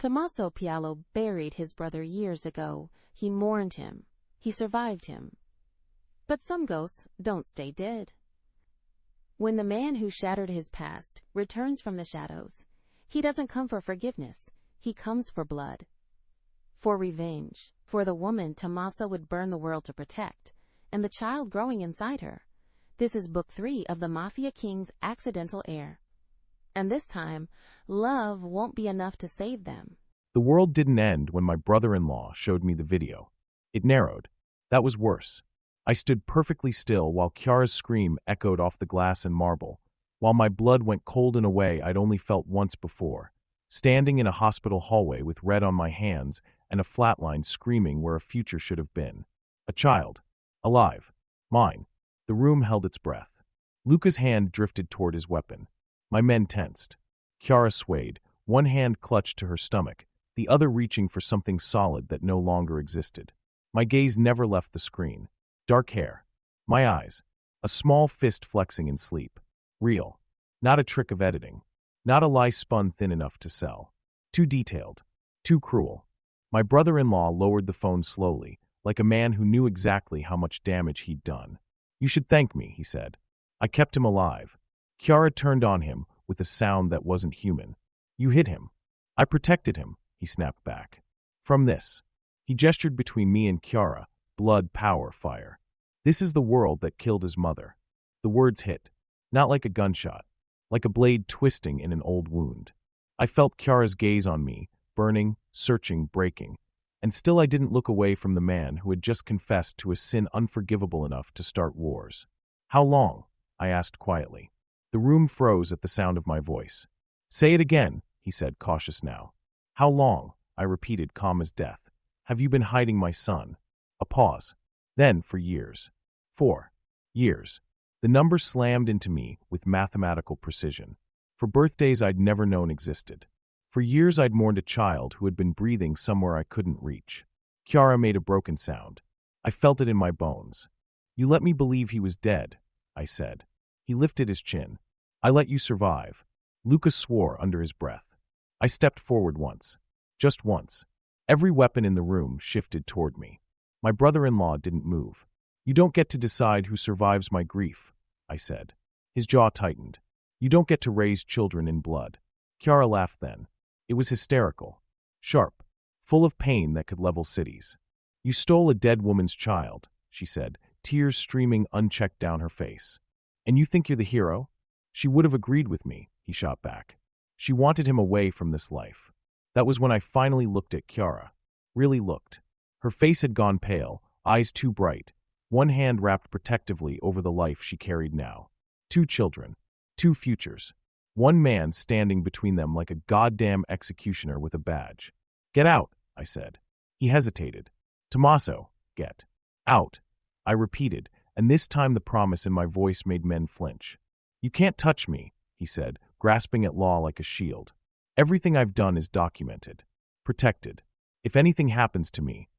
Tommaso Pailo buried his brother years ago. He mourned him. He survived him. But some ghosts don't stay dead. When the man who shattered his past returns from the shadows, he doesn't come for forgiveness. He comes for blood. For revenge. For the woman Tommaso would burn the world to protect, and the child growing inside her. This is Book 3 of the Mafia King's Accidental Heir. And this time, love won't be enough to save them. The world didn't end when my brother-in-law showed me the video. It narrowed. That was worse. I stood perfectly still while Chiara's scream echoed off the glass and marble, while my blood went cold in a way I'd only felt once before, standing in a hospital hallway with red on my hands and a flatline screaming where a future should have been. A child. Alive. Mine. The room held its breath. Luca's hand drifted toward his weapon. My men tensed. Chiara swayed, one hand clutched to her stomach, the other reaching for something solid that no longer existed. My gaze never left the screen. Dark hair. My eyes. A small fist flexing in sleep. Real. Not a trick of editing. Not a lie spun thin enough to sell. Too detailed. Too cruel. My brother-in-law lowered the phone slowly, like a man who knew exactly how much damage he'd done. "You should thank me," he said. "I kept him alive." Chiara turned on him with a sound that wasn't human. "You hit him." "I protected him," he snapped back. "From this." He gestured between me and Chiara. Blood, power, fire. "This is the world that killed his mother." The words hit. Not like a gunshot. Like a blade twisting in an old wound. I felt Chiara's gaze on me, burning, searching, breaking. And still I didn't look away from the man who had just confessed to a sin unforgivable enough to start wars. "How long?" I asked quietly. The room froze at the sound of my voice. "Say it again," he said, cautious now. "How long?" I repeated, calm as death. "Have you been hiding my son?" A pause. Then, for years. 4 years. The number slammed into me with mathematical precision. For birthdays I'd never known existed. For years I'd mourned a child who had been breathing somewhere I couldn't reach. Chiara made a broken sound. I felt it in my bones. "You let me believe he was dead," I said. He lifted his chin. "I let you survive." Lucas swore under his breath. I stepped forward once. Just once. Every weapon in the room shifted toward me. My brother-in-law didn't move. "You don't get to decide who survives my grief," I said. His jaw tightened. "You don't get to raise children in blood." Chiara laughed then. It was hysterical. Sharp. Full of pain that could level cities. "You stole a dead woman's child," she said, tears streaming unchecked down her face. "And you think you're the hero?" "She would have agreed with me," he shot back. "She wanted him away from this life." That was when I finally looked at Chiara. Really looked. Her face had gone pale, eyes too bright, one hand wrapped protectively over the life she carried now. 2 children. 2 futures. One man standing between them like a goddamn executioner with a badge. "Get out," I said. He hesitated. "Tommaso, get out," I repeated, and this time the promise in my voice made men flinch. "You can't touch me," he said, grasping at law like a shield. "Everything I've done is documented. Protected. If anything happens to me,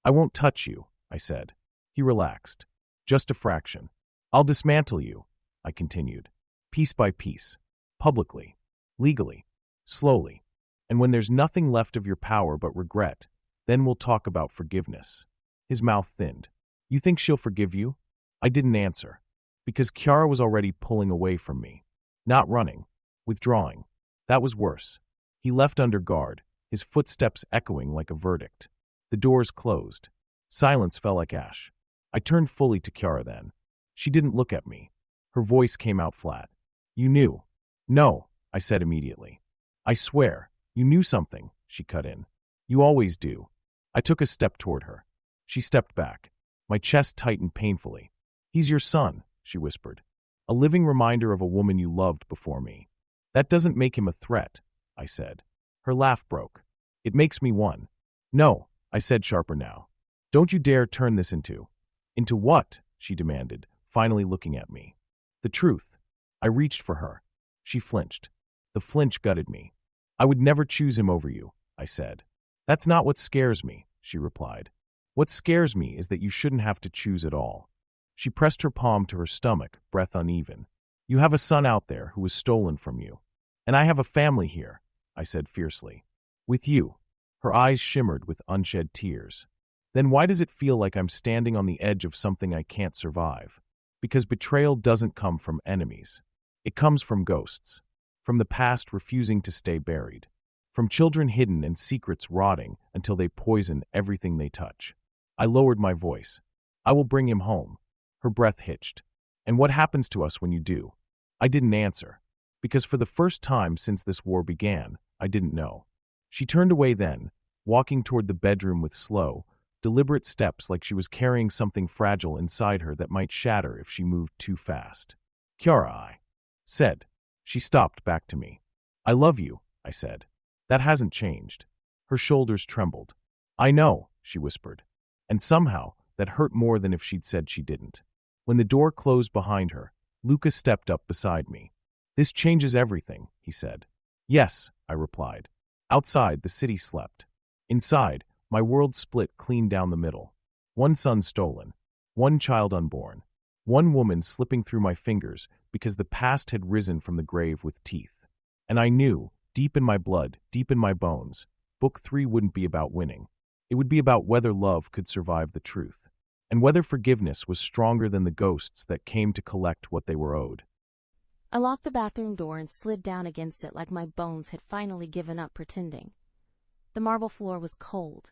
I won't touch you," I said. He relaxed. "Just a fraction. I'll dismantle you," I continued. "Piece by piece. Publicly. Legally. Slowly. And when there's nothing left of your power but regret, then we'll talk about forgiveness." His mouth thinned. "You think she'll forgive you?" I didn't answer. Because Chiara was already pulling away from me. Not running. Withdrawing. That was worse. He left under guard, his footsteps echoing like a verdict. The doors closed. Silence fell like ash. I turned fully to Chiara then. She didn't look at me. Her voice came out flat. "You knew." "No," I said immediately. "I swear, you knew something," she cut in. "You always do." I took a step toward her. She stepped back. My chest tightened painfully. "He's your son," she whispered. "A living reminder of a woman you loved before me." "That doesn't make him a threat," I said. Her laugh broke. "It makes me one." "No," I said, sharper now. "Don't you dare turn this into—" "Into what?" she demanded, finally looking at me. "The truth." I reached for her. She flinched. The flinch gutted me. "I would never choose him over you," I said. "That's not what scares me," she replied. "What scares me is that you shouldn't have to choose at all." She pressed her palm to her stomach, breath uneven. "You have a son out there who was stolen from you. And I have a family here," I said fiercely. With you. Her eyes shimmered with unshed tears. Then why does it feel like I'm standing on the edge of something I can't survive? Because betrayal doesn't come from enemies. It comes from ghosts. From the past refusing to stay buried. From children hidden and secrets rotting until they poison everything they touch. I lowered my voice. I will bring him home. Her breath hitched. And what happens to us when you do? I didn't answer. Because for the first time since this war began, I didn't know. She turned away then, walking toward the bedroom with slow, deliberate steps like she was carrying something fragile inside her that might shatter if she moved too fast. Chiara, I said. She stopped back to me. I love you, I said. That hasn't changed. Her shoulders trembled. I know, she whispered. And somehow, that hurt more than if she'd said she didn't. When the door closed behind her, Lucas stepped up beside me. This changes everything, he said. Yes, I replied. Outside, the city slept. Inside, my world split clean down the middle. One son stolen. One child unborn. One woman slipping through my fingers because the past had risen from the grave with teeth. And I knew, deep in my blood, deep in my bones, Book 3 wouldn't be about winning. It would be about whether love could survive the truth. And whether forgiveness was stronger than the ghosts that came to collect what they were owed. I locked the bathroom door and slid down against it like my bones had finally given up pretending. The marble floor was cold.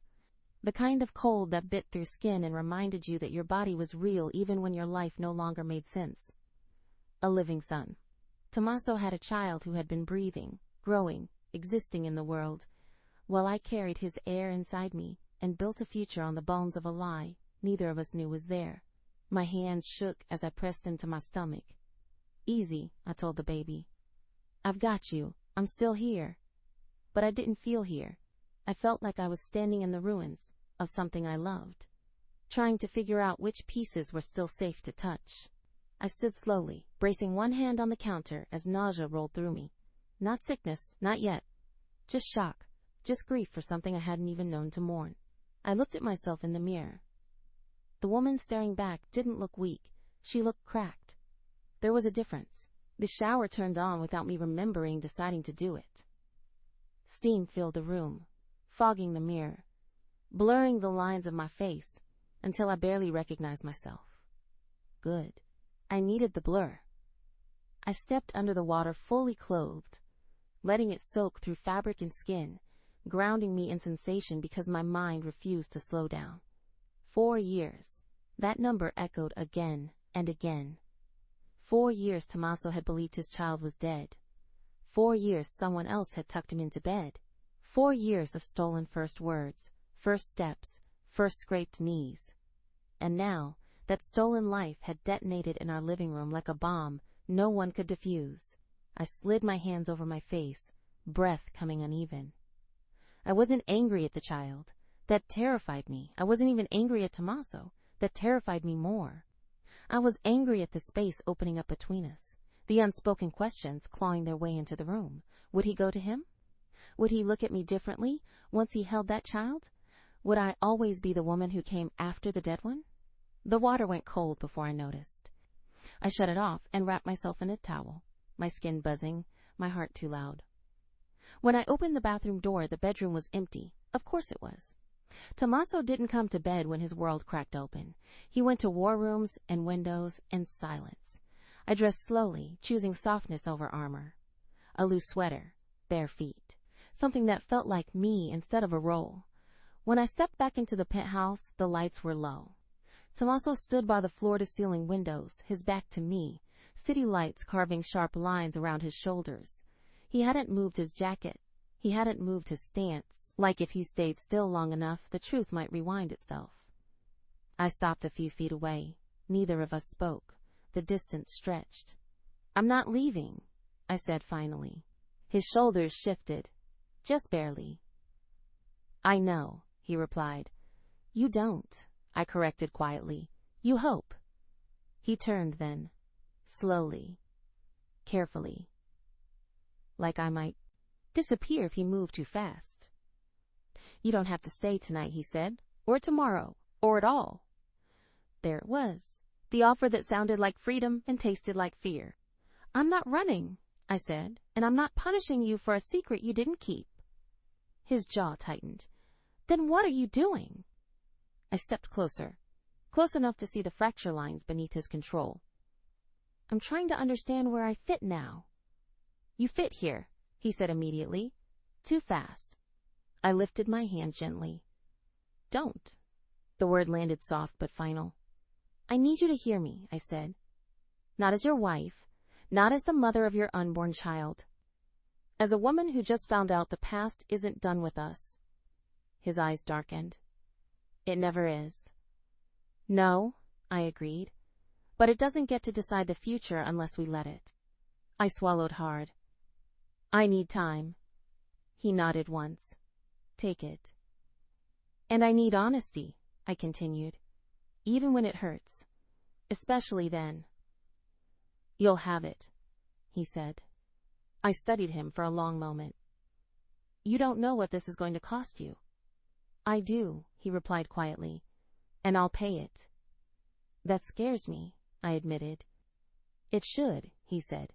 The kind of cold that bit through skin and reminded you that your body was real even when your life no longer made sense. A living son. Tommaso had a child who had been breathing, growing, existing in the world, while I carried his air inside me and built a future on the bones of a lie neither of us knew was there. My hands shook as I pressed them to my stomach. Easy, I told the baby. I've got you. I'm still here. But I didn't feel here. I felt like I was standing in the ruins of something I loved, trying to figure out which pieces were still safe to touch. I stood slowly, bracing one hand on the counter as nausea rolled through me. Not sickness, not yet. Just shock, just grief for something I hadn't even known to mourn. I looked at myself in the mirror. The woman staring back didn't look weak. She looked cracked. There was a difference. The shower turned on without me remembering deciding to do it. Steam filled the room, fogging the mirror, blurring the lines of my face until I barely recognized myself. Good. I needed the blur. I stepped under the water fully clothed, letting it soak through fabric and skin, grounding me in sensation because my mind refused to slow down. 4 years. That number echoed again and again. 4 years Tommaso had believed his child was dead. 4 years someone else had tucked him into bed. 4 years of stolen first words, first steps, first scraped knees. And now, that stolen life had detonated in our living room like a bomb no one could defuse. I slid my hands over my face, breath coming uneven. I wasn't angry at the child. That terrified me. I wasn't even angry at Tommaso. That terrified me more. I was angry at the space opening up between us, the unspoken questions clawing their way into the room. Would he go to him? Would he look at me differently once he held that child? Would I always be the woman who came after the dead one? The water went cold before I noticed. I shut it off and wrapped myself in a towel, my skin buzzing, my heart too loud. When I opened the bathroom door, the bedroom was empty. Of course it was. Tommaso didn't come to bed when his world cracked open. He went to war rooms and windows and silence. I dressed slowly, choosing softness over armor. A loose sweater, bare feet, something that felt like me instead of a role. When I stepped back into the penthouse, the lights were low. Tommaso stood by the floor-to-ceiling windows, his back to me, city lights carving sharp lines around his shoulders. He hadn't moved his jacket. He hadn't moved his stance, like if he stayed still long enough, the truth might rewind itself. I stopped a few feet away. Neither of us spoke. The distance stretched. I'm not leaving, I said finally. His shoulders shifted, just barely. I know, he replied. You don't, I corrected quietly. You hope. He turned then, slowly, carefully, like I might disappear if he moved too fast. You don't have to stay tonight, he said, or tomorrow, or at all. There it was, the offer that sounded like freedom and tasted like fear. I'm not running, I said, and I'm not punishing you for a secret you didn't keep. His jaw tightened. Then what are you doing? I stepped closer, close enough to see the fracture lines beneath his control. I'm trying to understand where I fit now. You fit here, he said immediately. Too fast. I lifted my hand gently. Don't. The word landed soft but final. I need you to hear me, I said. Not as your wife, not as the mother of your unborn child. As a woman who just found out the past isn't done with us. His eyes darkened. It never is. No, I agreed, but it doesn't get to decide the future unless we let it. I swallowed hard. I need time. He nodded once. Take it. And I need honesty, I continued, even when it hurts, especially then. You'll have it, he said. I studied him for a long moment. You don't know what this is going to cost you. I do, he replied quietly, and I'll pay it. That scares me, I admitted. It should, he said.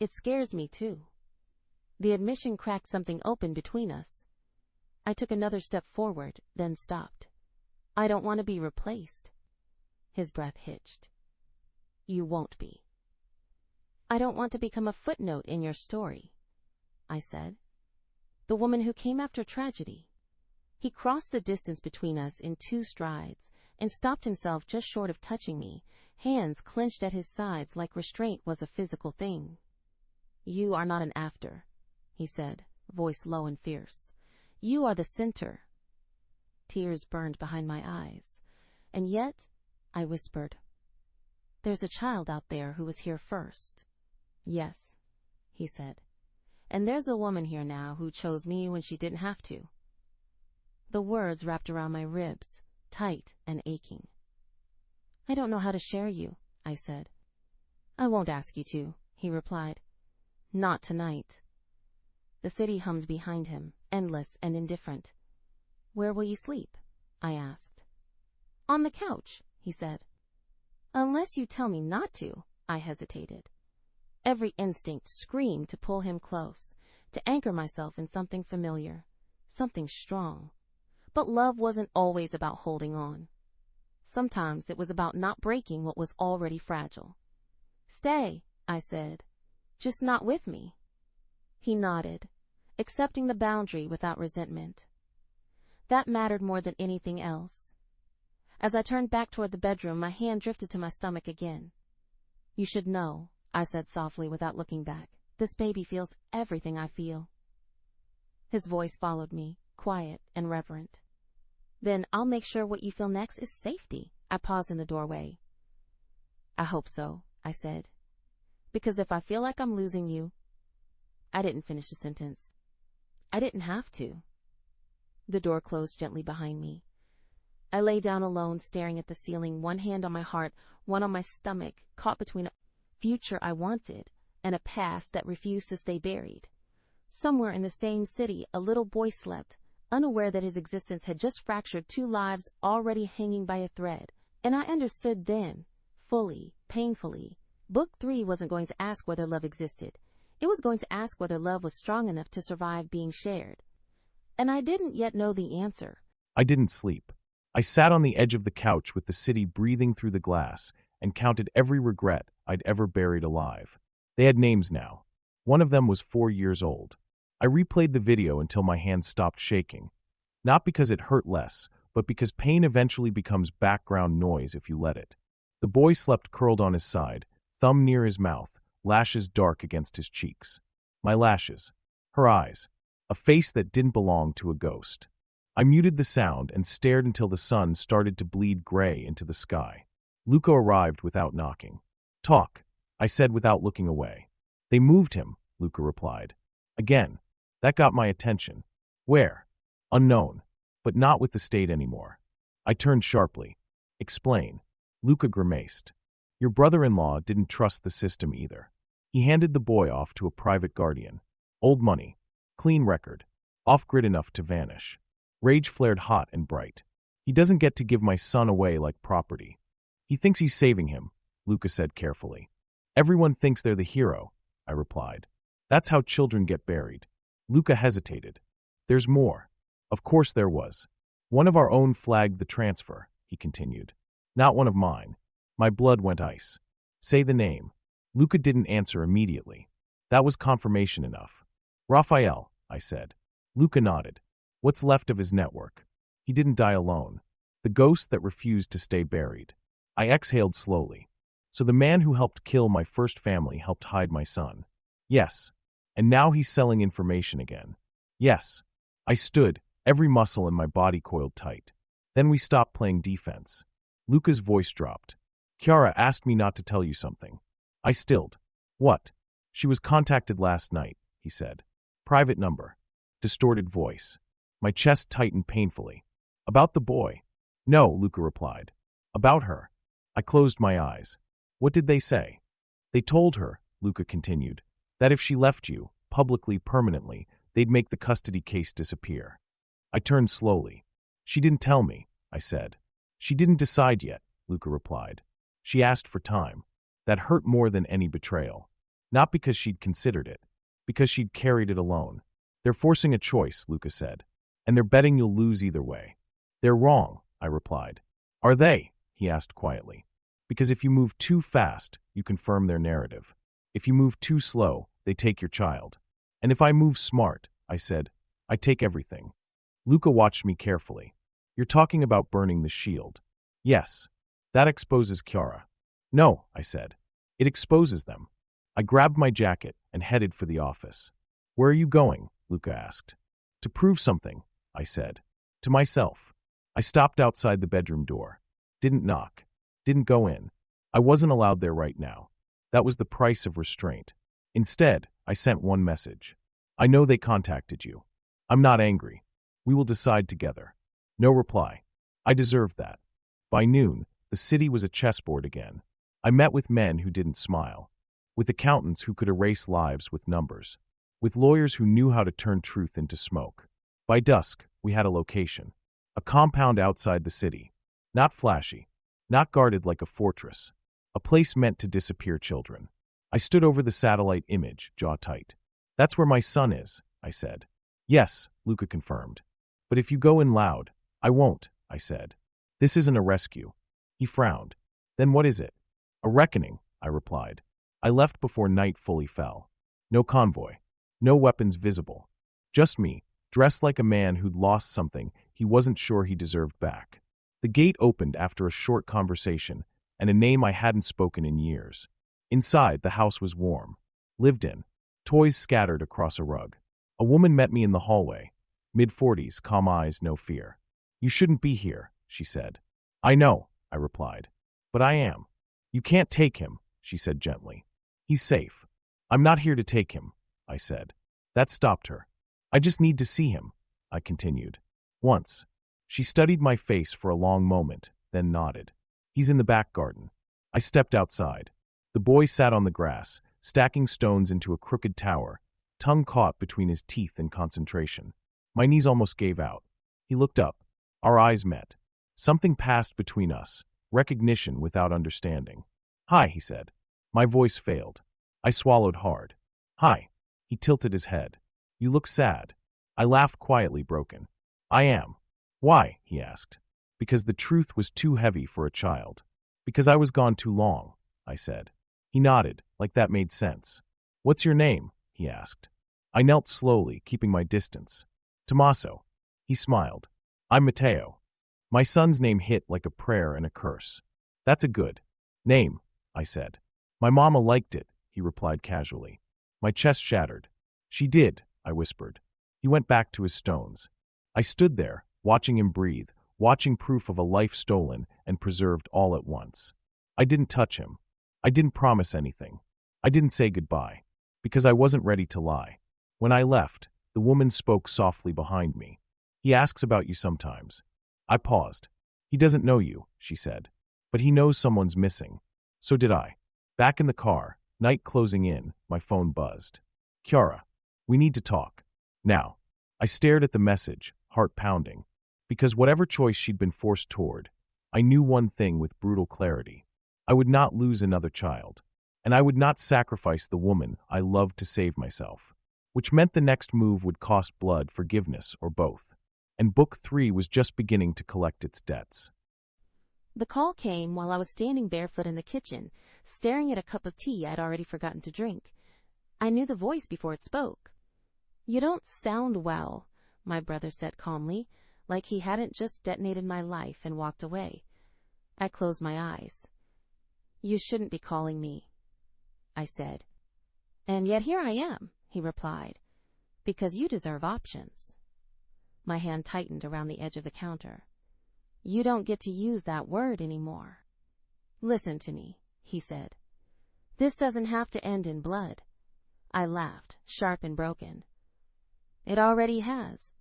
It scares me too. The admission cracked something open between us. I took another step forward, then stopped. I don't want to be replaced. His breath hitched. You won't be. I don't want to become a footnote in your story, I said. The woman who came after tragedy. He crossed the distance between us in 2 strides and stopped himself just short of touching me, hands clenched at his sides like restraint was a physical thing. You are not an after, he said, voice low and fierce. You are the center. Tears burned behind my eyes. And yet, I whispered, there's a child out there who was here first. Yes, he said. And there's a woman here now who chose me when she didn't have to. The words wrapped around my ribs, tight and aching. I don't know how to share you, I said. I won't ask you to, he replied. Not tonight. The city hummed behind him, endless and indifferent. Where will you sleep? I asked. On the couch, he said. Unless you tell me not to, I hesitated. Every instinct screamed to pull him close, to anchor myself in something familiar, something strong. But love wasn't always about holding on. Sometimes it was about not breaking what was already fragile. Stay, I said, just not with me. He nodded, accepting the boundary without resentment. That mattered more than anything else. As I turned back toward the bedroom, my hand drifted to my stomach again. You should know, I said softly without looking back. This baby feels everything I feel. His voice followed me, quiet and reverent. Then I'll make sure what you feel next is safety. I paused in the doorway. I hope so, I said. Because if I feel like I'm losing you... I didn't finish the sentence. I didn't have to. The door closed gently behind me. I lay down alone, staring at the ceiling, one hand on my heart, one on my stomach, caught between a future I wanted and a past that refused to stay buried. Somewhere in the same city, a little boy slept, unaware that his existence had just fractured 2 lives already hanging by a thread. And I understood then, fully, painfully, Book 3 wasn't going to ask whether love existed. It was going to ask whether love was strong enough to survive being shared. And I didn't yet know the answer. I didn't sleep. I sat on the edge of the couch with the city breathing through the glass and counted every regret I'd ever buried alive. They had names now. One of them was 4 years old. I replayed the video until my hands stopped shaking. Not because it hurt less, but because pain eventually becomes background noise if you let it. The boy slept curled on his side, thumb near his mouth, lashes dark against his cheeks. My lashes. Her eyes. A face that didn't belong to a ghost. I muted the sound and stared until the sun started to bleed gray into the sky. Luca arrived without knocking. Talk, I said without looking away. They moved him, Luca replied. Again, that got my attention. Where? Unknown, but not with the state anymore. I turned sharply. Explain. Luca grimaced. Your brother-in-law didn't trust the system either. He handed the boy off to a private guardian. Old money. Clean record. Off-grid enough to vanish. Rage flared hot and bright. He doesn't get to give my son away like property. He thinks he's saving him, Luca said carefully. Everyone thinks they're the hero, I replied. That's how children get buried. Luca hesitated. There's more. Of course there was. One of our own flagged the transfer, he continued. Not one of mine. My blood went ice. Say the name. Luca didn't answer immediately. That was confirmation enough. Raphael, I said. Luca nodded. What's left of his network? He didn't die alone. The ghost that refused to stay buried. I exhaled slowly. So the man who helped kill my first family helped hide my son. Yes. And now he's selling information again. Yes. I stood, every muscle in my body coiled tight. Then we stopped playing defense. Luca's voice dropped. Chiara asked me not to tell you something. I stilled. What? She was contacted last night, he said. Private number. Distorted voice. My chest tightened painfully. About the boy? No, Luca replied. About her. I closed my eyes. What did they say? They told her, Luca continued, that if she left you, publicly, permanently, they'd make the custody case disappear. I turned slowly. She didn't tell me, I said. She didn't decide yet, Luca replied. She asked for time. That hurt more than any betrayal. Not because she'd considered it, because she'd carried it alone. They're forcing a choice, Luca said, and they're betting you'll lose either way. They're wrong, I replied. Are they? He asked quietly. Because if you move too fast, you confirm their narrative. If you move too slow, they take your child. And if I move smart, I said, I take everything. Luca watched me carefully. You're talking about burning the shield. Yes. That exposes Chiara. No, I said. It exposes them. I grabbed my jacket and headed for the office. Where are you going? Luca asked. To prove something, I said. To myself. I stopped outside the bedroom door. Didn't knock. Didn't go in. I wasn't allowed there right now. That was the price of restraint. Instead, I sent one message. I know they contacted you. I'm not angry. We will decide together. No reply. I deserved that. By noon, the city was a chessboard again. I met with men who didn't smile. With accountants who could erase lives with numbers. With lawyers who knew how to turn truth into smoke. By dusk, we had a location. A compound outside the city. Not flashy. Not guarded like a fortress. A place meant to disappear children. I stood over the satellite image, jaw tight. That's where my son is, I said. Yes, Luca confirmed. But if you go in loud, I won't, I said. This isn't a rescue. He frowned. Then what is it? A reckoning, I replied. I left before night fully fell. No convoy. No weapons visible. Just me, dressed like a man who'd lost something he wasn't sure he deserved back. The gate opened after a short conversation, and a name I hadn't spoken in years. Inside, the house was warm. Lived in. Toys scattered across a rug. A woman met me in the hallway. Mid-40s, calm eyes, no fear. You shouldn't be here, she said. I know, I replied. But I am. You can't take him, she said gently. He's safe. I'm not here to take him, I said. That stopped her. I just need to see him, I continued. Once. She studied my face for a long moment, then nodded. He's in the back garden. I stepped outside. The boy sat on the grass, stacking stones into a crooked tower, tongue caught between his teeth in concentration. My knees almost gave out. He looked up. Our eyes met. Something passed between us, recognition without understanding. Hi, he said. My voice failed. I swallowed hard. Hi. He tilted his head. You look sad. I laughed quietly, broken. I am. Why? He asked. Because the truth was too heavy for a child. Because I was gone too long, I said. He nodded, like that made sense. What's your name? He asked. I knelt slowly, keeping my distance. Tommaso. He smiled. I'm Matteo. My son's name hit like a prayer and a curse. That's a good name, I said. My mama liked it, he replied casually. My chest shattered. She did, I whispered. He went back to his stones. I stood there, watching him breathe, watching proof of a life stolen and preserved all at once. I didn't touch him. I didn't promise anything. I didn't say goodbye, because I wasn't ready to lie. When I left, the woman spoke softly behind me. He asks about you sometimes. I paused. He doesn't know you, she said. But he knows someone's missing. So did I. Back in the car, night closing in, my phone buzzed. Chiara, we need to talk. Now. I stared at the message, heart pounding. Because whatever choice she'd been forced toward, I knew one thing with brutal clarity. I would not lose another child. And I would not sacrifice the woman I loved to save myself. which meant the next move would cost blood, forgiveness, or both. And Book 3 was just beginning to collect its debts. The call came while I was standing barefoot in the kitchen, staring at a cup of tea I'd already forgotten to drink. I knew the voice before it spoke. "You don't sound well," my brother said calmly, like he hadn't just detonated my life and walked away. I closed my eyes. "You shouldn't be calling me," I said. "And yet here I am," he replied, "because you deserve options." My hand tightened around the edge of the counter. "You don't get to use that word anymore." "Listen to me," he said. "This doesn't have to end in blood." I laughed, sharp and broken. "It already has.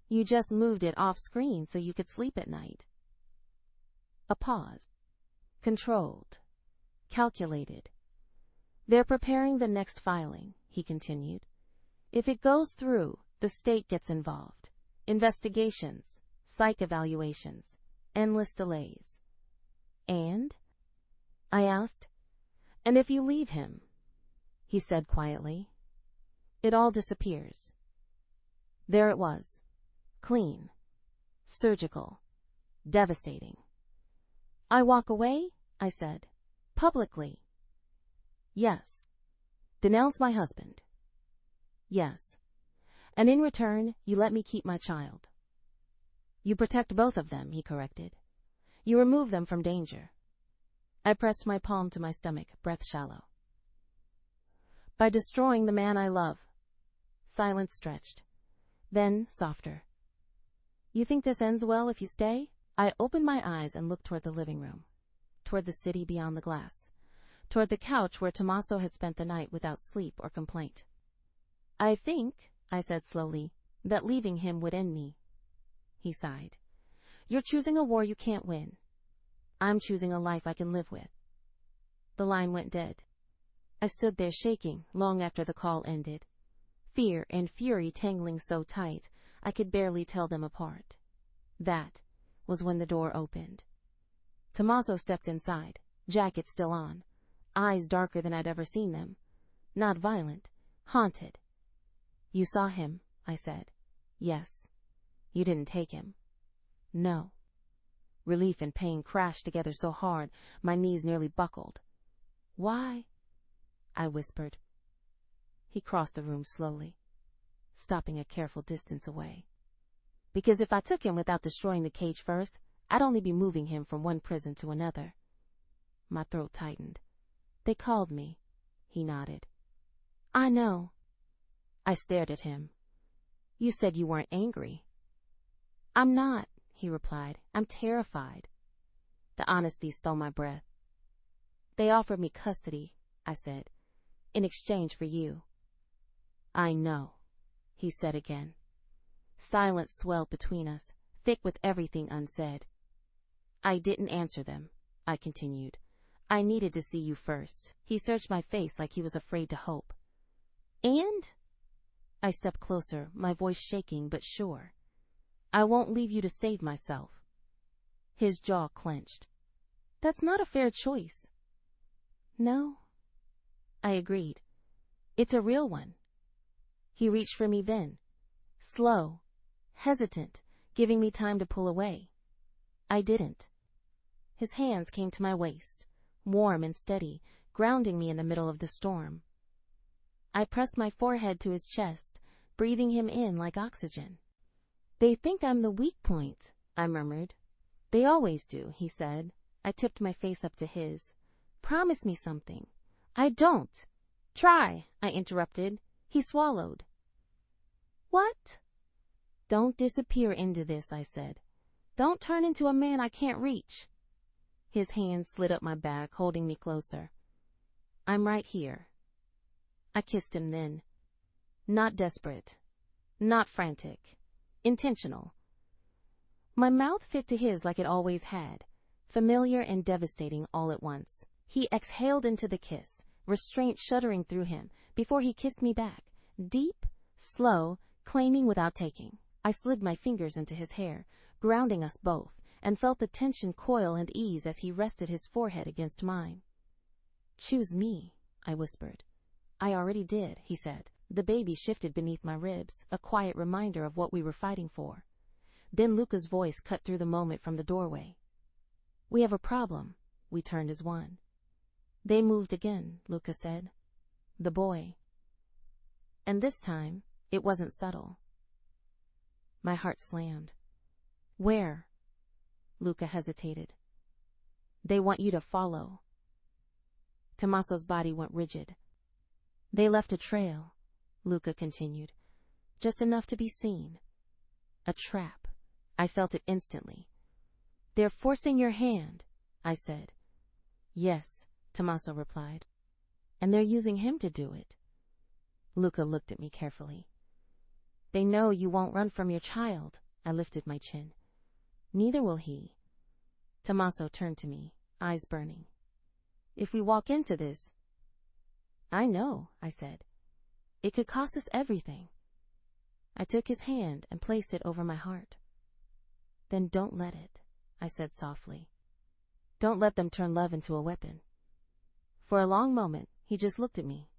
You just moved it off screen so you could sleep at night." A pause. Controlled. Calculated. "They're preparing the next filing," he continued. "If it goes through, the state gets involved. Investigations, psych evaluations, endless delays." "And?" I asked. "And if you leave him," he said quietly, "it all disappears." There it was. Clean. Surgical. Devastating. "I walk away?" I said. "Publicly?" "Yes." "Denounce my husband?" "Yes." "And in return, you let me keep my child?" "You protect both of them," he corrected. "You remove them from danger." I pressed my palm to my stomach, breath shallow. "By destroying the man I love." Silence stretched. Then, softer. "You think this ends well if you stay?" I opened my eyes and looked toward the living room, toward the city beyond the glass, toward the couch where Tommaso had spent the night without sleep or complaint. "I think," I said slowly, "that leaving him would end me." He sighed. "You're choosing a war you can't win. I'm choosing a life I can live with." The line went dead. I stood there shaking long after the call ended, fear and fury tangling so tight I could barely tell them apart. That was when the door opened. Tommaso stepped inside, jacket still on, eyes darker than I'd ever seen them. Not violent, haunted. "You saw him," I said. "Yes." "You didn't take him?" "No." Relief and pain crashed together so hard my knees nearly buckled. "Why?" I whispered. He crossed the room slowly, stopping a careful distance away. "Because if I took him without destroying the cage first, I'd only be moving him from one prison to another." My throat tightened. "They called me." He nodded. "I know." I stared at him. "You said you weren't angry." "I'm not," he replied. "I'm terrified." The honesty stole my breath. "They offered me custody," I said, "in exchange for you." "I know," he said again. Silence swelled between us, thick with everything unsaid. "I didn't answer them," I continued. "I needed to see you first." He searched my face like he was afraid to hope. "And?" I stepped closer, my voice shaking but sure. "I won't leave you to save myself." His jaw clenched. "That's not a fair choice." "No," I agreed. "It's a real one." He reached for me then, slow, hesitant, giving me time to pull away. I didn't. His hands came to my waist, warm and steady, grounding me in the middle of the storm. I pressed my forehead to his chest, breathing him in like oxygen. "They think I'm the weak point," I murmured. "They always do," he said. I tipped my face up to his. "Promise me something." "I don't." "Try," I interrupted. He swallowed. "What?" "Don't disappear into this," I said. "Don't turn into a man I can't reach." His hand slid up my back, holding me closer. "I'm right here." I kissed him then. Not desperate. Not frantic. Intentional. My mouth fit to his like it always had, familiar and devastating all at once. He exhaled into the kiss, restraint shuddering through him, before he kissed me back, deep, slow, claiming without taking. I slid my fingers into his hair, grounding us both, and felt the tension coil and ease as he rested his forehead against mine. "Choose me," I whispered. "I already did," he said. The baby shifted beneath my ribs, a quiet reminder of what we were fighting for. Then Luca's voice cut through the moment from the doorway. "We have a problem." We turned as one. "They moved again," Luca said. "The boy." And this time, it wasn't subtle. My heart slammed. "Where?" Luca hesitated. "They want you to follow." Tommaso's body went rigid. "They left a trail," Luca continued. "Just enough to be seen. A trap." I felt it instantly. "They're forcing your hand," I said. "Yes," Tommaso replied. "And they're using him to do it." Luca looked at me carefully. "They know you won't run from your child." I lifted my chin. "Neither will he." Tommaso turned to me, eyes burning. "If we walk into this—" "I know," I said. "It could cost us everything." I took his hand and placed it over my heart. "Then don't let it," I said softly. "Don't let them turn love into a weapon." For a long moment, he just looked at me.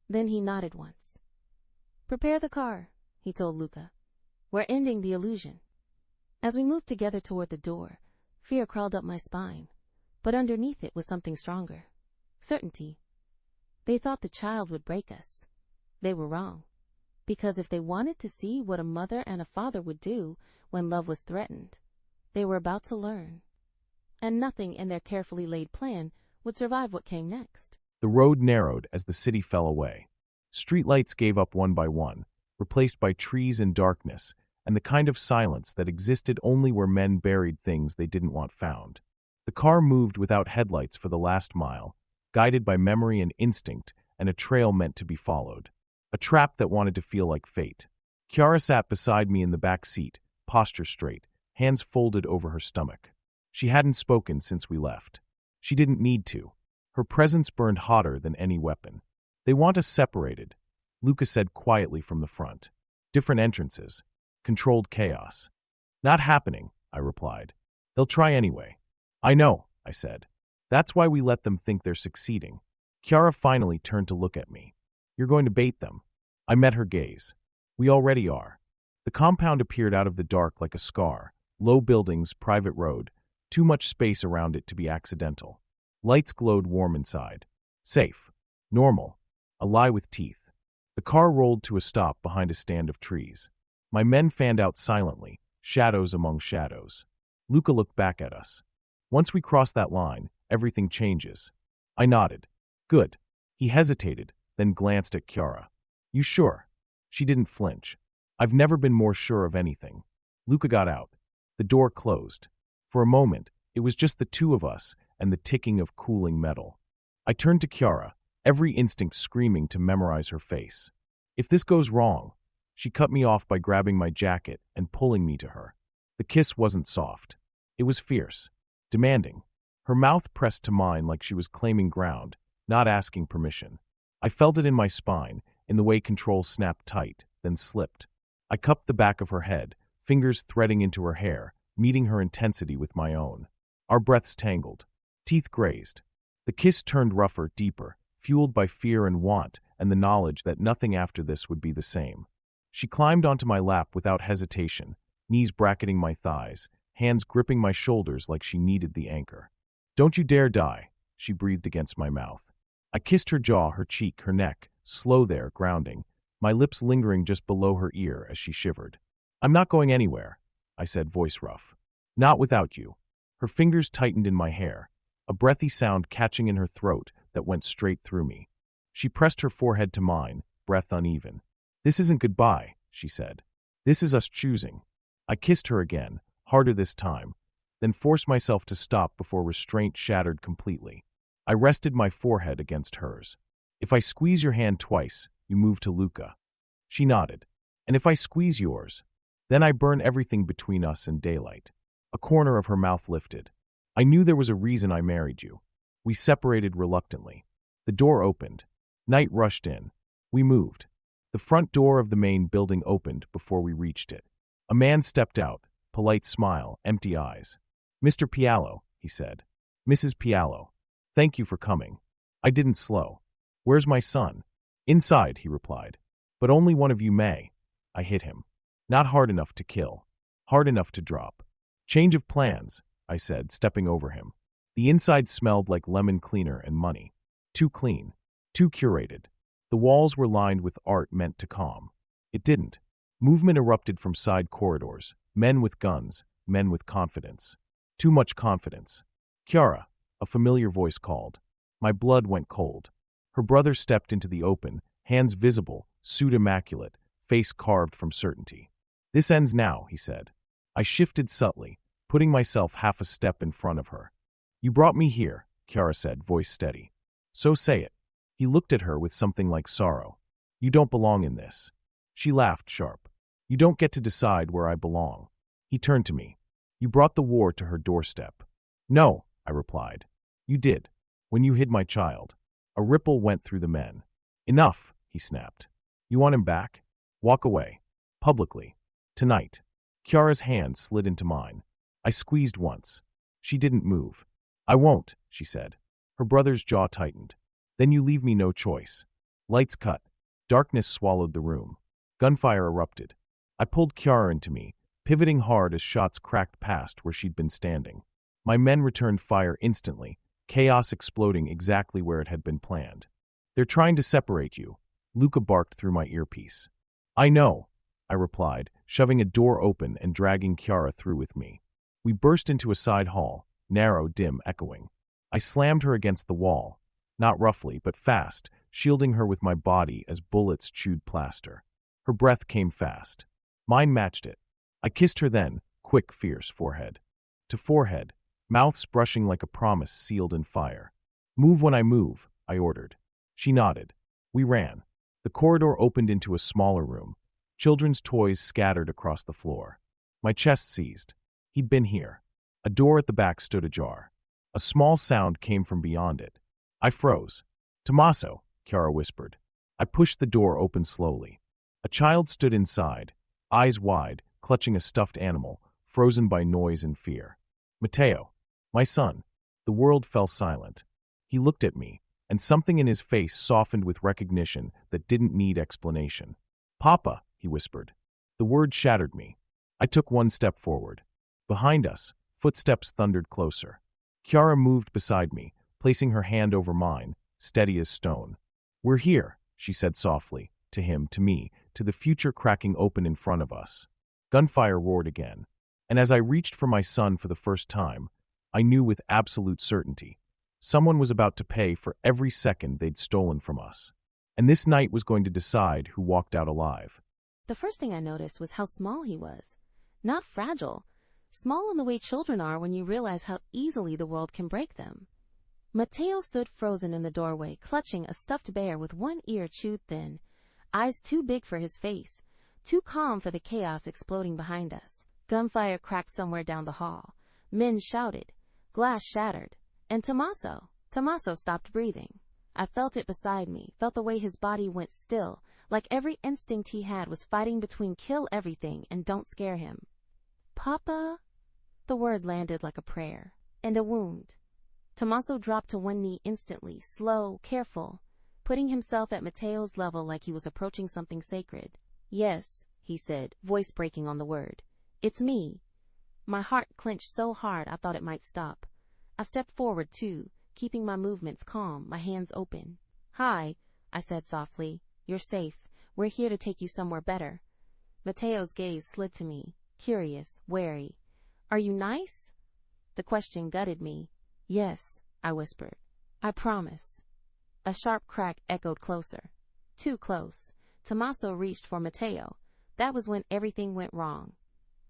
Then he nodded once. "Prepare the car," he told Luca. "We're ending the illusion." As we moved together toward the door, fear crawled up my spine, but underneath it was something stronger. Certainty. They thought the child would break us. They were wrong. Because if they wanted to see what a mother and a father would do when love was threatened, they were about to learn. And nothing in their carefully laid plan would survive what came next. The road narrowed as the city fell away. Streetlights gave up one by one, replaced by trees and darkness, and the kind of silence that existed only where men buried things they didn't want found. The car moved without headlights for the last mile, guided by memory and instinct and a trail meant to be followed. A trap that wanted to feel like fate. Chiara sat beside me in the back seat, posture straight, hands folded over her stomach. She hadn't spoken since we left. She didn't need to. Her presence burned hotter than any weapon. "They want us separated," Luca said quietly from the front. "Different entrances. Controlled chaos." "Not happening," I replied. "They'll try anyway." "I know," I said. "That's why we let them think they're succeeding." Chiara finally turned to look at me. "You're going to bait them." I met her gaze. "We already are." The compound appeared out of the dark like a scar. Low buildings, private road, too much space around it to be accidental. Lights glowed warm inside. Safe. Normal. A lie with teeth. The car rolled to a stop behind a stand of trees. My men fanned out silently, shadows among shadows. Luca looked back at us. "Once we cross that line, everything changes." I nodded. "Good." He hesitated, then glanced at Chiara. "You sure?" She didn't flinch. "I've never been more sure of anything." Luca got out. The door closed. For a moment, it was just the two of us and the ticking of cooling metal. I turned to Chiara, every instinct screaming to memorize her face. "If this goes wrong—" She cut me off by grabbing my jacket and pulling me to her. The kiss wasn't soft. It was fierce, demanding. Her mouth pressed to mine like she was claiming ground, not asking permission. I felt it in my spine, in the way control snapped tight, then slipped. I cupped the back of her head, fingers threading into her hair, meeting her intensity with my own. Our breaths tangled. Teeth grazed. The kiss turned rougher, deeper, fueled by fear and want and the knowledge that nothing after this would be the same. She climbed onto my lap without hesitation, knees bracketing my thighs, hands gripping my shoulders like she needed the anchor. "Don't you dare die," she breathed against my mouth. I kissed her jaw, her cheek, her neck, slow there, grounding, my lips lingering just below her ear as she shivered. "I'm not going anywhere," I said, voice rough. "Not without you." Her fingers tightened in my hair, a breathy sound catching in her throat that went straight through me. She pressed her forehead to mine, breath uneven. "This isn't goodbye," she said. "This is us choosing." I kissed her again, harder this time, then forced myself to stop before restraint shattered completely. I rested my forehead against hers. "If I squeeze your hand twice, you move to Luca." She nodded. "And if I squeeze yours, then I burn everything between us and daylight." A corner of her mouth lifted. "I knew there was a reason I married you." We separated reluctantly. The door opened. Night rushed in. We moved. The front door of the main building opened before we reached it. A man stepped out, polite smile, empty eyes. "Mr. Pailo," he said. "Mrs. Pailo. Thank you for coming." I didn't slow. "Where's my son?" Inside, he replied. But only one of you may. I hit him. Not hard enough to kill. Hard enough to drop. Change of plans, I said, stepping over him. The inside smelled like lemon cleaner and money. Too clean. Too curated. The walls were lined with art meant to calm. It didn't. Movement erupted from side corridors. Men with guns. Men with confidence. Too much confidence. Chiara, a familiar voice called. My blood went cold. Her brother stepped into the open, hands visible, suit immaculate, face carved from certainty. This ends now, he said. I shifted subtly, putting myself half a step in front of her. You brought me here, Chiara said, voice steady. So say it. He looked at her with something like sorrow. You don't belong in this. She laughed sharp. You don't get to decide where I belong. He turned to me. You brought the war to her doorstep. No, I replied. You did. When you hid my child. A ripple went through the men. Enough, he snapped. You want him back? Walk away. Publicly. Tonight. Chiara's hand slid into mine. I squeezed once. She didn't move. I won't, she said. Her brother's jaw tightened. Then you leave me no choice. Lights cut. Darkness swallowed the room. Gunfire erupted. I pulled Chiara into me, pivoting hard as shots cracked past where she'd been standing. My men returned fire instantly, chaos exploding exactly where it had been planned. They're trying to separate you, Luca barked through my earpiece. I know, I replied, shoving a door open and dragging Chiara through with me. We burst into a side hall, narrow, dim, echoing. I slammed her against the wall, not roughly, but fast, shielding her with my body as bullets chewed plaster. Her breath came fast. Mine matched it. I kissed her then, quick, fierce, forehead to forehead, mouths brushing like a promise sealed in fire. Move when I move, I ordered. She nodded. We ran. The corridor opened into a smaller room. Children's toys scattered across the floor. My chest seized. He'd been here. A door at the back stood ajar. A small sound came from beyond it. I froze. Tommaso, Chiara whispered. I pushed the door open slowly. A child stood inside, eyes wide, clutching a stuffed animal, frozen by noise and fear. Matteo, my son. The world fell silent. He looked at me, and something in his face softened with recognition that didn't need explanation. Papa, he whispered. The word shattered me. I took one step forward. Behind us, footsteps thundered closer. Chiara moved beside me, placing her hand over mine, steady as stone. We're here, she said softly, to him, to me, to the future cracking open in front of us. Gunfire roared again, and as I reached for my son for the first time, I knew with absolute certainty someone was about to pay for every second they'd stolen from us. And this night was going to decide who walked out alive. The first thing I noticed was how small he was. Not fragile. Small in the way children are when you realize how easily the world can break them. Matteo stood frozen in the doorway, clutching a stuffed bear with one ear chewed thin, eyes too big for his face, too calm for the chaos exploding behind us. Gunfire cracked somewhere down the hall. Men shouted. Glass shattered. And Tommaso stopped breathing. I felt it beside me, felt the way his body went still, like every instinct he had was fighting between kill everything and don't scare him. Papa? The word landed like a prayer. And a wound. Tommaso dropped to one knee instantly, slow, careful, putting himself at Matteo's level like he was approaching something sacred. Yes, he said, voice breaking on the word. It's me. My heart clenched so hard I thought it might stop. I stepped forward, too, keeping my movements calm, my hands open. Hi, I said softly. You're safe. We're here to take you somewhere better. Matteo's gaze slid to me, curious, wary. Are you nice? The question gutted me. Yes, I whispered. I promise. A sharp crack echoed closer. Too close. Tommaso reached for Matteo. That was when everything went wrong.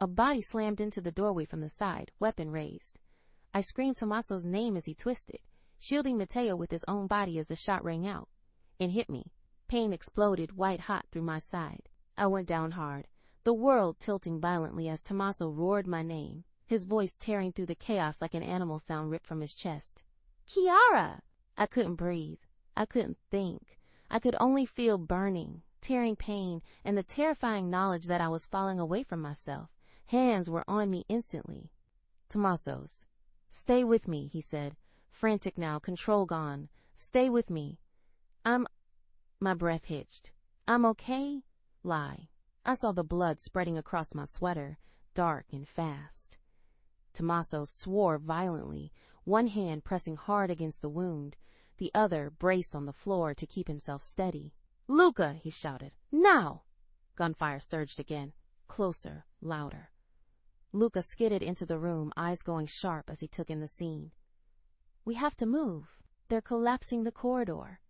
A body slammed into the doorway from the side, weapon raised. I screamed Tommaso's name as he twisted, shielding Matteo with his own body as the shot rang out. It hit me. Pain exploded white-hot through my side. I went down hard, the world tilting violently as Tommaso roared my name, his voice tearing through the chaos like an animal sound ripped from his chest. Chiara! I couldn't breathe. I couldn't think. I could only feel burning, tearing pain, and the terrifying knowledge that I was falling away from myself. Hands were on me instantly. Tommaso's. Stay with me, he said, frantic now, control gone. Stay with me. My breath hitched. I'm okay? Lie. I saw the blood spreading across my sweater, dark and fast. Tommaso swore violently, one hand pressing hard against the wound, the other braced on the floor to keep himself steady. "Luca!" he shouted. "Now!" Gunfire surged again, closer, louder. Luca skidded into the room, eyes going sharp as he took in the scene. "We have to move. They're collapsing the corridor."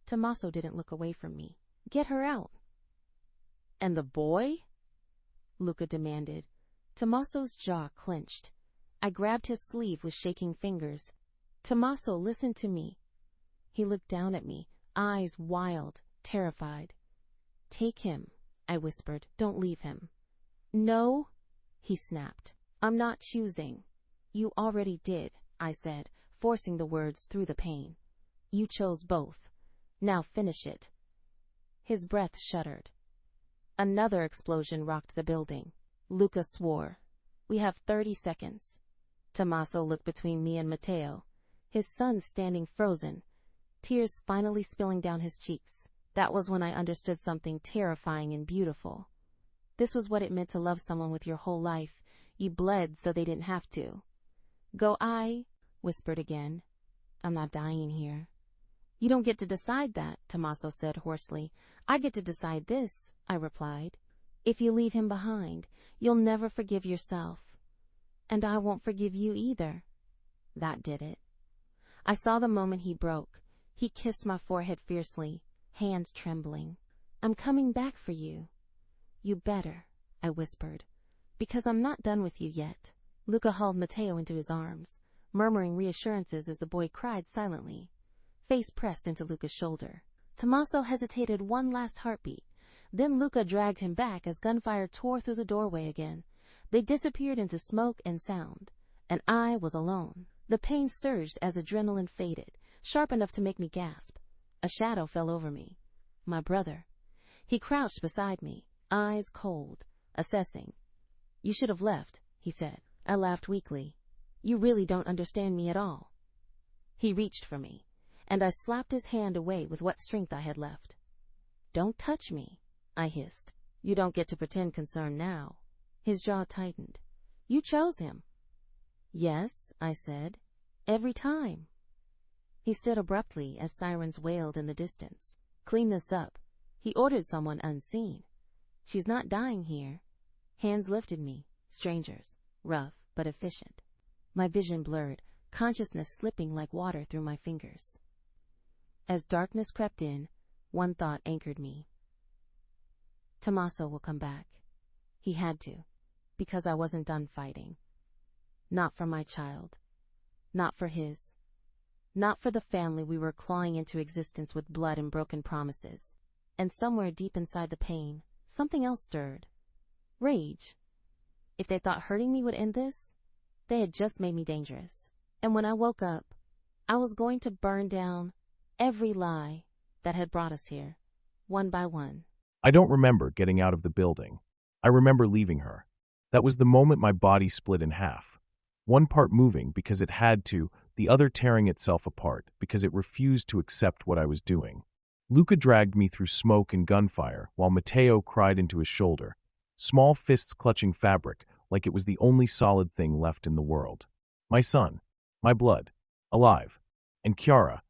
Tommaso didn't look away from me. "Get her out." "And the boy?" Luca demanded. Tommaso's jaw clenched. I grabbed his sleeve with shaking fingers. "Tommaso, listen to me." He looked down at me, eyes wild, terrified. "Take him," I whispered. "Don't leave him." "No," he snapped. "I'm not choosing." "You already did," I said, forcing the words through the pain. "You chose both. Now finish it." His breath shuddered. Another explosion rocked the building. Luca swore. "We have 30 seconds. Tommaso looked between me and Matteo, his son standing frozen, tears finally spilling down his cheeks. That was when I understood something terrifying and beautiful. This was what it meant to love someone with your whole life. You bled so they didn't have to. "Go I," whispered again. "I'm not dying here." "You don't get to decide that," Tommaso said hoarsely. "I get to decide this," I replied. "If you leave him behind, you'll never forgive yourself. And I won't forgive you either." That did it. I saw the moment he broke. He kissed my forehead fiercely, hands trembling. "I'm coming back for you." "You better," I whispered, "because I'm not done with you yet." Luca hauled Matteo into his arms, murmuring reassurances as the boy cried silently, face pressed into Luca's shoulder. Tommaso hesitated one last heartbeat. Then Luca dragged him back as gunfire tore through the doorway again. They disappeared into smoke and sound, and I was alone. The pain surged as adrenaline faded, sharp enough to make me gasp. A shadow fell over me. My brother. He crouched beside me, eyes cold, assessing. "You should have left," he said. I laughed weakly. "You really don't understand me at all." He reached for me, and I slapped his hand away with what strength I had left. "Don't touch me," I hissed. "You don't get to pretend concern now." His jaw tightened. "You chose him." "Yes," I said. "Every time." He stood abruptly as sirens wailed in the distance. "Clean this up." He ordered someone unseen. "She's not dying here." Hands lifted me. Strangers. Rough, but efficient. My vision blurred, consciousness slipping like water through my fingers. As darkness crept in, one thought anchored me. Tommaso will come back. He had to, because I wasn't done fighting. Not for my child. Not for his. Not for the family we were clawing into existence with blood and broken promises. And somewhere deep inside the pain, something else stirred. Rage. If they thought hurting me would end this, they had just made me dangerous. And when I woke up, I was going to burn down every lie that had brought us here, one by one. I don't remember getting out of the building. I remember leaving her. That was the moment my body split in half. One part moving because it had to, the other tearing itself apart because it refused to accept what I was doing. Luca dragged me through smoke and gunfire while Matteo cried into his shoulder, small fists clutching fabric like it was the only solid thing left in the world. My son, my blood, alive. And Chiara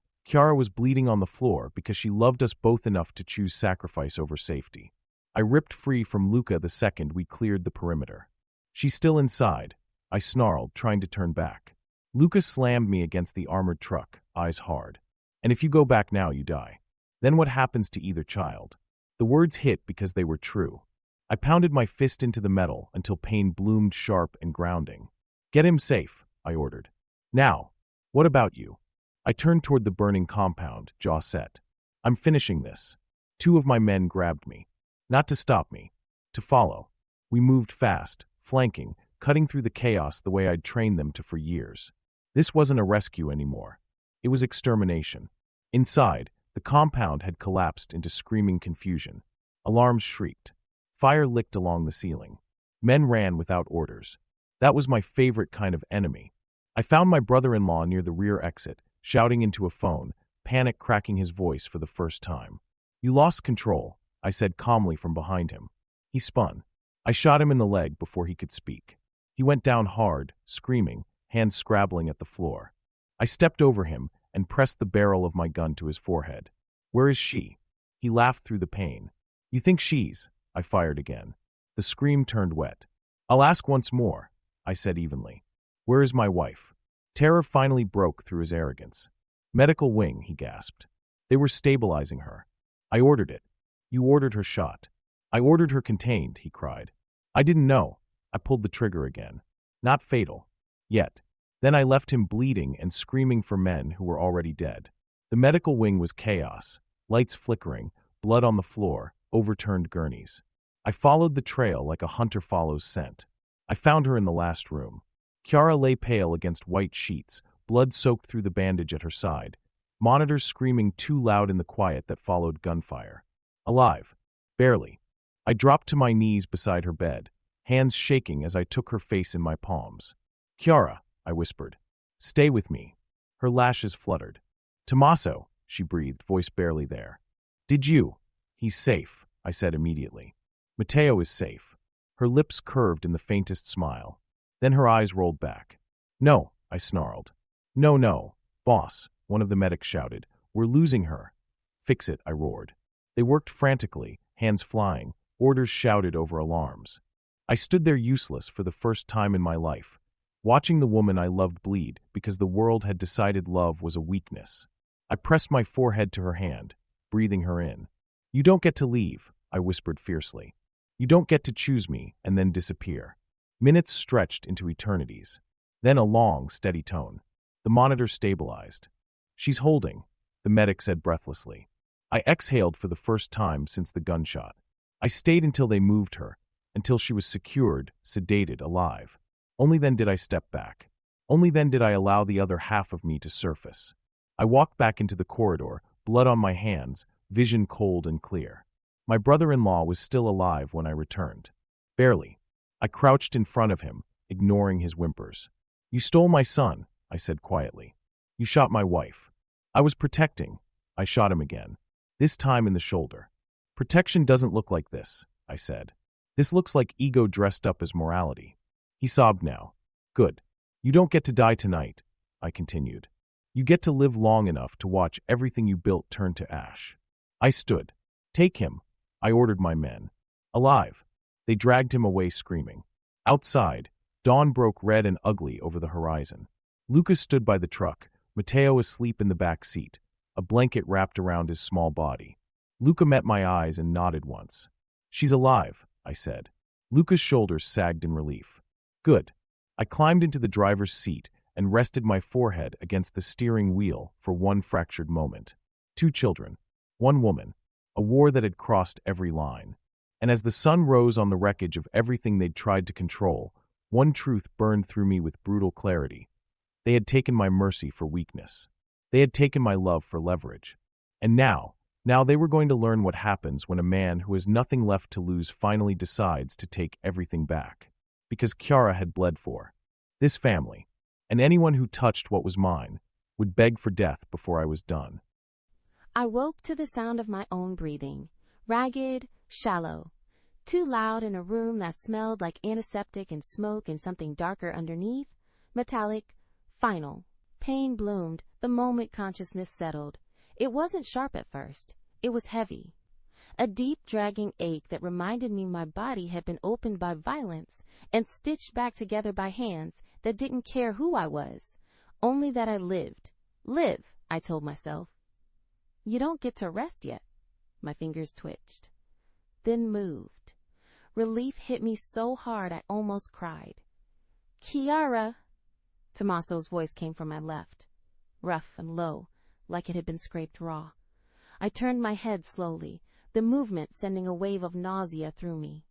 was bleeding on the floor because she loved us both enough to choose sacrifice over safety. I ripped free from Luca the second we cleared the perimeter. "She's still inside," I snarled, trying to turn back. Luca slammed me against the armored truck, eyes hard. "And if you go back now, you die. Then what happens to either child?" The words hit because they were true. I pounded my fist into the metal until pain bloomed sharp and grounding. "Get him safe," I ordered. "Now, what about you?" I turned toward the burning compound, jaw set. "I'm finishing this." Two of my men grabbed me. Not to stop me, to follow. We moved fast, flanking, cutting through the chaos the way I'd trained them to for years. This wasn't a rescue anymore. It was extermination. Inside, the compound had collapsed into screaming confusion. Alarms shrieked. Fire licked along the ceiling. Men ran without orders. That was my favorite kind of enemy. I found my brother-in-law near the rear exit, shouting into a phone, panic cracking his voice for the first time. "You lost control," I said calmly from behind him. He spun. I shot him in the leg before he could speak. He went down hard, screaming, hands scrabbling at the floor. I stepped over him and pressed the barrel of my gun to his forehead. "Where is she?" He laughed through the pain. "You think she's—" I fired again. The scream turned wet. "I'll ask once more," I said evenly. "Where is my wife?" Terror finally broke through his arrogance. "Medical wing," he gasped. "They were stabilizing her. I ordered it." "You ordered her shot." "I ordered her contained," he cried. "I didn't know." I pulled the trigger again. "Not fatal. Yet." Then I left him bleeding and screaming for men who were already dead. The medical wing was chaos, lights flickering, blood on the floor, overturned gurneys. I followed the trail like a hunter follows scent. I found her in the last room. Chiara lay pale against white sheets, blood soaked through the bandage at her side, monitors screaming too loud in the quiet that followed gunfire. Alive. Barely. I dropped to my knees beside her bed, hands shaking as I took her face in my palms. "Chiara," I whispered. "Stay with me." Her lashes fluttered. "Tommaso," she breathed, voice barely there. "Did you?" "He's safe," I said immediately. "Matteo is safe." Her lips curved in the faintest smile. Then her eyes rolled back. "No," I snarled. "No, no, boss," one of the medics shouted. "We're losing her." "Fix it," I roared. They worked frantically, hands flying, orders shouted over alarms. I stood there useless for the first time in my life, watching the woman I loved bleed because the world had decided love was a weakness. I pressed my forehead to her hand, breathing her in. "You don't get to leave," I whispered fiercely. "You don't get to choose me and then disappear." Minutes stretched into eternities. Then a long, steady tone. The monitor stabilized. "She's holding," the medic said breathlessly. I exhaled for the first time since the gunshot. I stayed until they moved her, until she was secured, sedated, alive. Only then did I step back. Only then did I allow the other half of me to surface. I walked back into the corridor, blood on my hands, vision cold and clear. My brother-in-law was still alive when I returned. Barely. I crouched in front of him, ignoring his whimpers. "You stole my son," I said quietly. "You shot my wife." "I was protecting." I shot him again, this time in the shoulder. "Protection doesn't look like this," I said. "This looks like ego dressed up as morality." He sobbed now. "Good. You don't get to die tonight," I continued. "You get to live long enough to watch everything you built turn to ash." I stood. "Take him," I ordered my men. "Alive." They dragged him away screaming. Outside, dawn broke red and ugly over the horizon. Lucas stood by the truck, Matteo asleep in the back seat, a blanket wrapped around his small body. Luca met my eyes and nodded once. "She's alive," I said. Luca's shoulders sagged in relief. "Good." I climbed into the driver's seat and rested my forehead against the steering wheel for one fractured moment. 2 children. 1 woman. A war that had crossed every line. And as the sun rose on the wreckage of everything they'd tried to control, one truth burned through me with brutal clarity. They had taken my mercy for weakness. They had taken my love for leverage. And now they were going to learn what happens when a man who has nothing left to lose finally decides to take everything back. Because Chiara had bled for this family, and anyone who touched what was mine would beg for death before I was done. I woke to the sound of my own breathing, ragged, shallow, too loud in a room that smelled like antiseptic and smoke and something darker underneath, metallic, final. Pain bloomed the moment consciousness settled. It wasn't sharp at first. It was heavy. A deep, dragging ache that reminded me my body had been opened by violence and stitched back together by hands that didn't care who I was, only that I lived. Live, I told myself. You don't get to rest yet. My fingers twitched, then moved. Relief hit me so hard I almost cried. "Chiara!" Tommaso's voice came from my left, rough and low, like it had been scraped raw. I turned my head slowly, the movement sending a wave of nausea through me.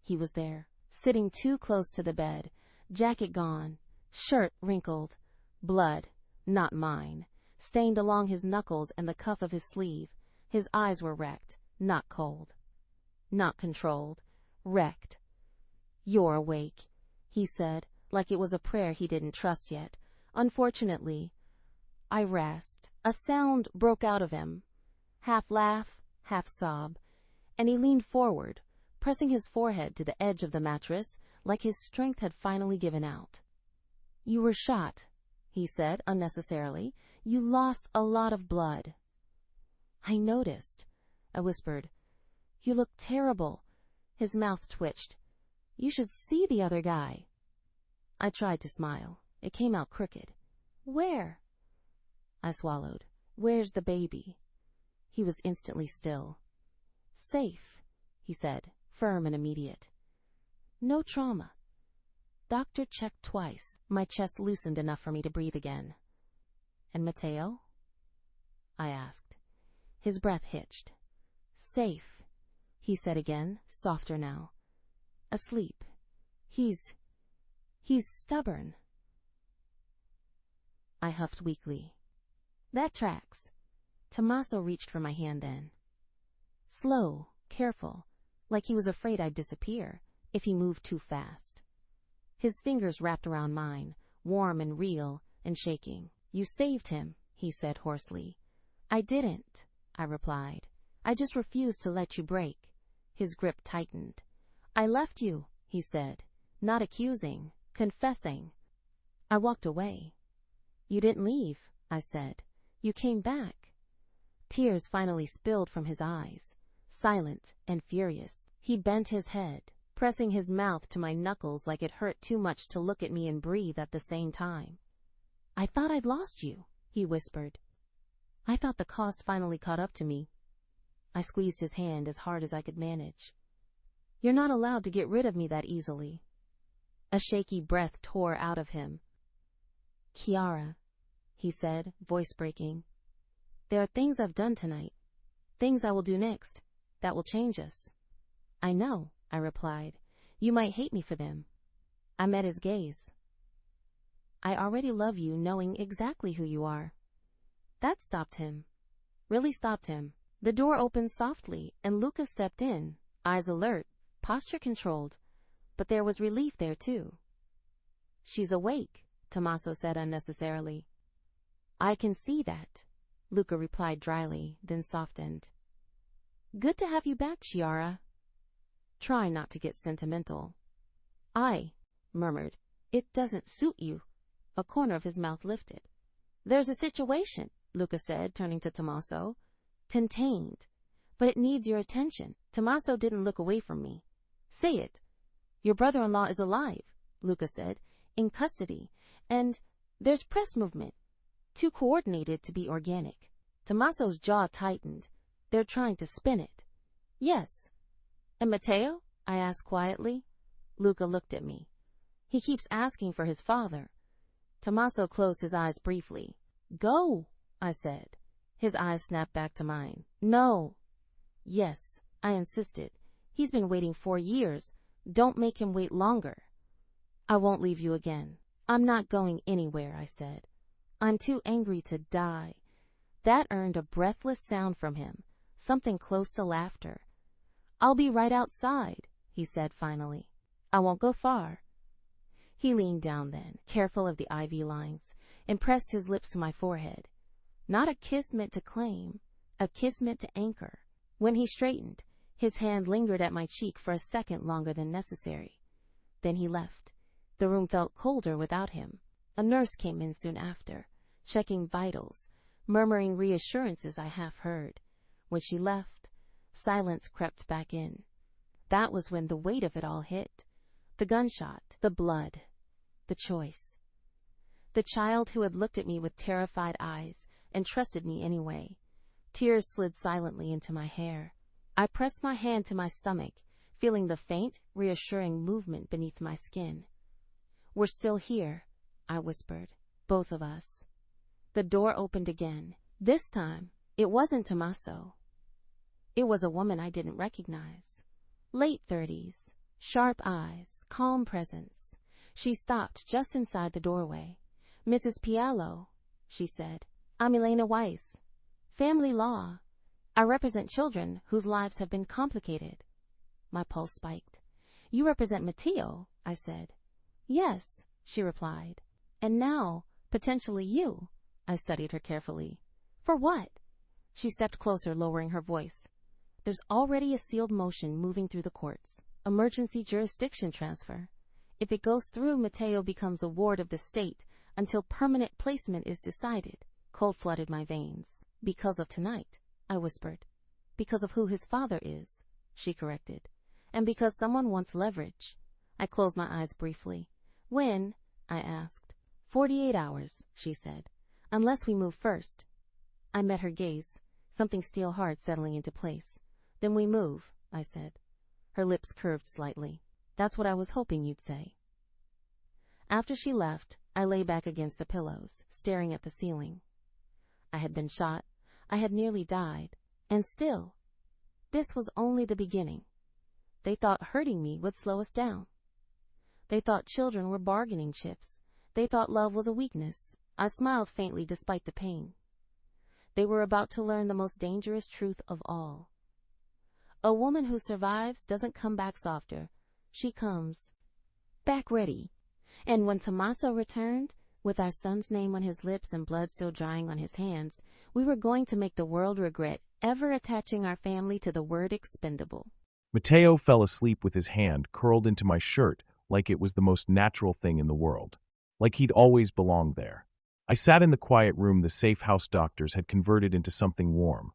He was there, sitting too close to the bed, jacket gone, shirt wrinkled, blood, not mine, stained along his knuckles and the cuff of his sleeve. His eyes were wrecked, not cold, not controlled, wrecked. "You're awake," he said, like it was a prayer he didn't trust yet. Unfortunately, I rasped. A sound broke out of him, half laugh, half sob, and he leaned forward, pressing his forehead to the edge of the mattress like his strength had finally given out. "You were shot," he said unnecessarily. "You lost a lot of blood." "I noticed," I whispered. "You look terrible." His mouth twitched. "You should see the other guy." I tried to smile. It came out crooked. "Where?" I swallowed. "Where's the baby?" He was instantly still. "Safe," he said, firm and immediate. "No trauma." Doctor checked twice. My chest loosened enough for me to breathe again. "And Matteo?" I asked. His breath hitched. "Safe," he said again, softer now. "Asleep. He's stubborn." I huffed weakly. "That tracks." Tommaso reached for my hand then. Slow, careful, like he was afraid I'd disappear if he moved too fast. His fingers wrapped around mine, warm and real and shaking. "You saved him," he said hoarsely. "I didn't," I replied. "I just refused to let you break." His grip tightened. "I left you," he said, not accusing, confessing. I walked away. "You didn't leave," I said. "You came back." Tears finally spilled from his eyes, silent and furious. He bent his head, pressing his mouth to my knuckles like it hurt too much to look at me and breathe at the same time. "I thought I'd lost you," he whispered. I thought the cost finally caught up to me. I squeezed his hand as hard as I could manage. "You're not allowed to get rid of me that easily." A shaky breath tore out of him. "Chiara," he said, voice breaking. "There are things I've done tonight, things I will do next, that will change us." "I know," I replied. "You might hate me for them." I met his gaze. "I already love you knowing exactly who you are." That stopped him. Really stopped him. The door opened softly, and Luca stepped in, eyes alert, posture controlled. But there was relief there, too. "She's awake," Tommaso said unnecessarily. "I can see that," Luca replied dryly, then softened. "Good to have you back, Chiara." Try not to get sentimental. I murmured, "It doesn't suit you." A corner of his mouth lifted. "There's a situation," Luca said, turning to Tommaso. "Contained. But it needs your attention." Tommaso didn't look away from me. "Say it." "Your brother-in-law is alive," Luca said, "in custody. And there's press movement. Too coordinated to be organic." Tommaso's jaw tightened. "They're trying to spin it." "Yes." "And Matteo?" I asked quietly. Luca looked at me. "He keeps asking for his father." Tommaso closed his eyes briefly. "Go," I said. His eyes snapped back to mine. "No." "Yes," I insisted. "He's been waiting 4 years. Don't make him wait longer." "I won't leave you again." "I'm not going anywhere," I said. "I'm too angry to die." That earned a breathless sound from him, something close to laughter. "I'll be right outside," he said finally. "I won't go far." He leaned down then, careful of the ivy lines, and pressed his lips to my forehead. Not a kiss meant to claim, a kiss meant to anchor. When he straightened, his hand lingered at my cheek for a second longer than necessary. Then he left. The room felt colder without him. A nurse came in soon after, checking vitals, murmuring reassurances I half heard. When she left, silence crept back in. That was when the weight of it all hit. The gunshot, the blood, the choice. The child who had looked at me with terrified eyes and trusted me anyway. Tears slid silently into my hair. I pressed my hand to my stomach, feeling the faint, reassuring movement beneath my skin. "We're still here," I whispered, "both of us." The door opened again. This time, it wasn't Tommaso. It was a woman I didn't recognize. Late 30s, sharp eyes, calm presence. She stopped just inside the doorway. "Mrs. Pailo," she said. "I'm Elena Weiss. Family law. I represent children whose lives have been complicated." My pulse spiked. "You represent Matteo," I said. "Yes," she replied. "And now, potentially you," I studied her carefully. For what? She stepped closer, lowering her voice. There's already a sealed motion moving through the courts. Emergency jurisdiction transfer. If it goes through, Matteo becomes a ward of the state until permanent placement is decided. Cold flooded my veins. Because of tonight, I whispered. Because of who his father is, she corrected. And because someone wants leverage. I closed my eyes briefly. When? I asked. 48 hours, she said. Unless we move first. I met her gaze, something steel hard settling into place. Then we move, I said. Her lips curved slightly. That's what I was hoping you'd say. After she left, I lay back against the pillows, staring at the ceiling. I had been shot. I had nearly died. And still, this was only the beginning. They thought hurting me would slow us down. They thought children were bargaining chips. They thought love was a weakness. I smiled faintly despite the pain. They were about to learn the most dangerous truth of all. A woman who survives doesn't come back softer. She comes back ready. And when Tommaso returned, with our son's name on his lips and blood still drying on his hands, we were going to make the world regret ever attaching our family to the word expendable. Matteo fell asleep with his hand curled into my shirt like it was the most natural thing in the world, like he'd always belonged there. I sat in the quiet room the safe house doctors had converted into something warm.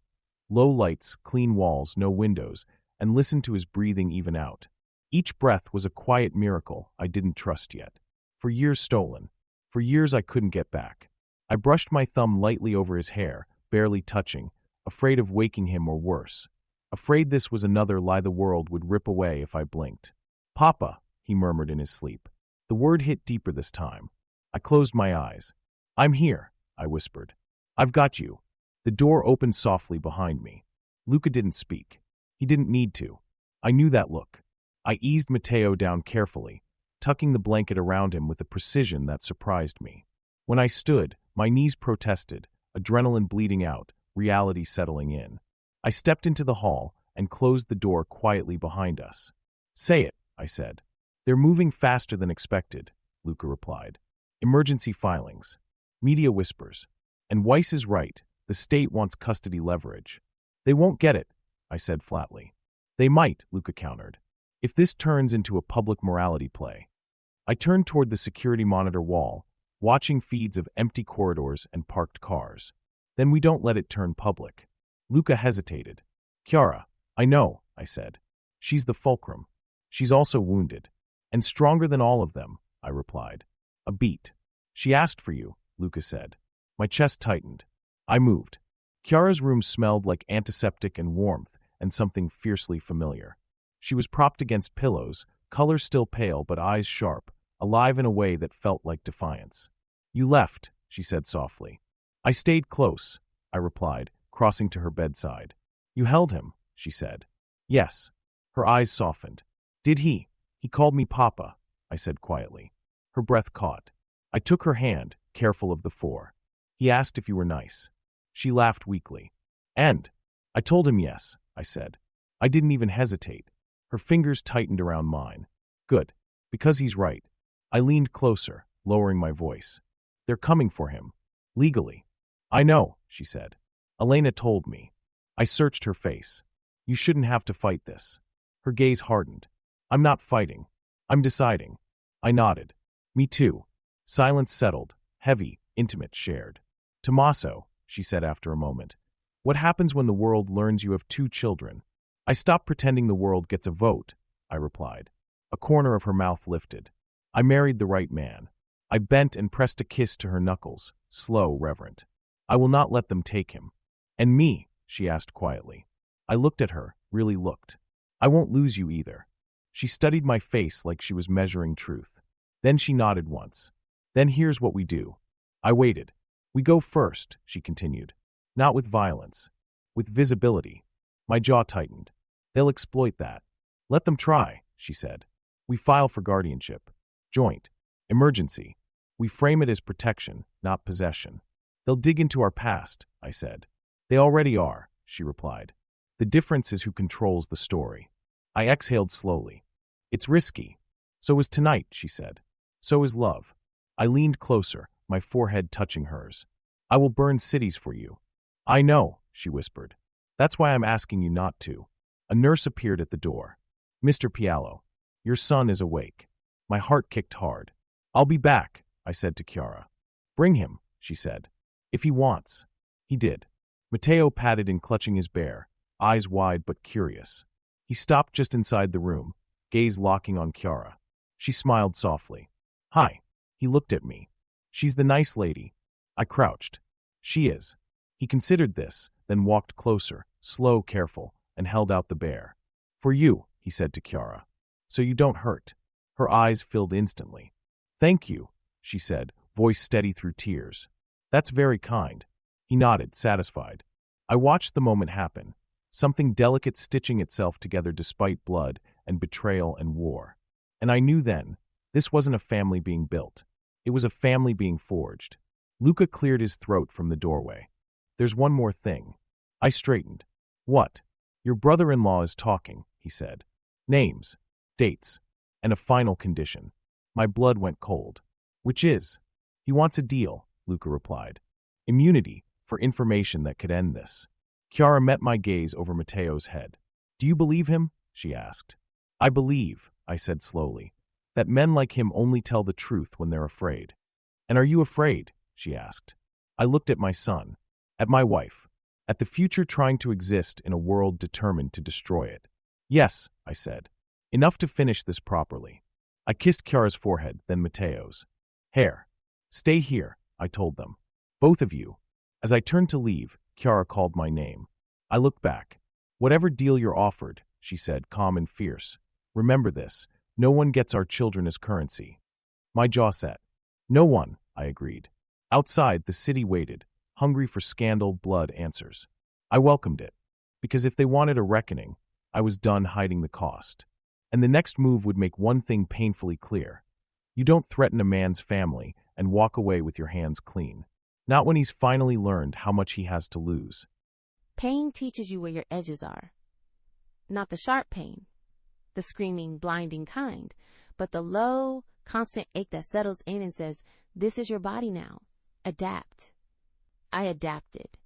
Low lights, clean walls, no windows, and listened to his breathing even out. Each breath was a quiet miracle I didn't trust yet. For years stolen. For years I couldn't get back. I brushed my thumb lightly over his hair, barely touching, afraid of waking him or worse. Afraid this was another lie the world would rip away if I blinked. "Papa," he murmured in his sleep. The word hit deeper this time. I closed my eyes. "I'm here," I whispered. "I've got you." The door opened softly behind me. Luca didn't speak. He didn't need to. I knew that look. I eased Matteo down carefully, tucking the blanket around him with a precision that surprised me. When I stood, my knees protested, adrenaline bleeding out, reality settling in. I stepped into the hall and closed the door quietly behind us. "Say it," I said. "They're moving faster than expected," Luca replied. "Emergency filings. Media whispers. And Weiss is right. The state wants custody leverage." "They won't get it," I said flatly. "They might," Luca countered. "If this turns into a public morality play." I turned toward the security monitor wall, watching feeds of empty corridors and parked cars. "Then we don't let it turn public." Luca hesitated. "Chiara, I know," I said. "She's the fulcrum. She's also wounded. And stronger than all of them," I replied. "A beat." "She asked for you," Luca said. My chest tightened. I moved. Chiara's room smelled like antiseptic and warmth and something fiercely familiar. She was propped against pillows, color still pale but eyes sharp, alive in a way that felt like defiance. "You left," she said softly. "I stayed close," I replied, crossing to her bedside. "You held him," she said. "Yes." Her eyes softened. "Did he?" "He called me Papa," I said quietly. Her breath caught. I took her hand, careful of the four. "He asked if you were nice." She laughed weakly. "And?" "I told him yes," I said. I didn't even hesitate. Her fingers tightened around mine. "Good. Because he's right." I leaned closer, lowering my voice. "They're coming for him. Legally." "I know," she said. "Elena told me." I searched her face. "You shouldn't have to fight this." Her gaze hardened. "I'm not fighting. I'm deciding." I nodded. "Me too." Silence settled, heavy, intimate, shared. "Tommaso," she said after a moment, "what happens when the world learns you have 2 children?" "I stopped pretending the world gets a vote," I replied. A corner of her mouth lifted. "I married the right man." I bent and pressed a kiss to her knuckles, slow, reverent. "I will not let them take him." "And me?" she asked quietly. I looked at her, really looked. "I won't lose you either." She studied my face like she was measuring truth. Then she nodded once. "Then here's what we do." I waited. "We go first," she continued. "Not with violence. With visibility." My jaw tightened. "They'll exploit that." "Let them try," she said. "We file for guardianship. Joint. Emergency. We frame it as protection, not possession." "They'll dig into our past," I said. "They already are," she replied. "The difference is who controls the story." I exhaled slowly. "It's risky." "So is tonight," she said. "So is love." I leaned closer, my forehead touching hers. I will burn cities for you. I know, she whispered. That's why I'm asking you not to. A nurse appeared at the door. Mr. Pailo, your son is awake. My heart kicked hard. I'll be back, I said to Chiara. Bring him, she said. If he wants. He did. Matteo patted in, clutching his bear, eyes wide but curious. He stopped just inside the room, gaze locking on Chiara. She smiled softly. Hi. He looked at me. She's the nice lady. I crouched. She is. He considered this, then walked closer, slow, careful, and held out the bear. For you, he said to Chiara. So you don't hurt. Her eyes filled instantly. Thank you, she said, voice steady through tears. That's very kind. He nodded, satisfied. I watched the moment happen, something delicate stitching itself together despite blood and betrayal and war. And I knew then, this wasn't a family being built. It was a family being forged. Luca cleared his throat from the doorway. There's one more thing. I straightened. What? Your brother-in-law is talking, he said. Names, dates, and a final condition. My blood went cold. Which is? He wants a deal, Luca replied. Immunity for information that could end this. Chiara met my gaze over Matteo's head. Do you believe him? She asked. I believe, I said slowly, that men like him only tell the truth when they're afraid. And are you afraid? She asked. I looked at my son, at my wife, at the future trying to exist in a world determined to destroy it. Yes, I said. Enough to finish this properly. I kissed Chiara's forehead, then Matteo's. Hair. Stay here, I told them. Both of you. As I turned to leave, Chiara called my name. I looked back. Whatever deal you're offered, she said, calm and fierce. Remember this, no one gets our children as currency. My jaw set. No one, I agreed. Outside, the city waited, hungry for scandal, blood, answers. I welcomed it, because if they wanted a reckoning, I was done hiding the cost. And the next move would make one thing painfully clear. You don't threaten a man's family and walk away with your hands clean. Not when he's finally learned how much he has to lose. Pain teaches you where your edges are. Not the sharp pain, the screaming, blinding kind, but the low, constant ache that settles in and says, this is your body now. Adapt. I adapted.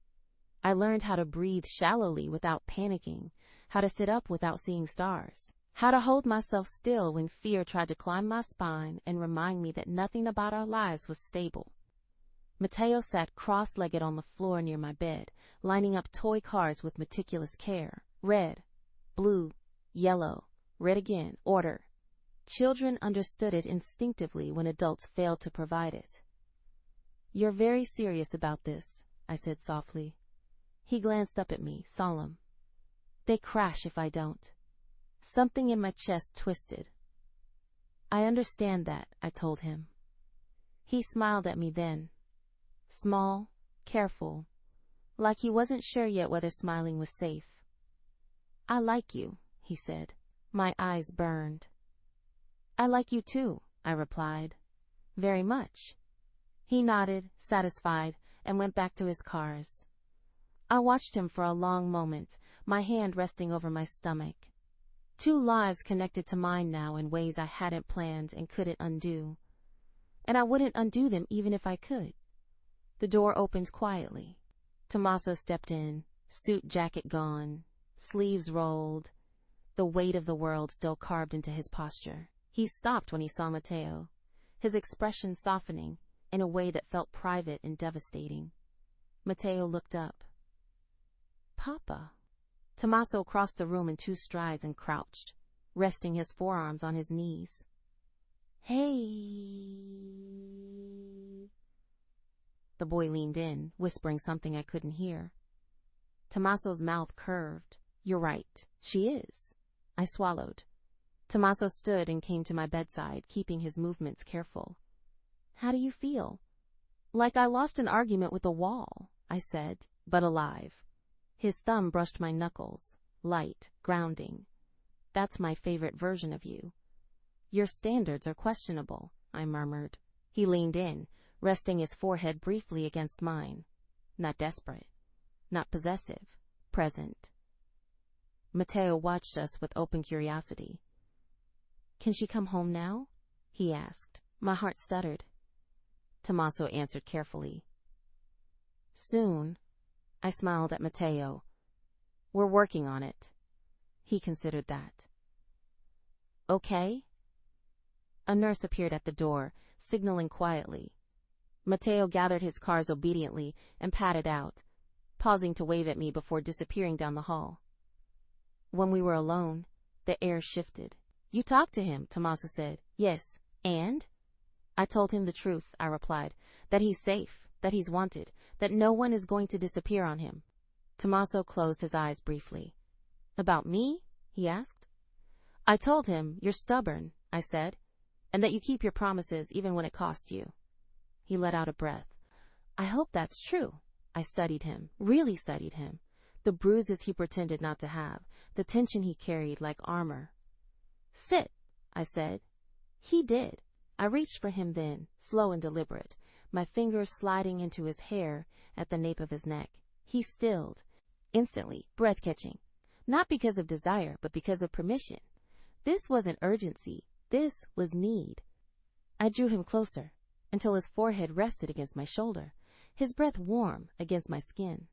I learned how to breathe shallowly without panicking, how to sit up without seeing stars, how to hold myself still when fear tried to climb my spine and remind me that nothing about our lives was stable. Matteo sat cross-legged on the floor near my bed, lining up toy cars with meticulous care. Red, blue, yellow, red again, order. Children understood it instinctively when adults failed to provide it. You're very serious about this, I said softly. He glanced up at me, solemn. They crash if I don't. Something in my chest twisted. I understand that, I told him. He smiled at me then. Small, careful, like he wasn't sure yet whether smiling was safe. I like you, he said. My eyes burned. I like you too, I replied. Very much. He nodded, satisfied, and went back to his cars. I watched him for a long moment, my hand resting over my stomach. Two lives connected to mine now in ways I hadn't planned and couldn't undo. And I wouldn't undo them even if I could. The door opened quietly. Tommaso stepped in, suit jacket gone, sleeves rolled, the weight of the world still carved into his posture. He stopped when he saw Matteo, his expression softening in a way that felt private and devastating. Matteo looked up. Papa. Tommaso crossed the room in 2 strides and crouched, resting his forearms on his knees. Hey. The boy leaned in, whispering something I couldn't hear. Tommaso's mouth curved. You're right, she is. I swallowed. Tommaso stood and came to my bedside, keeping his movements careful. How do you feel? Like I lost an argument with a wall, I said, but alive. His thumb brushed my knuckles, light, grounding. That's my favorite version of you. Your standards are questionable, I murmured. He leaned in, resting his forehead briefly against mine. Not desperate, not possessive, present. Matteo watched us with open curiosity. Can she come home now? He asked. My heart stuttered. Tommaso answered carefully. Soon. I smiled at Matteo. We're working on it. He considered that. Okay? A nurse appeared at the door, signaling quietly. Matteo gathered his cars obediently and padded out, pausing to wave at me before disappearing down the hall. When we were alone, the air shifted. You talked to him, Tommaso said. Yes. And? I told him the truth, I replied, that he's safe, that he's wanted, that no one is going to disappear on him. Tommaso closed his eyes briefly. About me? He asked. I told him you're stubborn, I said, and that you keep your promises even when it costs you. He let out a breath. I hope that's true. I studied him, really studied him. The bruises he pretended not to have, the tension he carried like armor. Sit, I said. He did. I reached for him then, slow and deliberate, my fingers sliding into his hair at the nape of his neck. He stilled, instantly, breath-catching. Not because of desire, but because of permission. This wasn't urgency. This was need. I drew him closer, until his forehead rested against my shoulder, his breath warm against my skin.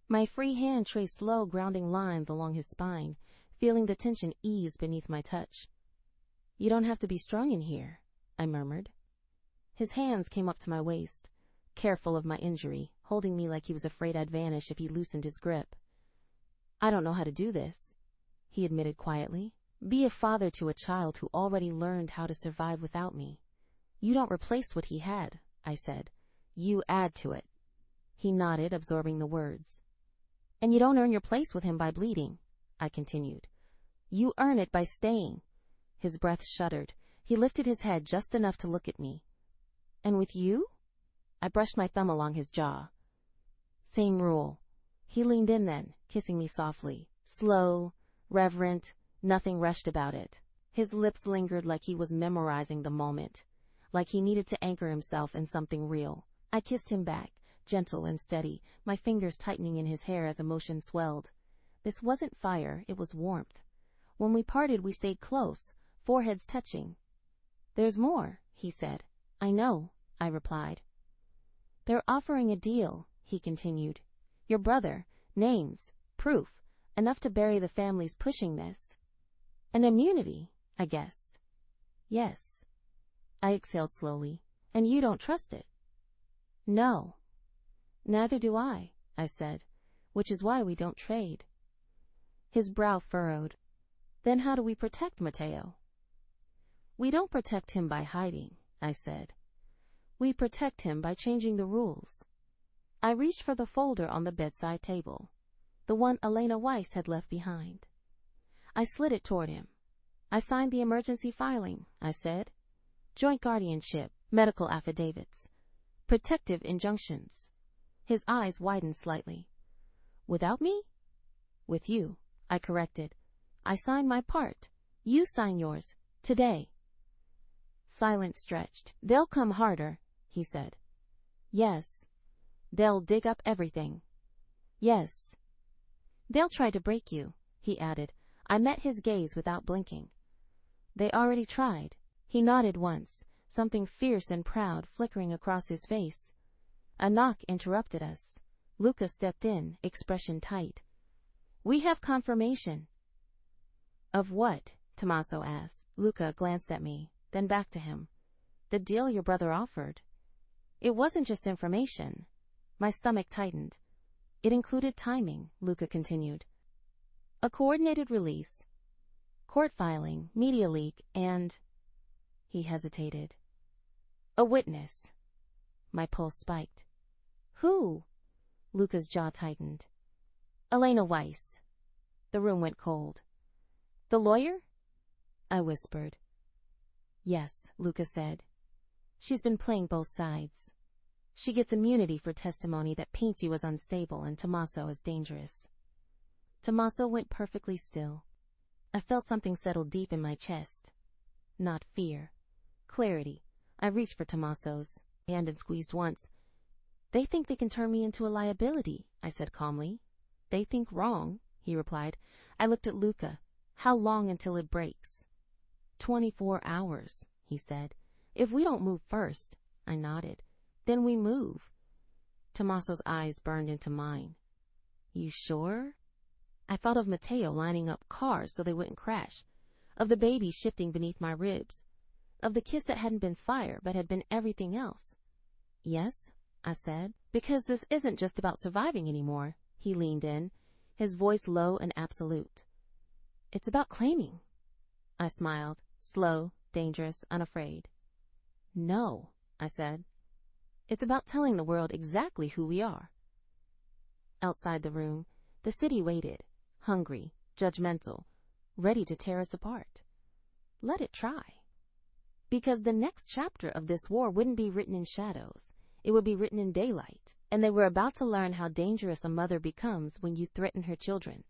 My free hand traced slow, grounding lines along his spine, feeling the tension ease beneath my touch. You don't have to be strong in here, I murmured. His hands came up to my waist, careful of my injury, holding me like he was afraid I'd vanish if he loosened his grip. I don't know how to do this, he admitted quietly. Be a father to a child who already learned how to survive without me. You don't replace what he had, I said. You add to it. He nodded, absorbing the words. And you don't earn your place with him by bleeding, I continued. You earn it by staying. His breath shuddered. He lifted his head just enough to look at me. And with you? I brushed my thumb along his jaw. Same rule. He leaned in then, kissing me softly. Slow, reverent, nothing rushed about it. His lips lingered like he was memorizing the moment, like he needed to anchor himself in something real. I kissed him back, gentle and steady, my fingers tightening in his hair as emotion swelled. This wasn't fire, it was warmth. When we parted, we stayed close, foreheads touching. There's more, he said. I know, I replied. They're offering a deal, he continued. Your brother, names, proof, enough to bury the families pushing this. An immunity, I guessed. Yes. I exhaled slowly. And you don't trust it? No. Neither do I said, which is why we don't trade. His brow furrowed. Then how do we protect Matteo? We don't protect him by hiding, I said. We protect him by changing the rules. I reached for the folder on the bedside table, the one Elena Weiss had left behind. I slid it toward him. I signed the emergency filing, I said. Joint guardianship, medical affidavits, protective injunctions. His eyes widened slightly. Without me? With you, I corrected. I signed my part. You sign yours, today. Silence stretched. They'll come harder, he said. Yes. They'll dig up everything. Yes. They'll try to break you, he added. I met his gaze without blinking. They already tried. He nodded once, something fierce and proud flickering across his face. A knock interrupted us. Luca stepped in, expression tight. We have confirmation. Of what? Tommaso asked. Luca glanced at me, then back to him. The deal your brother offered. It wasn't just information. My stomach tightened. It included timing, Luca continued. A coordinated release, court filing, media leak, and... He hesitated. A witness. My pulse spiked. Who? Luca's jaw tightened. Elena Weiss. The room went cold. The lawyer? I whispered. Yes, Luca said. She's been playing both sides. She gets immunity for testimony that paints you as unstable and Tommaso as dangerous. Tommaso went perfectly still. I felt something settle deep in my chest. Not fear. Clarity. I reached for Tommaso's hand and squeezed once. They think they can turn me into a liability, I said calmly. They think wrong, he replied. I looked at Luca. How long until it breaks? 24 hours, he said. If we don't move first, I nodded. Then we move. Tommaso's eyes burned into mine. You sure? I thought of Matteo lining up cars so they wouldn't crash, of the baby shifting beneath my ribs, of the kiss that hadn't been fire but had been everything else. Yes, I said, because this isn't just about surviving anymore. He leaned in, his voice low and absolute. It's about claiming. I smiled, slow, dangerous, unafraid. No, I said. It's about telling the world exactly who we are. Outside the room, the city waited, hungry, judgmental, ready to tear us apart. Let it try. Because the next chapter of this war wouldn't be written in shadows. It would be written in daylight. And they were about to learn how dangerous a mother becomes when you threaten her children,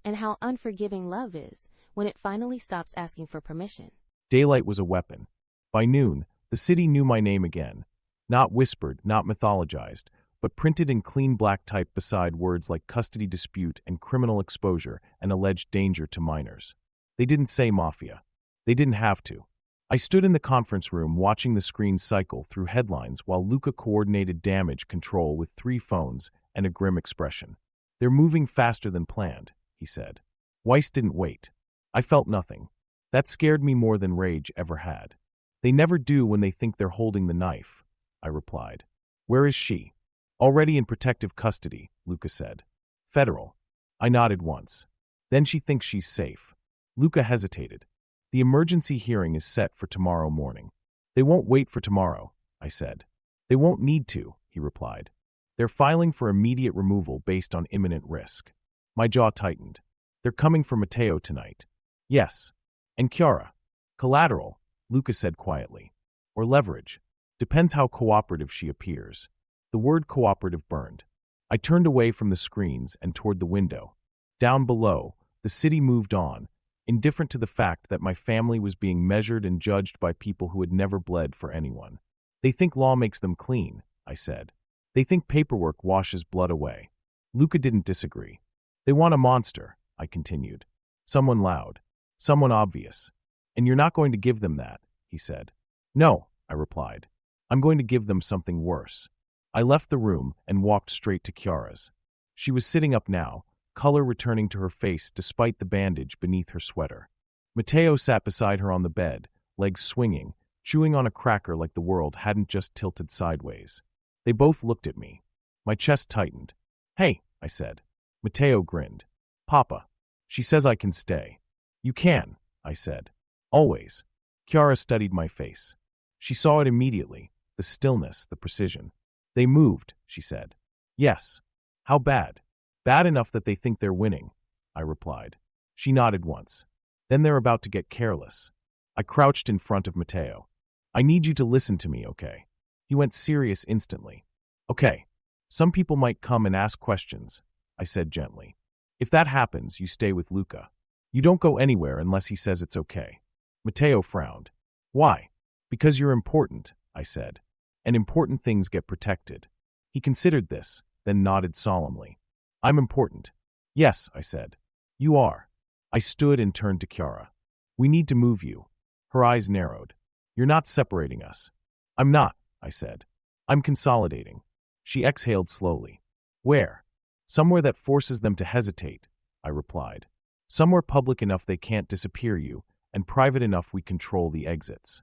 and how unforgiving love is when it finally stops asking for permission. Daylight was a weapon. By noon, the city knew my name again. Not whispered, not mythologized, but printed in clean black type beside words like custody dispute and criminal exposure and alleged danger to minors. They didn't say Mafia. They didn't have to. I stood in the conference room watching the screen cycle through headlines while Luca coordinated damage control with 3 phones and a grim expression. They're moving faster than planned, he said. Weiss didn't wait. I felt nothing. That scared me more than rage ever had. They never do when they think they're holding the knife, I replied. Where is she? Already in protective custody, Luca said. Federal. I nodded once. Then she thinks she's safe. Luca hesitated. The emergency hearing is set for tomorrow morning. They won't wait for tomorrow, I said. They won't need to, he replied. They're filing for immediate removal based on imminent risk. My jaw tightened. They're coming for Matteo tonight. Yes. And Chiara. Collateral, Luca said quietly. Or leverage. Depends how cooperative she appears. The word cooperative burned. I turned away from the screens and toward the window. Down below, the city moved on, indifferent to the fact that my family was being measured and judged by people who had never bled for anyone. They think law makes them clean, I said. They think paperwork washes blood away. Luca didn't disagree. They want a monster, I continued. Someone loud. Someone obvious. And you're not going to give them that, he said. No, I replied. I'm going to give them something worse. I left the room and walked straight to Chiara's. She was sitting up now, color returning to her face despite the bandage beneath her sweater. Matteo sat beside her on the bed, legs swinging, chewing on a cracker like the world hadn't just tilted sideways. They both looked at me. My chest tightened. Hey, I said. Matteo grinned. Papa. She says I can stay. You can, I said. Always. Chiara studied my face. She saw it immediately, the stillness, the precision. They moved, she said. Yes. How bad? Bad enough that they think they're winning, I replied. She nodded once. Then they're about to get careless. I crouched in front of Matteo. I need you to listen to me, okay? He went serious instantly. Okay. Some people might come and ask questions, I said gently. If that happens, you stay with Luca. You don't go anywhere unless he says it's okay. Matteo frowned. Why? Because you're important, I said. And important things get protected. He considered this, then nodded solemnly. I'm important. Yes, I said. You are. I stood and turned to Chiara. We need to move you. Her eyes narrowed. You're not separating us. I'm not, I said. I'm consolidating. She exhaled slowly. Where? Somewhere that forces them to hesitate, I replied. Somewhere public enough they can't disappear you, and private enough we control the exits.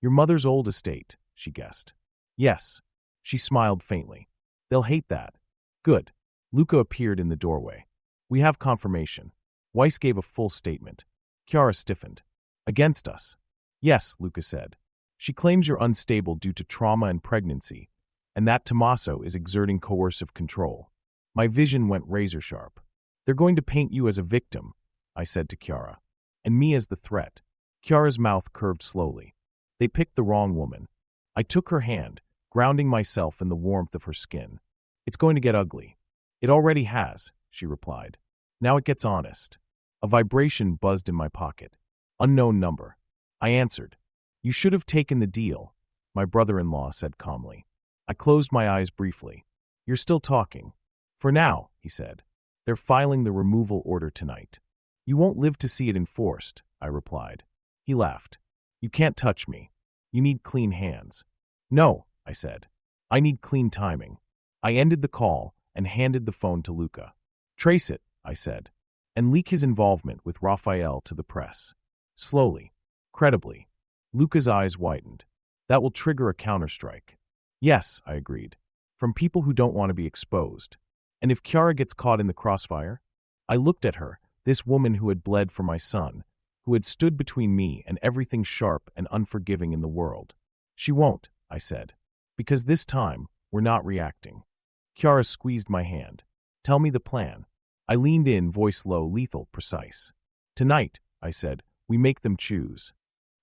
Your mother's old estate, she guessed. Yes. She smiled faintly. They'll hate that. Good. Luca appeared in the doorway. We have confirmation. Weiss gave a full statement. Chiara stiffened. Against us. Yes, Luca said. She claims you're unstable due to trauma and pregnancy, and that Tommaso is exerting coercive control. My vision went razor sharp. They're going to paint you as a victim, I said to Chiara, and me as the threat. Chiara's mouth curved slowly. They picked the wrong woman. I took her hand, grounding myself in the warmth of her skin. It's going to get ugly. It already has, she replied. Now it gets honest. A vibration buzzed in my pocket. Unknown number. I answered. You should have taken the deal, my brother-in-law said calmly. I closed my eyes briefly. You're still talking. For now, he said. They're filing the removal order tonight. You won't live to see it enforced, I replied. He laughed. You can't touch me. You need clean hands. No, I said. I need clean timing. I ended the call and handed the phone to Luca. "Trace it," I said, "and leak his involvement with Raphael to the press." Slowly, credibly, Luca's eyes widened. "That will trigger a counterstrike." "Yes," I agreed, "from people who don't want to be exposed. And if Chiara gets caught in the crossfire?" I looked at her, this woman who had bled for my son, who had stood between me and everything sharp and unforgiving in the world. "She won't," I said, "because this time we're not reacting." Chiara squeezed my hand. "Tell me the plan." I leaned in, voice low, lethal, precise. "Tonight," I said, "we make them choose."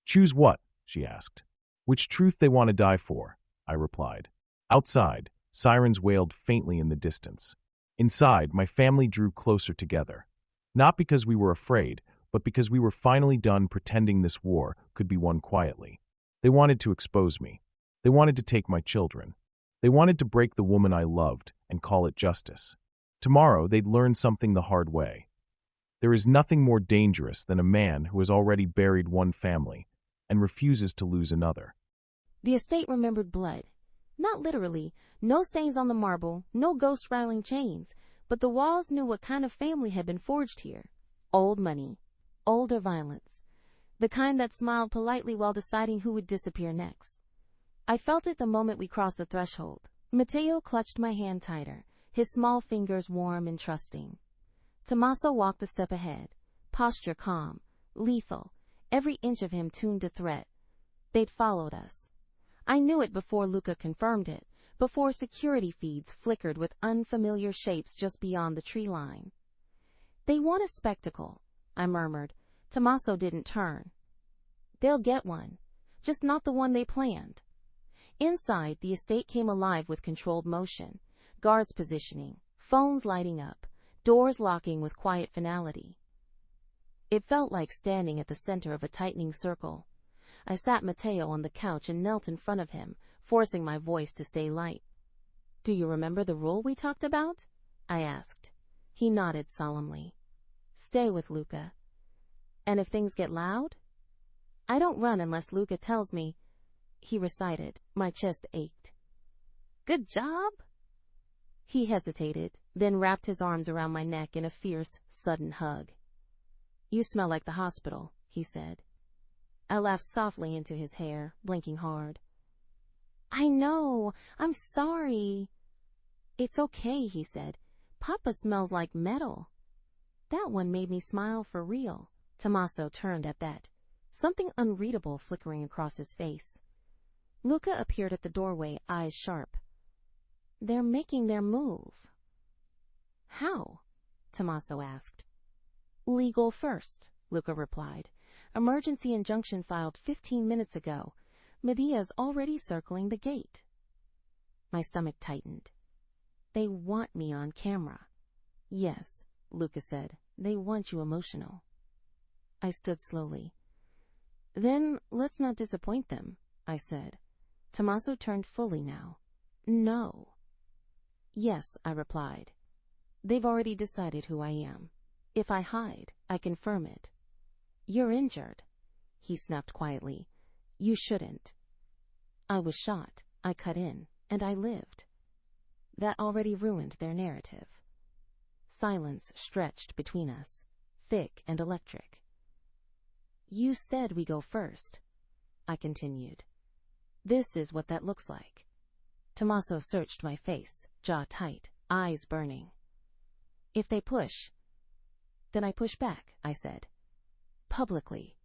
"Choose what?" she asked. "Which truth they want to die for," I replied. Outside, sirens wailed faintly in the distance. Inside, my family drew closer together. Not because we were afraid, but because we were finally done pretending this war could be won quietly. They wanted to expose me. They wanted to take my children. They wanted to break the woman I loved and call it justice. Tomorrow, they'd learn something the hard way. There is nothing more dangerous than a man who has already buried one family and refuses to lose another. The estate remembered blood. Not literally, no stains on the marble, no ghost rattling chains, but the walls knew what kind of family had been forged here. Old money, older violence, the kind that smiled politely while deciding who would disappear next. I felt it the moment we crossed the threshold. Matteo clutched my hand tighter, his small fingers warm and trusting. Tommaso walked a step ahead, posture calm, lethal, every inch of him tuned to threat. They'd followed us. I knew it before Luca confirmed it, before security feeds flickered with unfamiliar shapes just beyond the tree line. "They want a spectacle," I murmured. Tommaso didn't turn. "They'll get one, just not the one they planned." Inside, the estate came alive with controlled motion, guards positioning, phones lighting up, doors locking with quiet finality. It felt like standing at the center of a tightening circle. I sat Matteo on the couch and knelt in front of him, forcing my voice to stay light. "Do you remember the rule we talked about?" I asked. He nodded solemnly. "Stay with Luca. And if things get loud?" "I don't run unless Luca tells me," he recited. My chest ached. "Good job." He hesitated, then wrapped his arms around my neck in a fierce, sudden hug. "You smell like the hospital," he said. I laughed softly into his hair, blinking hard. "I know. I'm sorry." "It's okay," he said. "Papa smells like metal." That one made me smile for real. Tommaso turned at that, something unreadable flickering across his face. Luca appeared at the doorway, eyes sharp. "They're making their move." "How?" Tommaso asked. "Legal first," Luca replied. "Emergency injunction filed 15 minutes ago. Medea's already circling the gate." My stomach tightened. "They want me on camera." "Yes," Luca said. "They want you emotional." I stood slowly. "Then let's not disappoint them," I said. Tommaso turned fully now. "No." "Yes," I replied. "They've already decided who I am. If I hide, I confirm it." "You're injured," he snapped quietly. "You shouldn't." "I was shot, I cut in, and I lived." That already ruined their narrative. Silence stretched between us, thick and electric. "You said we go first," I continued. "This is what that looks like." Tommaso searched my face, jaw tight, eyes burning. "If they push, then I push back," I said. "Publicly."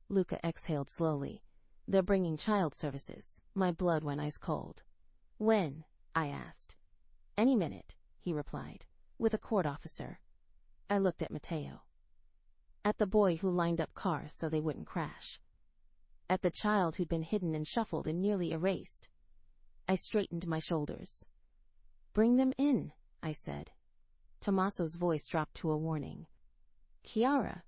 Luca exhaled slowly. "They're bringing child services." My blood went ice cold. "When?" I asked. "Any minute," he replied, "with a court officer." I looked at Matteo. At the boy who lined up cars so they wouldn't crash. At the child who'd been hidden and shuffled and nearly erased. I straightened my shoulders. "Bring them in," I said. Tommaso's voice dropped to a warning. "Chiara."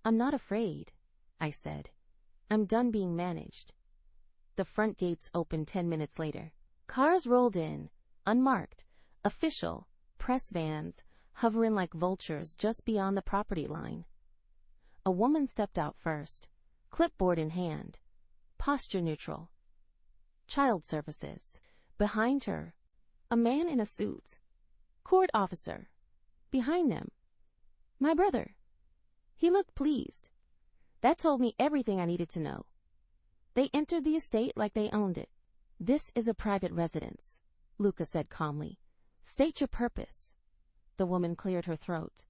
"I'm not afraid," I said. "I'm done being managed." The front gates opened 10 minutes later. Cars rolled in, unmarked, official, press vans, hovering like vultures just beyond the property line. A woman stepped out first, clipboard in hand, posture neutral. Child services. Behind her, A man in a suit. Court officer. Behind them. My brother. He looked pleased. That told me everything I needed to know. They entered the estate like they owned it. This is a private residence, Luca said calmly. State your purpose. The woman cleared her throat.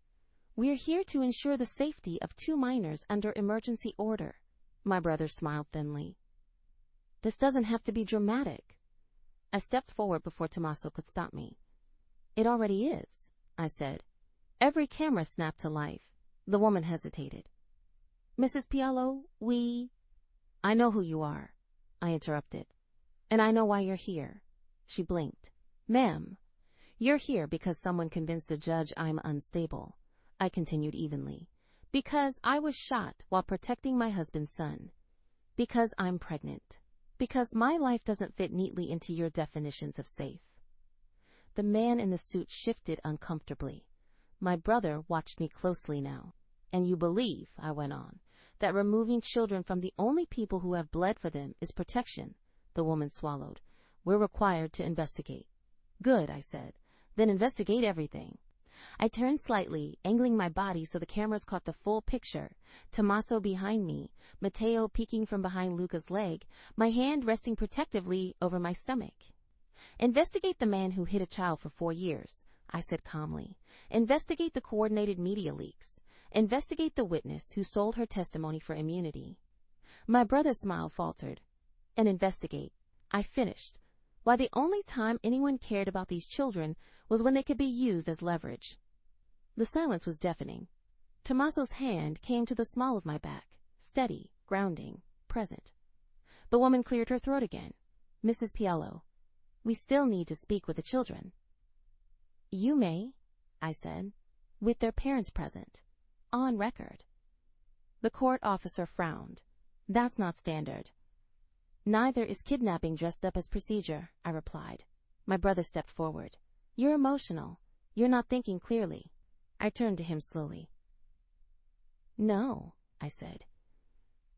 We're here to ensure the safety of 2 minors under emergency order. My brother smiled thinly. This doesn't have to be dramatic. I stepped forward before Tommaso could stop me. It already is, I said. Every camera snapped to life. The woman hesitated. Mrs. Pailo, I know who you are, I interrupted. And I know why you're here. She blinked. Ma'am, you're here because someone convinced the judge I'm unstable. I continued evenly. Because I was shot while protecting my husband's son. Because I'm pregnant. Because my life doesn't fit neatly into your definitions of safe. The man in the suit shifted uncomfortably. My brother watched me closely now. And you believe, I went on, that removing children from the only people who have bled for them is protection. The woman swallowed. We're required to investigate. Good, I said. Then investigate everything. I turned slightly, angling my body so the cameras caught the full picture. Tommaso behind me, Matteo peeking from behind Luca's leg, my hand resting protectively over my stomach. Investigate the man who hid a child for 4 years, I said calmly. Investigate the coordinated media leaks. Investigate the witness who sold her testimony for immunity. My brother's smile faltered. And investigate. I finished. Why the only time anyone cared about these children was when they could be used as leverage. The silence was deafening. Tommaso's hand came to the small of my back, steady, grounding, present. The woman cleared her throat again. Mrs. Pailo, we still need to speak with the children. You may, I said, with their parents present, on record. The court officer frowned. That's not standard. Neither is kidnapping dressed up as procedure, I replied. My brother stepped forward. You're emotional. You're not thinking clearly. I turned to him slowly. No, I said.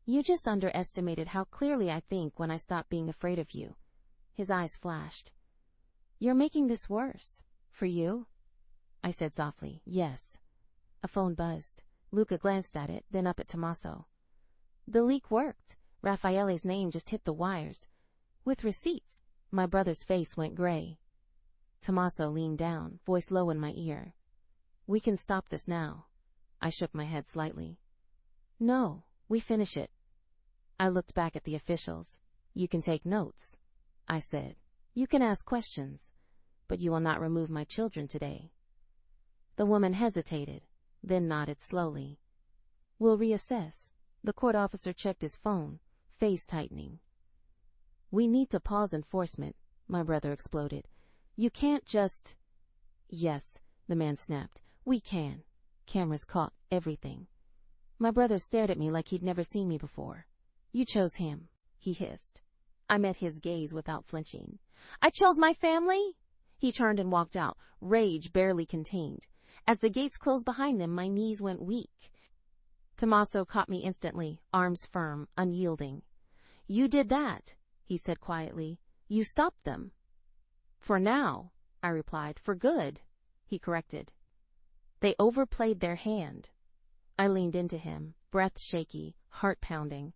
You just underestimated how clearly I think when I stop being afraid of you. His eyes flashed. You're making this worse. For you? I said softly. Yes. A phone buzzed. Luca glanced at it, then up at Tommaso. The leak worked. Raffaele's name just hit the wires. With receipts. My brother's face went gray. Tommaso leaned down, voice low in my ear. We can stop this now. I shook my head slightly. No, we finish it. I looked back at the officials. You can take notes, I said. You can ask questions, but you will not remove my children today. The woman hesitated, then nodded slowly. We'll reassess. The court officer checked his phone, face tightening. We need to pause enforcement, my brother exploded. You can't just... Yes, the man snapped. We can. Cameras caught everything. My brother stared at me like he'd never seen me before. You chose him, he hissed. I met his gaze without flinching. I chose my family? He turned and walked out, rage barely contained. As the gates closed behind them, my knees went weak. Tommaso caught me instantly, arms firm, unyielding. You did that, he said quietly. You stopped them. For now, I replied. For good, he corrected. They overplayed their hand. I leaned into him, breath shaky, heart pounding.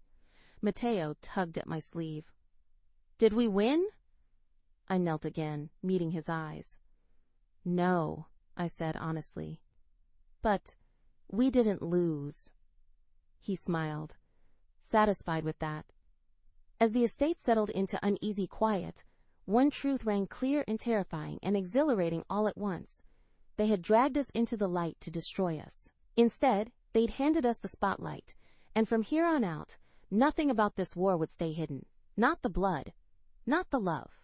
Matteo tugged at my sleeve. Did we win? I knelt again, meeting his eyes. No, I said honestly. But we didn't lose. He smiled, satisfied with that. As the estate settled into uneasy quiet, one truth rang clear and terrifying and exhilarating all at once. They had dragged us into the light to destroy us. Instead, they'd handed us the spotlight, and from here on out, nothing about this war would stay hidden. Not the blood, not the love,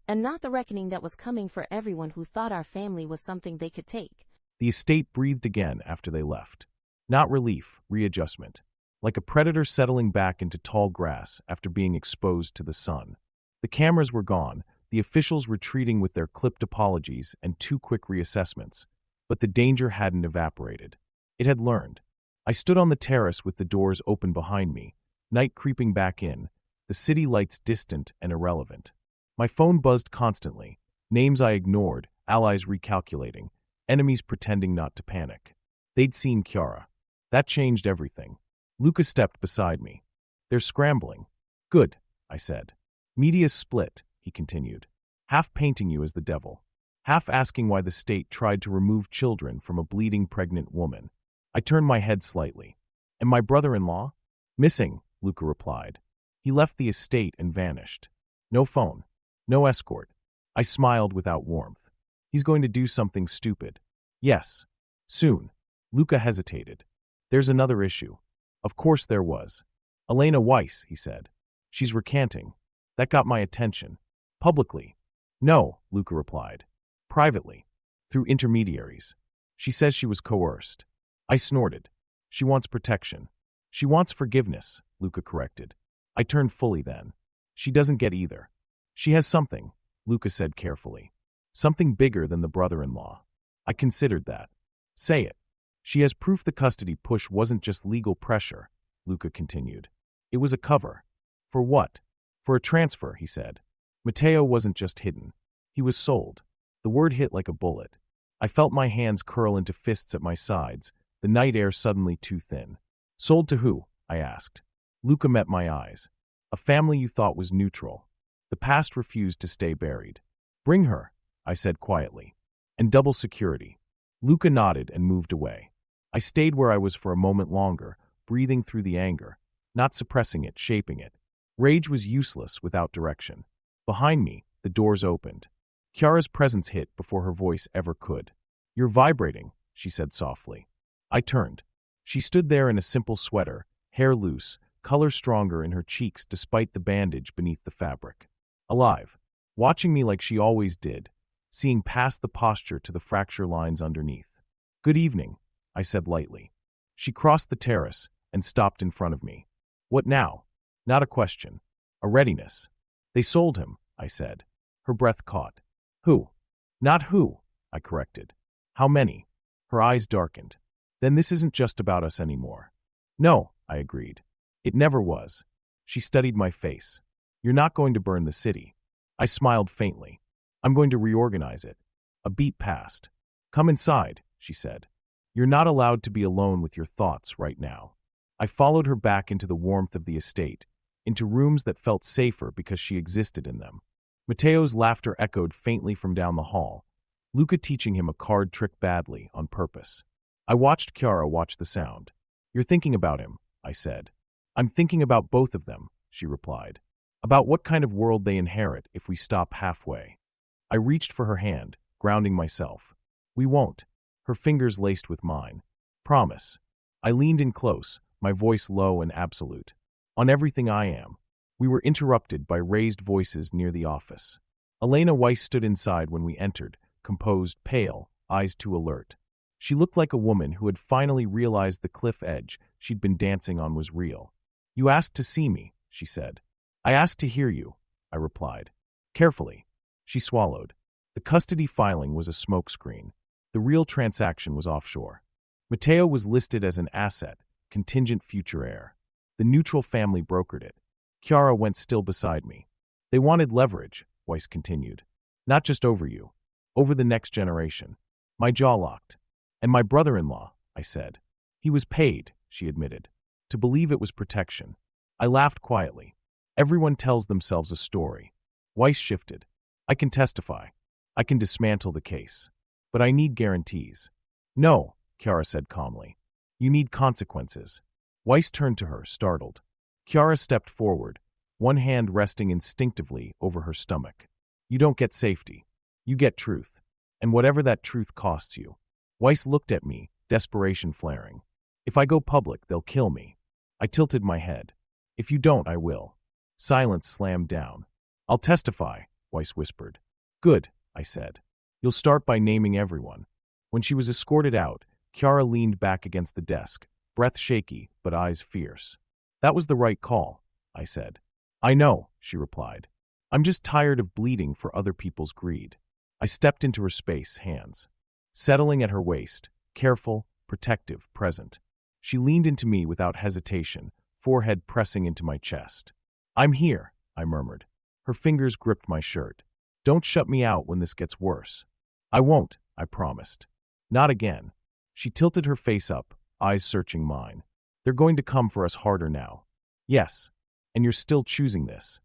and not the reckoning that was coming for everyone who thought our family was something they could take. The estate breathed again after they left. Not relief, readjustment. Like a predator settling back into tall grass after being exposed to the sun. The cameras were gone, the officials retreating with their clipped apologies and 2 quick reassessments. But the danger hadn't evaporated. It had learned. I stood on the terrace with the doors open behind me, night creeping back in, the city lights distant and irrelevant. My phone buzzed constantly, Names I ignored, allies recalculating, enemies pretending not to panic. They'd seen Chiara. That changed everything. Luca stepped beside me. They're scrambling. Good, I said. Media's split, he continued, half painting you as the devil, half asking why the state tried to remove children from a bleeding pregnant woman. I turned my head slightly. And my brother-in-law? Missing, Luca replied. He left the estate and vanished. No phone. No escort. I smiled without warmth. He's going to do something stupid. Yes. Soon. Luca hesitated. There's another issue. Of course there was. Elena Weiss, he said. She's recanting. That got my attention. Publicly. No, Luca replied. Privately. Through intermediaries. She says she was coerced. I snorted. She wants protection. She wants forgiveness, Luca corrected. I turned fully then. She doesn't get either. She has something, Luca said carefully. Something bigger than the brother-in-law. I considered that. Say it. She has proof the custody push wasn't just legal pressure, Luca continued. It was a cover. For what? For a transfer, he said. Matteo wasn't just hidden. He was sold. The word hit like a bullet. I felt my hands curl into fists at my sides, the night air suddenly too thin. Sold to who? I asked. Luca met my eyes. A family you thought was neutral. The past refused to stay buried. Bring her, I said quietly. And double security. Luca nodded and moved away. I stayed where I was for a moment longer, breathing through the anger, not suppressing it, shaping it. Rage was useless without direction. Behind me, the doors opened. Chiara's presence hit before her voice ever could. You're vibrating, she said softly. I turned. She stood there in a simple sweater, hair loose, color stronger in her cheeks despite the bandage beneath the fabric. Alive, watching me like she always did, seeing past the posture to the fracture lines underneath. Good evening, I said lightly. She crossed the terrace and stopped in front of me. What now? Not a question. A readiness. They sold him, I said. Her breath caught. Who? Not who, I corrected. How many? Her eyes darkened. Then this isn't just about us anymore. No, I agreed. It never was. She studied my face. You're not going to burn the city. I smiled faintly. I'm going to reorganize it. A beat passed. Come inside, she said. You're not allowed to be alone with your thoughts right now. I followed her back into the warmth of the estate, into rooms that felt safer because she existed in them. Matteo's laughter echoed faintly from down the hall, Luca teaching him a card trick badly, on purpose. I watched Chiara watch the sound. You're thinking about him, I said. I'm thinking about both of them, she replied. About what kind of world they inherit if we stop halfway. I reached for her hand, grounding myself. We won't. Her fingers laced with mine. Promise. I leaned in close, my voice low and absolute. On everything I am. We were interrupted by raised voices near the office. Elena Weiss stood inside when we entered, composed, pale, eyes too alert. She looked like a woman who had finally realized the cliff edge she'd been dancing on was real. You asked to see me, she said. I asked to hear you, I replied. Carefully. She swallowed. The custody filing was a smokescreen. The real transaction was offshore. Matteo was listed as an asset, contingent future heir. The neutral family brokered it. Chiara went still beside me. They wanted leverage, Weiss continued. Not just over you. Over the next generation. My jaw locked. And my brother-in-law, I said. He was paid, she admitted. To believe it was protection. I laughed quietly. Everyone tells themselves a story. Weiss shifted. I can testify. I can dismantle the case. But I need guarantees. No, Chiara said calmly. You need consequences. Weiss turned to her, startled. Chiara stepped forward, one hand resting instinctively over her stomach. You don't get safety. You get truth. And whatever that truth costs you. Weiss looked at me, desperation flaring. If I go public, they'll kill me. I tilted my head. If you don't, I will. Silence slammed down. I'll testify, Weiss whispered. Good, I said. You'll start by naming everyone. When she was escorted out, Chiara leaned back against the desk, breath shaky but eyes fierce. That was the right call, I said. I know, she replied. I'm just tired of bleeding for other people's greed. I stepped into her space, hands settling at her waist, careful, protective, present. She leaned into me without hesitation, forehead pressing into my chest. I'm here, I murmured. Her fingers gripped my shirt. Don't shut me out when this gets worse. I won't, I promised. Not again. She tilted her face up, eyes searching mine. They're going to come for us harder now. Yes, and you're still choosing this.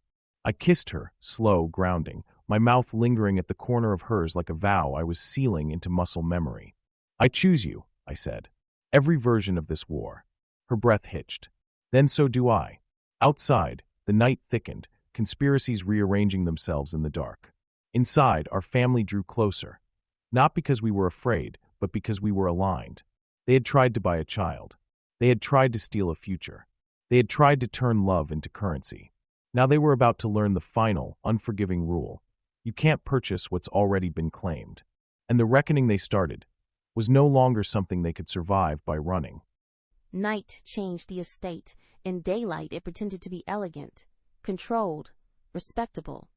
I kissed her, slow, grounding, my mouth lingering at the corner of hers like a vow I was sealing into muscle memory. I choose you, I said. Every version of this war. Her breath hitched. Then so do I. Outside, the night thickened, conspiracies rearranging themselves in the dark. Inside, our family drew closer. Not because we were afraid, but because we were aligned. They had tried to buy a child. They had tried to steal a future. They had tried to turn love into currency. Now they were about to learn the final, unforgiving rule. You can't purchase what's already been claimed. And the reckoning they started was no longer something they could survive by running. Night changed the estate. In daylight, it pretended to be elegant, controlled, respectable.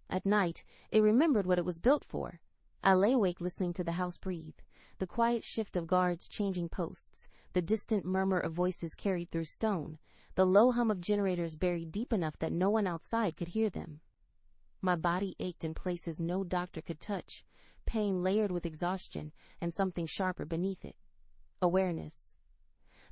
At night, it remembered what it was built for. I lay awake listening to the house breathe, the quiet shift of guards changing posts, the distant murmur of voices carried through stone, the low hum of generators buried deep enough that no one outside could hear them. My body ached in places no doctor could touch, pain layered with exhaustion and something sharper beneath it. Awareness.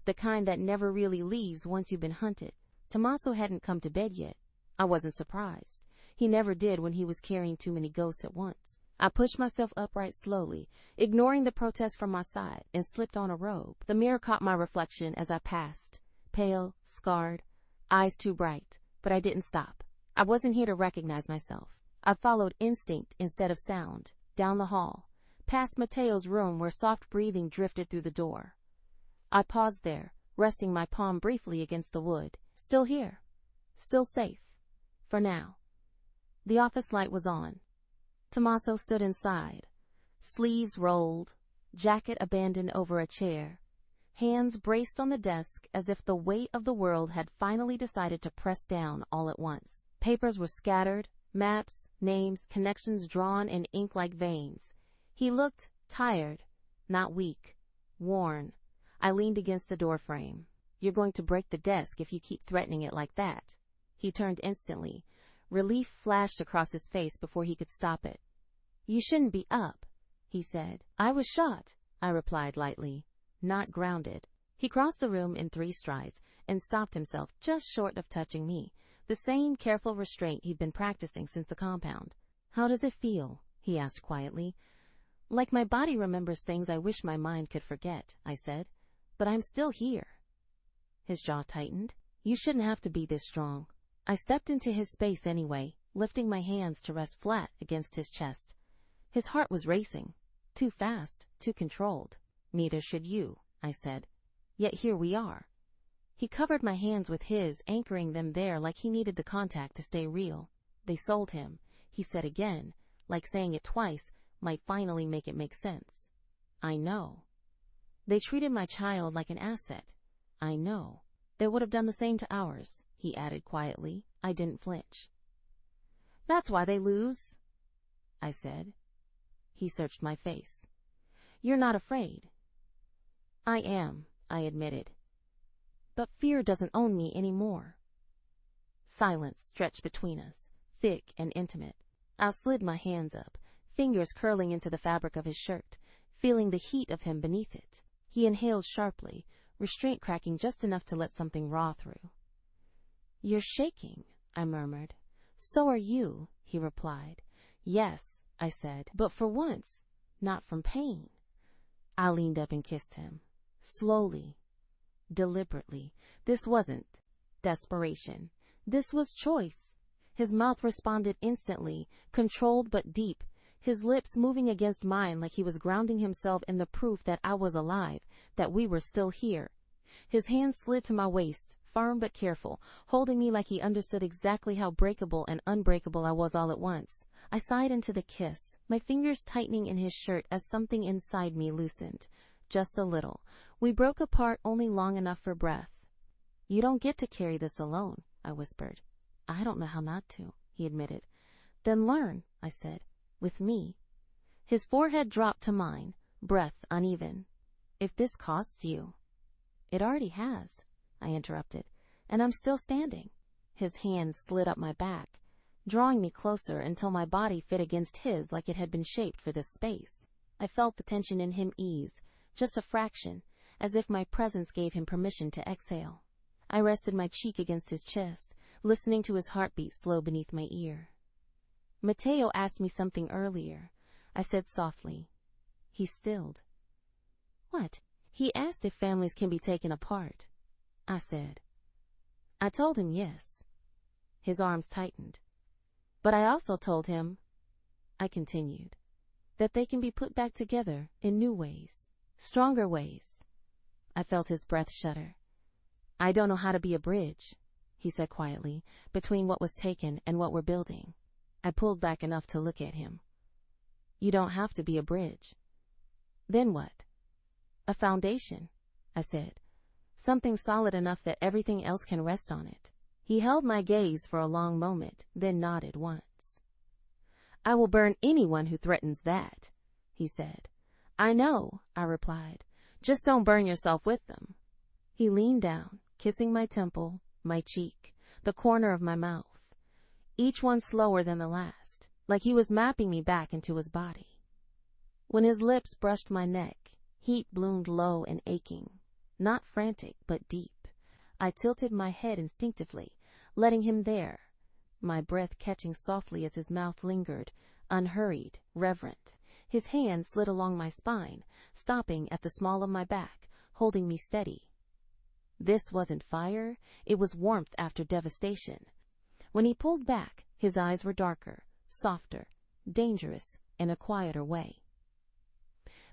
The kind that never really leaves once you've been hunted. Tommaso hadn't come to bed yet. I wasn't surprised. He never did when he was carrying too many ghosts at once. I pushed myself upright slowly, ignoring the protest from my side, and slipped on a robe. The mirror caught my reflection as I passed. Pale, scarred, eyes too bright, but I didn't stop. I wasn't here to recognize myself. I followed instinct instead of sound, down the hall, past Matteo's room where soft breathing drifted through the door. I paused there, resting my palm briefly against the wood. Still here. Still safe. For now. The office light was on. Tommaso stood inside, sleeves rolled, jacket abandoned over a chair, hands braced on the desk as if the weight of the world had finally decided to press down all at once. Papers were scattered, maps, names, connections drawn in ink like veins. He looked tired, not weak, worn. I leaned against the doorframe. You're going to break the desk if you keep threatening it like that. He turned instantly. Relief flashed across his face before he could stop it. You shouldn't be up, he said. I was shot, I replied lightly, not grounded. He crossed the room in 3 strides and stopped himself just short of touching me, the same careful restraint he'd been practicing since the compound. How does it feel? He asked quietly. Like my body remembers things I wish my mind could forget, I said. But I'm still here. His jaw tightened. You shouldn't have to be this strong. I stepped into his space anyway, lifting my hands to rest flat against his chest. His heart was racing. Too fast, too controlled. Neither should you, I said. Yet here we are. He covered my hands with his, anchoring them there like he needed the contact to stay real. They sold him, he said again, like saying it twice might finally make it make sense. I know. They treated my child like an asset. I know. They would have done the same to ours, he added quietly. I didn't flinch. That's why they lose, I said. He searched my face. You're not afraid. I am, I admitted. But fear doesn't own me anymore. Silence stretched between us, thick and intimate. I slid my hands up, fingers curling into the fabric of his shirt, feeling the heat of him beneath it. He inhaled sharply, restraint cracking just enough to let something raw through. You're shaking, I murmured. So are you, he replied. Yes, I said, but for once, not from pain. I leaned up and kissed him. Slowly, deliberately. This wasn't desperation. This was choice. His mouth responded instantly, controlled but deep, his lips moving against mine like he was grounding himself in the proof that I was alive, that we were still here. His hand slid to my waist, firm but careful, holding me like he understood exactly how breakable and unbreakable I was all at once. I sighed into the kiss, my fingers tightening in his shirt as something inside me loosened. Just a little. We broke apart only long enough for breath. You don't get to carry this alone, I whispered. I don't know how not to, he admitted. Then learn, I said. With me. His forehead dropped to mine, breath uneven. If this costs you. It already has, I interrupted, and I'm still standing. His hand slid up my back. drawing me closer until my body fit against his like it had been shaped for this space. I felt the tension in him ease, just a fraction, as if my presence gave him permission to exhale. I rested my cheek against his chest, listening to his heartbeat slow beneath my ear. Matteo asked me something earlier, I said softly. He stilled. What? He asked if families can be taken apart, I said. I told him yes. His arms tightened. But I also told him, I continued, that they can be put back together in new ways, stronger ways. I felt his breath shudder. I don't know how to be a bridge, he said quietly, between what was taken and what we're building. I pulled back enough to look at him. You don't have to be a bridge. Then what? A foundation, I said. Something solid enough that everything else can rest on it. He held my gaze for a long moment, then nodded once. I will burn anyone who threatens that, he said. I know, I replied. Just don't burn yourself with them. He leaned down, kissing my temple, my cheek, the corner of my mouth, each one slower than the last, like he was mapping me back into his body. When his lips brushed my neck, heat bloomed low and aching, not frantic, but deep. I tilted my head instinctively, letting him there, my breath catching softly as his mouth lingered, unhurried, reverent. His hand slid along my spine, stopping at the small of my back, holding me steady. This wasn't fire, it was warmth after devastation. When he pulled back, his eyes were darker, softer, dangerous, in a quieter way.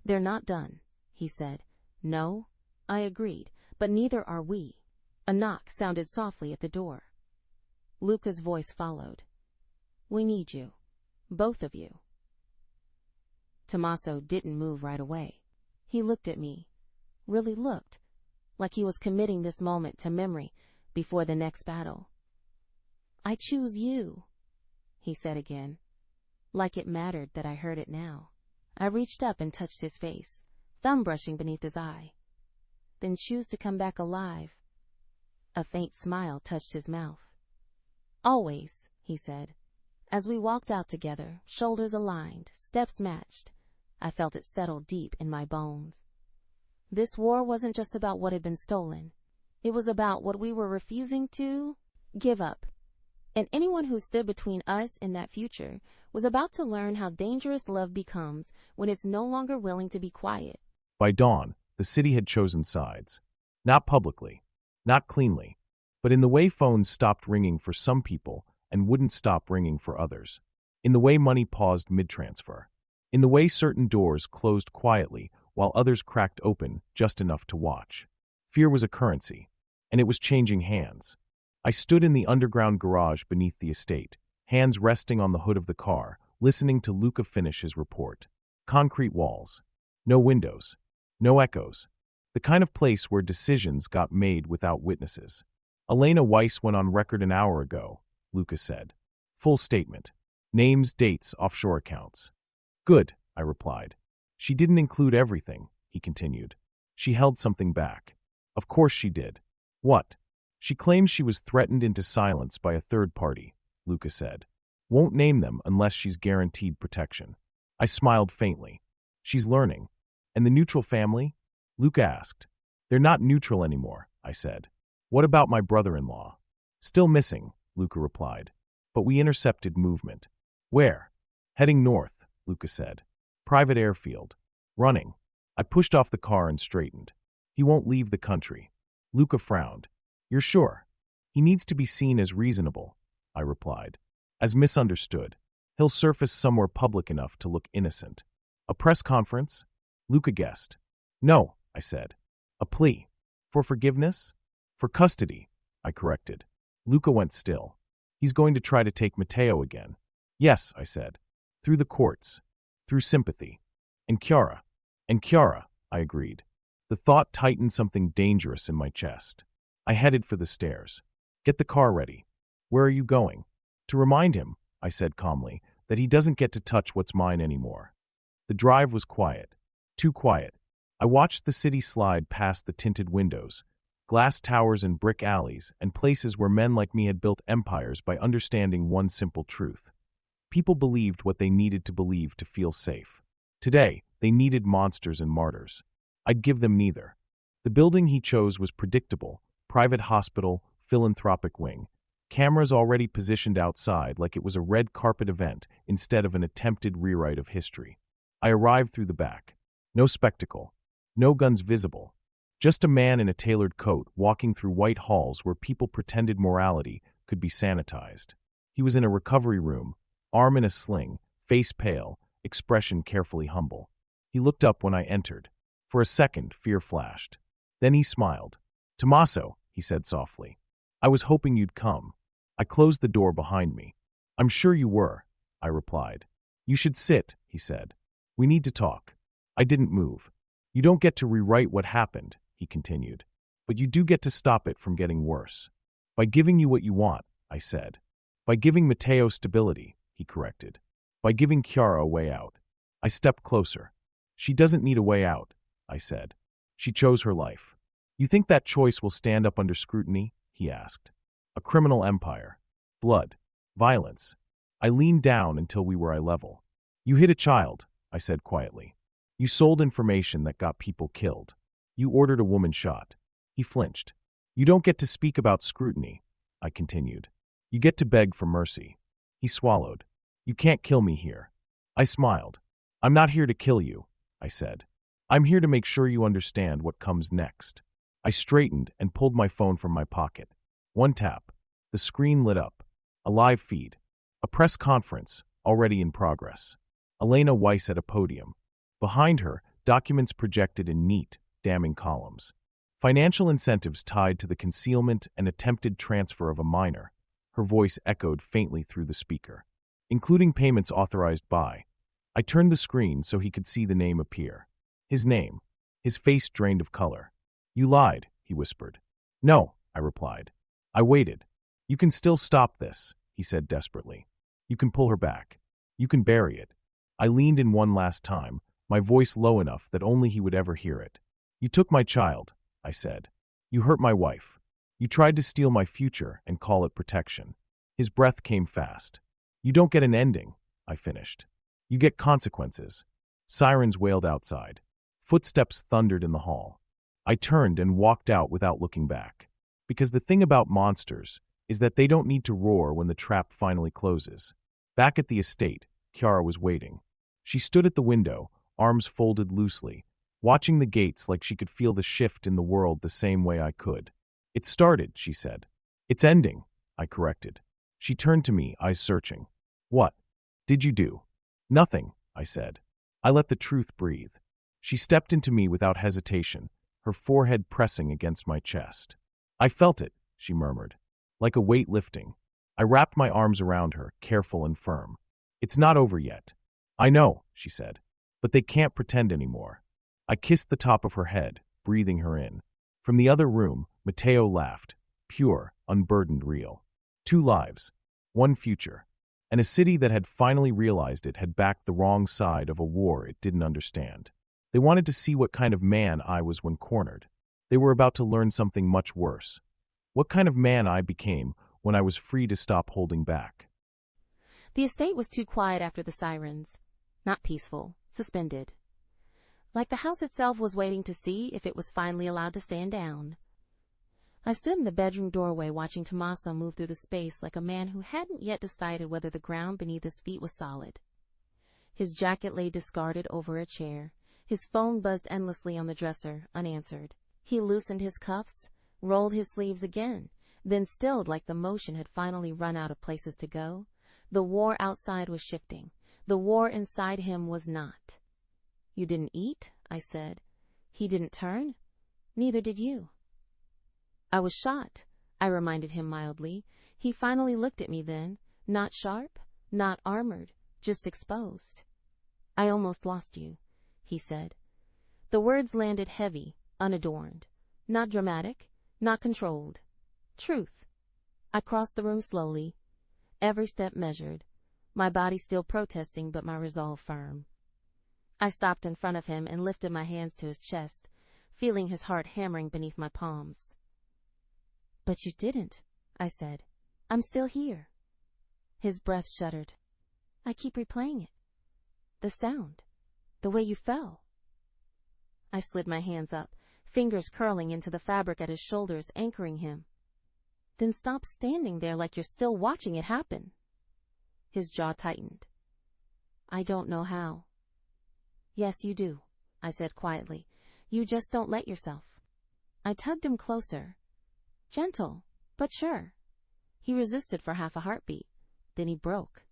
They're not done, he said. No, I agreed, but neither are we. A knock sounded softly at the door. Luca's voice followed. We need you. Both of you. Tommaso didn't move right away. He looked at me, really looked, like he was committing this moment to memory before the next battle. I choose you, he said again, like it mattered that I heard it now. I reached up and touched his face, thumb brushing beneath his eye. Then choose to come back alive. A faint smile touched his mouth. Always, he said. As we walked out together, shoulders aligned, steps matched, I felt it settle deep in my bones. This war wasn't just about what had been stolen. It was about what we were refusing to give up. And anyone who stood between us and that future was about to learn how dangerous love becomes when it's no longer willing to be quiet. By dawn, the city had chosen sides. Not publicly, not cleanly, but in the way phones stopped ringing for some people and wouldn't stop ringing for others. In the way money paused mid-transfer. In the way certain doors closed quietly while others cracked open just enough to watch. Fear was a currency, and it was changing hands. I stood in the underground garage beneath the estate, hands resting on the hood of the car, listening to Luca finish his report. Concrete walls. No windows. No echoes. The kind of place where decisions got made without witnesses. Elena Weiss went on record an hour ago, Luca said. Full statement. Names, dates, offshore accounts. Good, I replied. She didn't include everything, he continued. She held something back. Of course she did. What? She claims she was threatened into silence by a third party, Luca said. Won't name them unless she's guaranteed protection. I smiled faintly. She's learning. And the neutral family? Luca asked. They're not neutral anymore, I said. What about my brother-in-law? Still missing, Luca replied. But we intercepted movement. Where? Heading north, Luca said. Private airfield. Running. I pushed off the car and straightened. He won't leave the country. Luca frowned. You're sure? He needs to be seen as reasonable, I replied. As misunderstood. He'll surface somewhere public enough to look innocent. A press conference? Luca guessed. No, I said. A plea. For forgiveness? For custody, I corrected. Luca went still. He's going to try to take Matteo again. Yes, I said. Through the courts. Through sympathy. And Chiara, I agreed. The thought tightened something dangerous in my chest. I headed for the stairs. Get the car ready. Where are you going? To remind him, I said calmly, that he doesn't get to touch what's mine anymore. The drive was quiet. Too quiet. I watched the city slide past the tinted windows, glass towers and brick alleys, and places where men like me had built empires by understanding one simple truth. People believed what they needed to believe to feel safe. Today, they needed monsters and martyrs. I'd give them neither. The building he chose was predictable: private hospital, philanthropic wing. Cameras already positioned outside like it was a red carpet event instead of an attempted rewrite of history. I arrived through the back. No spectacle. No guns visible. Just a man in a tailored coat walking through white halls where people pretended morality could be sanitized. He was in a recovery room, arm in a sling, face pale, expression carefully humble. He looked up when I entered. For a second, fear flashed. Then he smiled. "Tommaso," he said softly. "I was hoping you'd come." I closed the door behind me. "I'm sure you were," I replied. "You should sit," he said. "We need to talk." I didn't move. "You don't get to rewrite what happened," he continued, "but you do get to stop it from getting worse. By giving you what you want," I said. "By giving Matteo stability," he corrected. "By giving Chiara a way out." I stepped closer. "She doesn't need a way out," I said. "She chose her life." "You think that choice will stand up under scrutiny?" he asked. "A criminal empire. Blood. Violence." I leaned down until we were eye level. "You hit a child," I said quietly. "You sold information that got people killed. You ordered a woman shot." He flinched. "You don't get to speak about scrutiny," I continued. "You get to beg for mercy." He swallowed. "You can't kill me here." I smiled. "I'm not here to kill you," I said. "I'm here to make sure you understand what comes next." I straightened and pulled my phone from my pocket. One tap. The screen lit up. A live feed. A press conference, already in progress. Elena Weiss at a podium. Behind her, documents projected in neat, damning columns. Financial incentives tied to the concealment and attempted transfer of a minor. Her voice echoed faintly through the speaker. "Including payments authorized by." I turned the screen so he could see the name appear. His name. His face drained of color. "You lied," he whispered. "No," I replied. I waited. "You can still stop this," he said desperately. "You can pull her back. You can bury it." I leaned in one last time, my voice low enough that only he would ever hear it. "You took my child," I said. "You hurt my wife. You tried to steal my future and call it protection." His breath came fast. "You don't get an ending," I finished. "You get consequences." Sirens wailed outside. Footsteps thundered in the hall. I turned and walked out without looking back. Because the thing about monsters is that they don't need to roar when the trap finally closes. Back at the estate, Chiara was waiting. She stood at the window, arms folded loosely, watching the gates like she could feel the shift in the world the same way I could. "It started," she said. "It's ending," I corrected. She turned to me, eyes searching. "What did you do?" "Nothing," I said. "I let the truth breathe." She stepped into me without hesitation, her forehead pressing against my chest. "I felt it," she murmured, "like a weight lifting." I wrapped my arms around her, careful and firm. "It's not over yet." "I know," she said, "but they can't pretend anymore." I kissed the top of her head, breathing her in. From the other room, Matteo laughed, pure, unburdened, real. 2 lives, 1 future, and a city that had finally realized it had backed the wrong side of a war it didn't understand. They wanted to see what kind of man I was when cornered. They were about to learn something much worse. What kind of man I became when I was free to stop holding back. The estate was too quiet after the sirens. Not peaceful, suspended. Like the house itself was waiting to see if it was finally allowed to stand down. I stood in the bedroom doorway watching Tommaso move through the space like a man who hadn't yet decided whether the ground beneath his feet was solid. His jacket lay discarded over a chair. His phone buzzed endlessly on the dresser, unanswered. He loosened his cuffs, rolled his sleeves again, then stilled like the motion had finally run out of places to go. The war outside was shifting. The war inside him was not. "You didn't eat?" I said. He didn't turn. "Neither did you." "I was shot," I reminded him mildly. He finally looked at me then, not sharp, not armored, just exposed. "I almost lost you," he said. The words landed heavy, unadorned. Not dramatic, not controlled. Truth. I crossed the room slowly, every step measured, my body still protesting but my resolve firm. I stopped in front of him and lifted my hands to his chest, feeling his heart hammering beneath my palms. But you didn't, I said. I'm still here. His breath shuddered. I keep replaying it. The sound. The way you fell. I slid my hands up, fingers curling into the fabric at his shoulders, anchoring him. Then stop standing there like you're still watching it happen. His jaw tightened. I don't know how. Yes, you do, I said quietly. You just don't let yourself. I tugged him closer. Gentle, but sure. He resisted for half a heartbeat. Then he broke.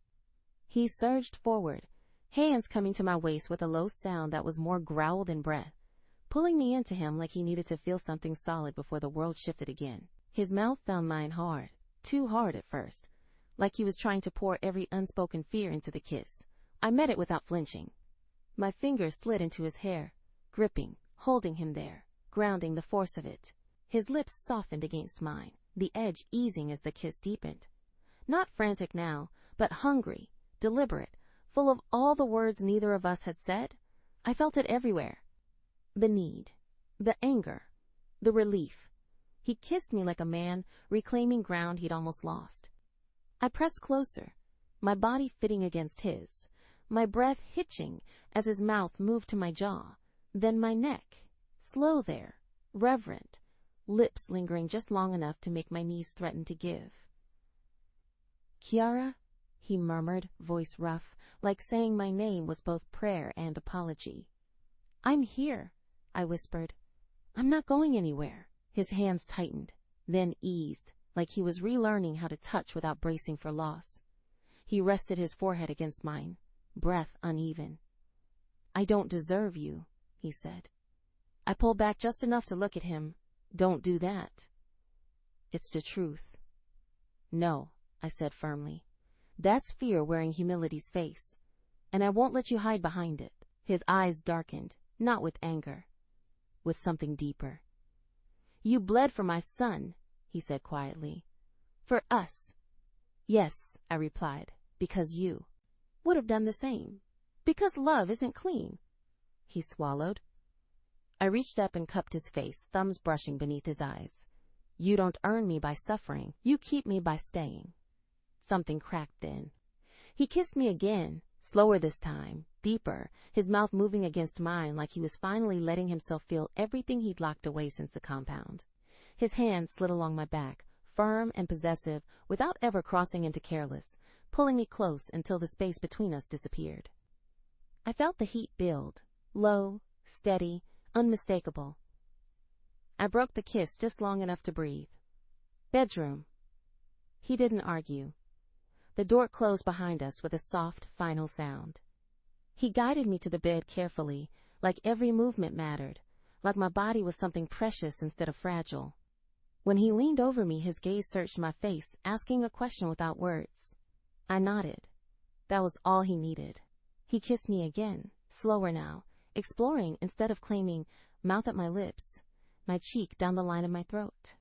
He surged forward, hands coming to my waist with a low sound that was more growl than breath, pulling me into him like he needed to feel something solid before the world shifted again. His mouth found mine hard, too hard at first, like he was trying to pour every unspoken fear into the kiss. I met it without flinching. My fingers slid into his hair, gripping, holding him there, grounding the force of it. His lips softened against mine, the edge easing as the kiss deepened. Not frantic now, but hungry, deliberate, full of all the words neither of us had said. I felt it everywhere. The need, the anger, the relief. He kissed me like a man reclaiming ground he'd almost lost. I pressed closer, my body fitting against his, my breath hitching as his mouth moved to my jaw, then my neck, slow there, reverent, lips lingering just long enough to make my knees threaten to give. Chiara, he murmured, voice rough, like saying my name was both prayer and apology. I'm here, I whispered. I'm not going anywhere. His hands tightened, then eased, like he was relearning how to touch without bracing for loss. He rested his forehead against mine, breath uneven. I don't deserve you, he said. I pulled back just enough to look at him. Don't do that. It's the truth. No, I said firmly. That's fear wearing humility's face, and I won't let you hide behind it. His eyes darkened, not with anger, with something deeper. You bled for my son, he said quietly. For us. Yes, I replied, because you would have done the same. Because love isn't clean. He swallowed. I reached up and cupped his face, thumbs brushing beneath his eyes. You don't earn me by suffering. You keep me by staying. Something cracked then. He kissed me again, slower this time, deeper, his mouth moving against mine like he was finally letting himself feel everything he'd locked away since the compound. His hand slid along my back, firm and possessive, without ever crossing into careless, pulling me close until the space between us disappeared. I felt the heat build, low, steady, unmistakable. I broke the kiss just long enough to breathe. Bedroom. He didn't argue. The door closed behind us with a soft, final sound. He guided me to the bed carefully, like every movement mattered, like my body was something precious instead of fragile. When he leaned over me, his gaze searched my face, asking a question without words. I nodded. That was all he needed. He kissed me again, slower now, exploring instead of claiming, mouth at my lips, my cheek down the line of my throat.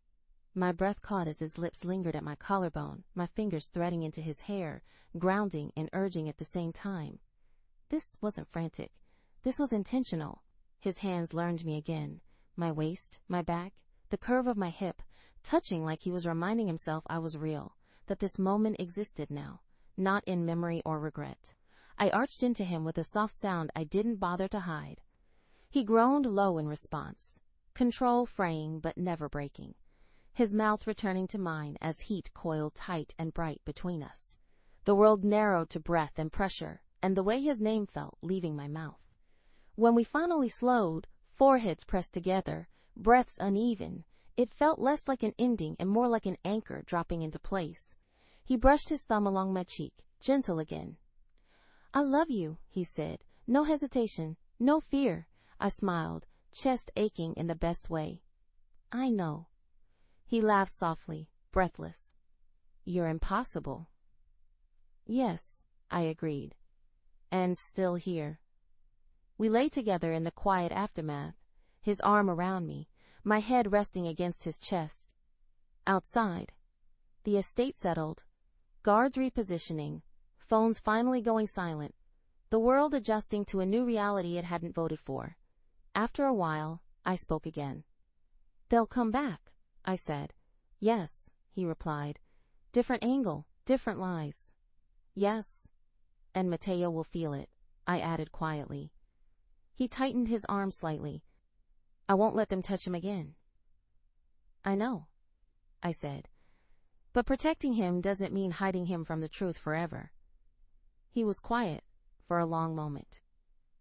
My breath caught as his lips lingered at my collarbone, my fingers threading into his hair, grounding and urging at the same time. This wasn't frantic. This was intentional. His hands learned me again, my waist, my back, the curve of my hip, touching like he was reminding himself I was real, that this moment existed now, not in memory or regret. I arched into him with a soft sound I didn't bother to hide. He groaned low in response, control fraying but never breaking, his mouth returning to mine as heat coiled tight and bright between us. The world narrowed to breath and pressure, and the way his name felt leaving my mouth. When we finally slowed, foreheads pressed together, breaths uneven, it felt less like an ending and more like an anchor dropping into place. He brushed his thumb along my cheek, gentle again. I love you, he said. No hesitation, no fear. I smiled, chest aching in the best way. I know. He laughed softly, breathless. You're impossible. Yes, I agreed. And still here. We lay together in the quiet aftermath, his arm around me, my head resting against his chest. Outside, the estate settled, guards repositioning, phones finally going silent, the world adjusting to a new reality it hadn't voted for. After a while, I spoke again. They'll come back, I said, Yes, he replied. Different angle, different lies. Yes, and Matteo will feel it, I added quietly. He tightened his arm slightly. I won't let them touch him again. I know, I said. But protecting him doesn't mean hiding him from the truth forever. He was quiet for a long moment.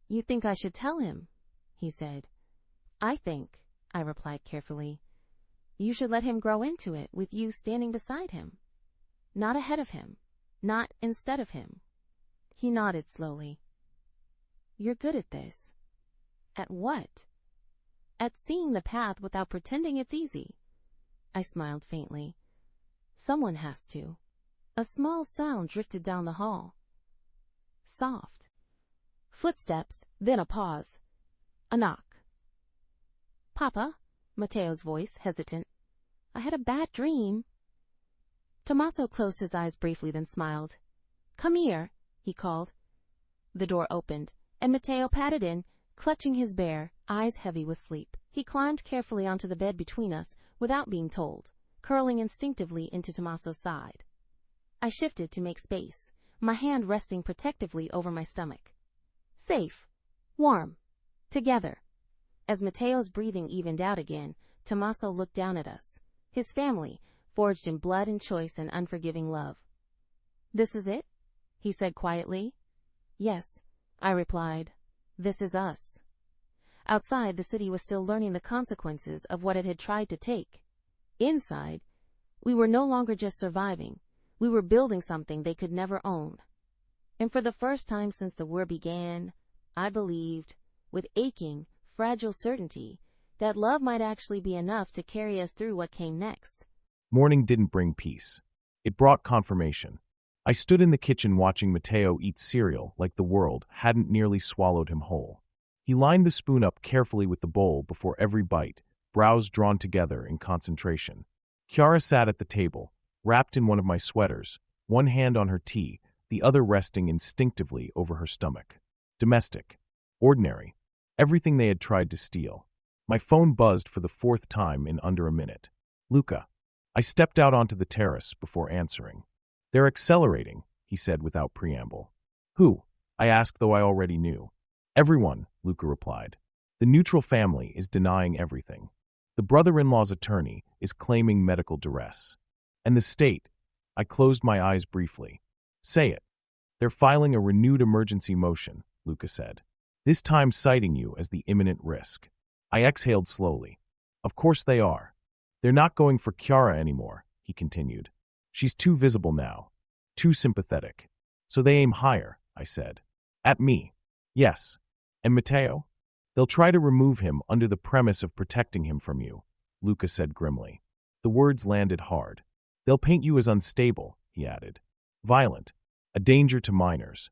You think I should tell him? He said. I think, I replied carefully, you should let him grow into it with you standing beside him. Not ahead of him, not instead of him. He nodded slowly. You're good at this. At what? At seeing the path without pretending it's easy. I smiled faintly. Someone has to. A small sound drifted down the hall. Soft. Footsteps, then a pause. A knock. Papa, Matteo's voice, hesitant. I had a bad dream. Tommaso closed his eyes briefly, then smiled. Come here, he called. The door opened, and Matteo padded in, clutching his bear, eyes heavy with sleep. He climbed carefully onto the bed between us, without being told, curling instinctively into Tommaso's side. I shifted to make space, my hand resting protectively over my stomach. Safe. Warm. Together. As Matteo's breathing evened out again, Tommaso looked down at us. His family, forged in blood and choice and unforgiving love. This is it? He said quietly. Yes, I replied. This is us. Outside, the city was still learning the consequences of what it had tried to take. Inside, we were no longer just surviving. We were building something they could never own. And for the first time since the war began, I believed, with aching, fragile certainty, that love might actually be enough to carry us through what came next. Morning didn't bring peace. It brought confirmation. I stood in the kitchen watching Matteo eat cereal like the world hadn't nearly swallowed him whole. He lined the spoon up carefully with the bowl before every bite, brows drawn together in concentration. Chiara sat at the table, wrapped in one of my sweaters, one hand on her tea, the other resting instinctively over her stomach. Domestic. Ordinary. Everything they had tried to steal. My phone buzzed for the fourth time in under a minute. Luca. I stepped out onto the terrace before answering. They're accelerating, he said without preamble. Who? I asked, though I already knew. Everyone, Luca replied. The neutral family is denying everything. The brother-in-law's attorney is claiming medical duress. And the state, I closed my eyes briefly. Say it. They're filing a renewed emergency motion, Luca said. This time citing you as the imminent risk. I exhaled slowly. Of course they are. They're not going for Chiara anymore, he continued. She's too visible now. Too sympathetic. So they aim higher, I said. At me. Yes. And Matteo? They'll try to remove him under the premise of protecting him from you, Luca said grimly. The words landed hard. They'll paint you as unstable, he added. Violent. A danger to minors.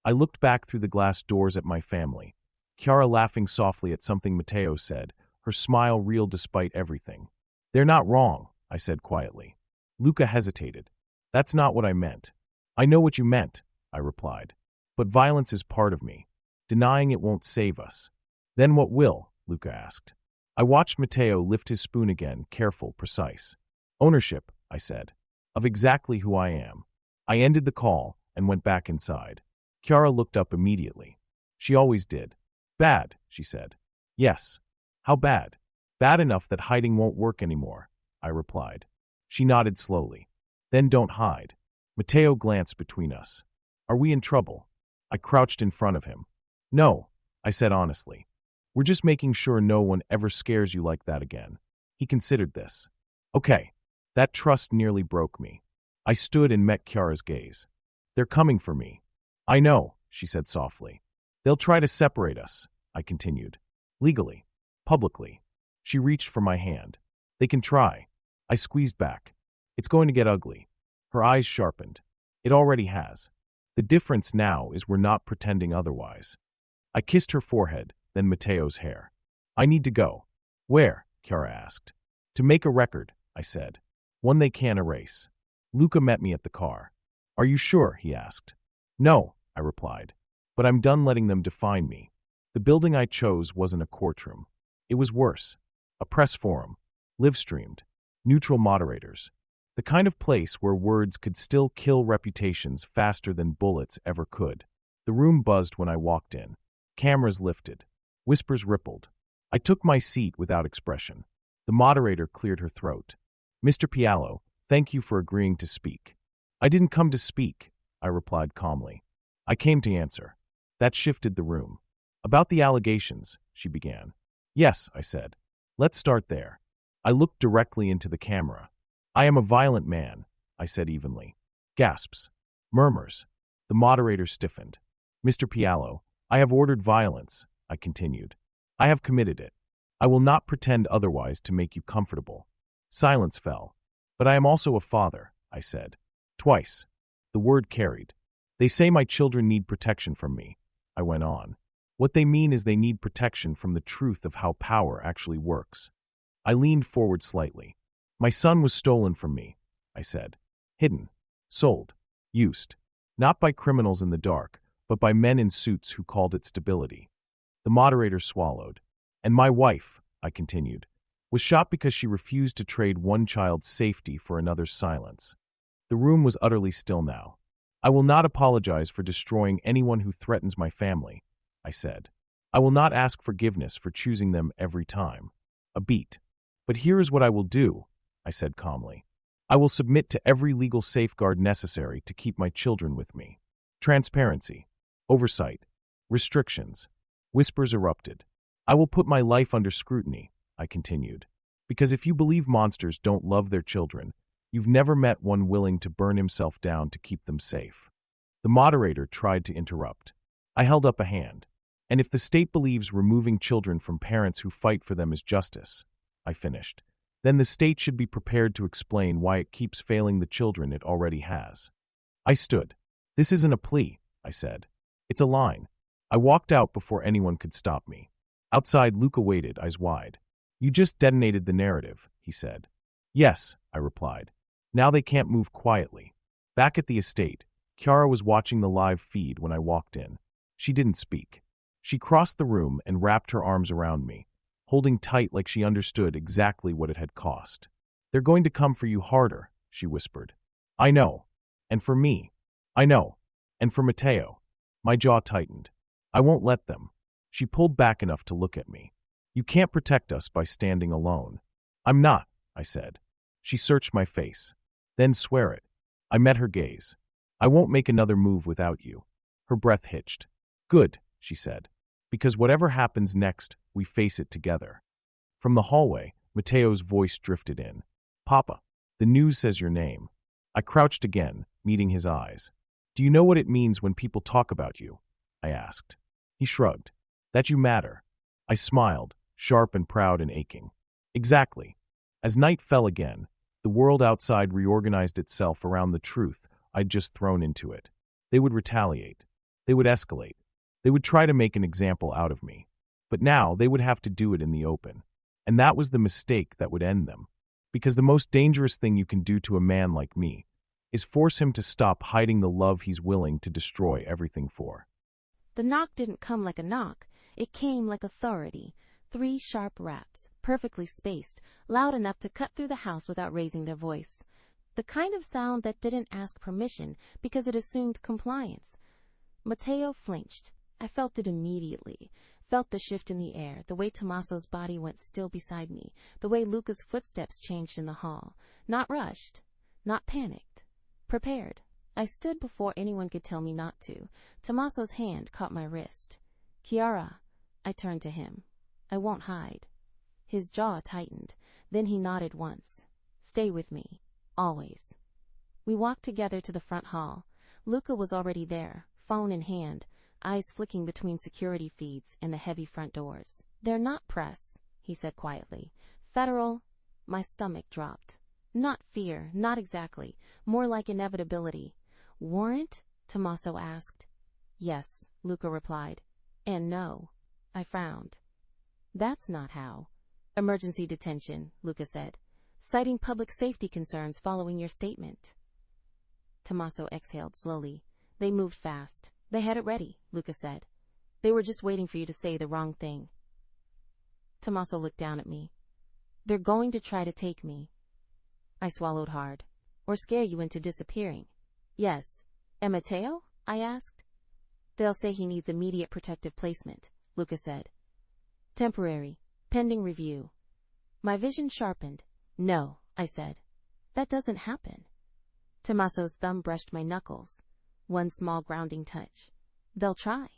I looked back through the glass doors at my family. Chiara laughing softly at something Matteo said, her smile real despite everything. They're not wrong, I said quietly. Luca hesitated. That's not what I meant. I know what you meant, I replied. But violence is part of me. Denying it won't save us. Then what will? Luca asked. I watched Matteo lift his spoon again, careful, precise. Ownership, I said, of exactly who I am. I ended the call and went back inside. Chiara looked up immediately. She always did. Bad, she said. Yes. How bad? Bad enough that hiding won't work anymore, I replied. She nodded slowly. Then don't hide. Matteo glanced between us. Are we in trouble? I crouched in front of him. No, I said honestly. We're just making sure no one ever scares you like that again. He considered this. Okay. That trust nearly broke me. I stood and met Chiara's gaze. They're coming for me. I know, she said softly. They'll try to separate us, I continued. Legally. Publicly. She reached for my hand. They can try. I squeezed back. It's going to get ugly. Her eyes sharpened. It already has. The difference now is we're not pretending otherwise. I kissed her forehead, then Matteo's hair. I need to go. Where? Chiara asked. To make a record, I said. One they can't erase. Luca met me at the car. Are you sure? He asked. No, I replied. But I'm done letting them define me. The building I chose wasn't a courtroom. It was worse. A press forum. Live-streamed. Neutral moderators. The kind of place where words could still kill reputations faster than bullets ever could. The room buzzed when I walked in. Cameras lifted. Whispers rippled. I took my seat without expression. The moderator cleared her throat. Mr. Pailo, thank you for agreeing to speak. I didn't come to speak, I replied calmly. I came to answer. That shifted the room. About the allegations, she began. Yes, I said. Let's start there. I looked directly into the camera. I am a violent man, I said evenly. Gasps. Murmurs. The moderator stiffened. Mr. Pailo, I have ordered violence, I continued. I have committed it. I will not pretend otherwise to make you comfortable. Silence fell. But I am also a father, I said. Twice. The word carried. They say my children need protection from me, I went on. What they mean is they need protection from the truth of how power actually works. I leaned forward slightly. My son was stolen from me, I said. Hidden. Sold. Used. Not by criminals in the dark, but by men in suits who called it stability. The moderator swallowed. And my wife, I continued, was shot because she refused to trade one child's safety for another's silence. The room was utterly still now. I will not apologize for destroying anyone who threatens my family, I said. I will not ask forgiveness for choosing them every time. A beat. But here is what I will do, I said calmly. I will submit to every legal safeguard necessary to keep my children with me. Transparency. Oversight. Restrictions. Whispers erupted. I will put my life under scrutiny, I continued. Because if you believe monsters don't love their children, you've never met one willing to burn himself down to keep them safe. The moderator tried to interrupt. I held up a hand. And if the state believes removing children from parents who fight for them is justice, I finished, then the state should be prepared to explain why it keeps failing the children it already has. I stood. This isn't a plea, I said. It's a line. I walked out before anyone could stop me. Outside, Luca waited, eyes wide. You just detonated the narrative, he said. Yes, I replied. Now they can't move quietly. Back at the estate, Chiara was watching the live feed when I walked in. She didn't speak. She crossed the room and wrapped her arms around me, holding tight like she understood exactly what it had cost. They're going to come for you harder, she whispered. I know. And for me. I know. And for Matteo. My jaw tightened. I won't let them. She pulled back enough to look at me. You can't protect us by standing alone. I'm not, I said. She searched my face. Then swear it. I met her gaze. I won't make another move without you. Her breath hitched. Good, she said. Because whatever happens next, we face it together. From the hallway, Matteo's voice drifted in. Papa, the news says your name. I crouched again, meeting his eyes. Do you know what it means when people talk about you? I asked. He shrugged. That you matter. I smiled, sharp and proud and aching. Exactly. As night fell again, the world outside reorganized itself around the truth I'd just thrown into it. They would retaliate. They would escalate. They would try to make an example out of me. But now they would have to do it in the open. And that was the mistake that would end them. Because the most dangerous thing you can do to a man like me is force him to stop hiding the love he's willing to destroy everything for. The knock didn't come like a knock. It came like authority. 3 sharp raps, perfectly spaced, loud enough to cut through the house without raising their voice. The kind of sound that didn't ask permission because it assumed compliance. Matteo flinched. I felt it immediately. Felt the shift in the air, the way Tommaso's body went still beside me, the way Luca's footsteps changed in the hall. Not rushed, not panicked. Prepared. I stood before anyone could tell me not to. Tommaso's hand caught my wrist. Chiara. I turned to him. I won't hide. His jaw tightened. Then he nodded once. Stay with me. Always. We walked together to the front hall. Luca was already there, phone in hand, eyes flicking between security feeds and the heavy front doors. They're not press, he said quietly. Federal. My stomach dropped. Not fear, not exactly. More like inevitability. Warrant? Tommaso asked. Yes, Luca replied. And no. I frowned. That's not how. Emergency detention, Luca said. Citing public safety concerns following your statement. Tommaso exhaled slowly. They moved fast. They had it ready, Luca said. They were just waiting for you to say the wrong thing. Tommaso looked down at me. They're going to try to take me. I swallowed hard. Or scare you into disappearing. Yes. And Matteo? I asked. They'll say he needs immediate protective placement, Luca said. Temporary. Pending review. My vision sharpened. No, I said. That doesn't happen. Tommaso's thumb brushed my knuckles. One small grounding touch. They'll try.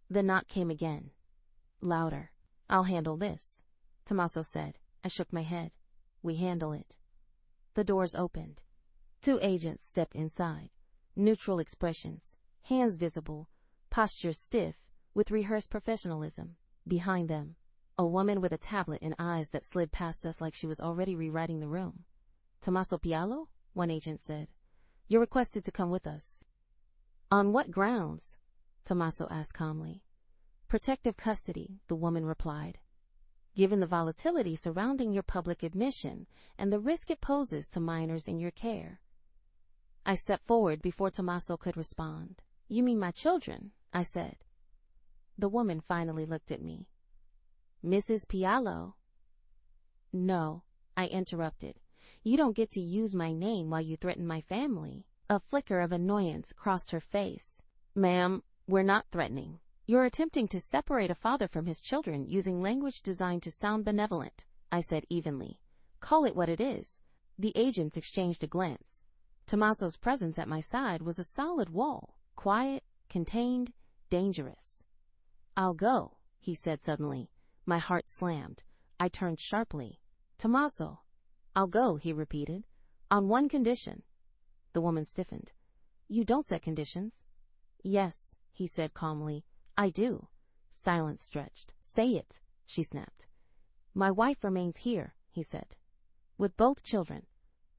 The knock came again. Louder. I'll handle this, Tommaso said. I shook my head. We handle it. The doors opened. 2 agents stepped inside. Neutral expressions. Hands visible. Postures stiff, with rehearsed professionalism. Behind them, a woman with a tablet and eyes that slid past us like she was already rewriting the room. Tommaso Pailo? One agent said. You're requested to come with us. On what grounds? Tommaso asked calmly. Protective custody, the woman replied. Given the volatility surrounding your public admission and the risk it poses to minors in your care. I stepped forward before Tommaso could respond. You mean my children? I said. The woman finally looked at me. Mrs. Pailo. No, I interrupted. You don't get to use my name while you threaten my family. A flicker of annoyance crossed her face. Ma'am, we're not threatening. You're attempting to separate a father from his children using language designed to sound benevolent, I said evenly. Call it what it is. The agents exchanged a glance. Tommaso's presence at my side was a solid wall, quiet, contained, dangerous. I'll go, he said suddenly. My heart slammed. I turned sharply. Tommaso. I'll go, he repeated. On one condition. The woman stiffened. You don't set conditions. Yes, he said calmly. I do. Silence stretched. Say it, she snapped. My wife remains here, he said. With both children.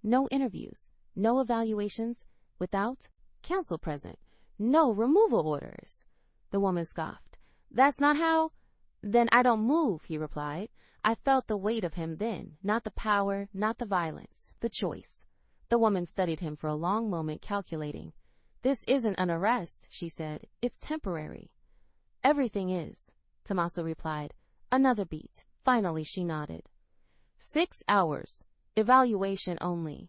No interviews, no evaluations, without counsel present, no removal orders. The woman scoffed. That's not how? Then I don't move, he replied. I felt the weight of him then, not the power, not the violence, the choice. The woman studied him for a long moment, calculating. This isn't an arrest, she said. It's temporary. Everything is, Tommaso replied. Another beat. Finally, she nodded. 6 hours. Evaluation only.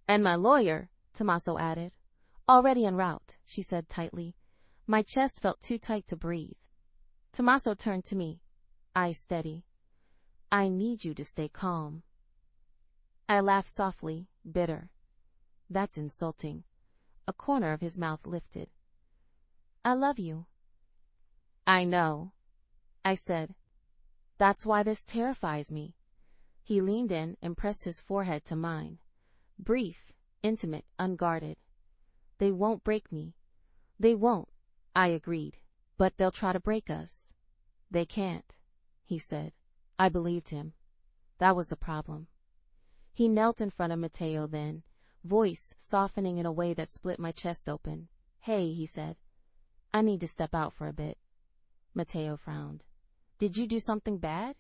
And my lawyer, Tommaso added. Already en route, she said tightly. My chest felt too tight to breathe. Tommaso turned to me. Eyes steady. I need you to stay calm. I laughed softly, bitter. That's insulting. A corner of his mouth lifted. I love you. I know, I said. That's why this terrifies me. He leaned in and pressed his forehead to mine. Brief, intimate, unguarded. They won't break me. They won't, I agreed. But they'll try to break us. They can't, he said. I believed him. That was the problem. He knelt in front of Matteo then, voice softening in a way that split my chest open. Hey, he said. I need to step out for a bit. Matteo frowned. Did you do something bad?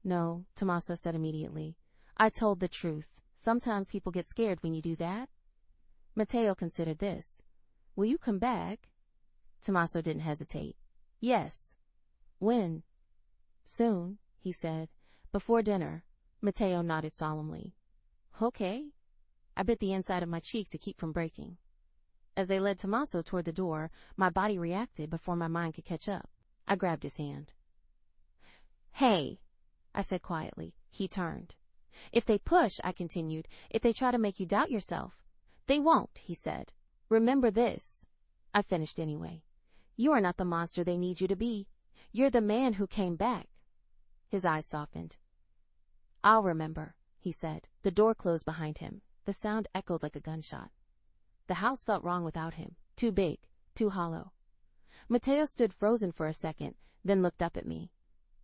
No, Tommaso said immediately. I told the truth. Sometimes people get scared when you do that. Matteo considered this. Will you come back? Tommaso didn't hesitate. Yes. When? Soon, he said. Before dinner. Matteo nodded solemnly. Okay. I bit the inside of my cheek to keep from breaking. As they led Tommaso toward the door, my body reacted before my mind could catch up. I grabbed his hand. Hey, I said quietly. He turned. If they push, I continued, if they try to make you doubt yourself. They won't, he said. Remember this. I finished anyway. You are not the monster they need you to be. You're the man who came back. His eyes softened. I'll remember, he said. The door closed behind him. The sound echoed like a gunshot. The house felt wrong without him. Too big, too hollow. Matteo stood frozen for a second, then looked up at me.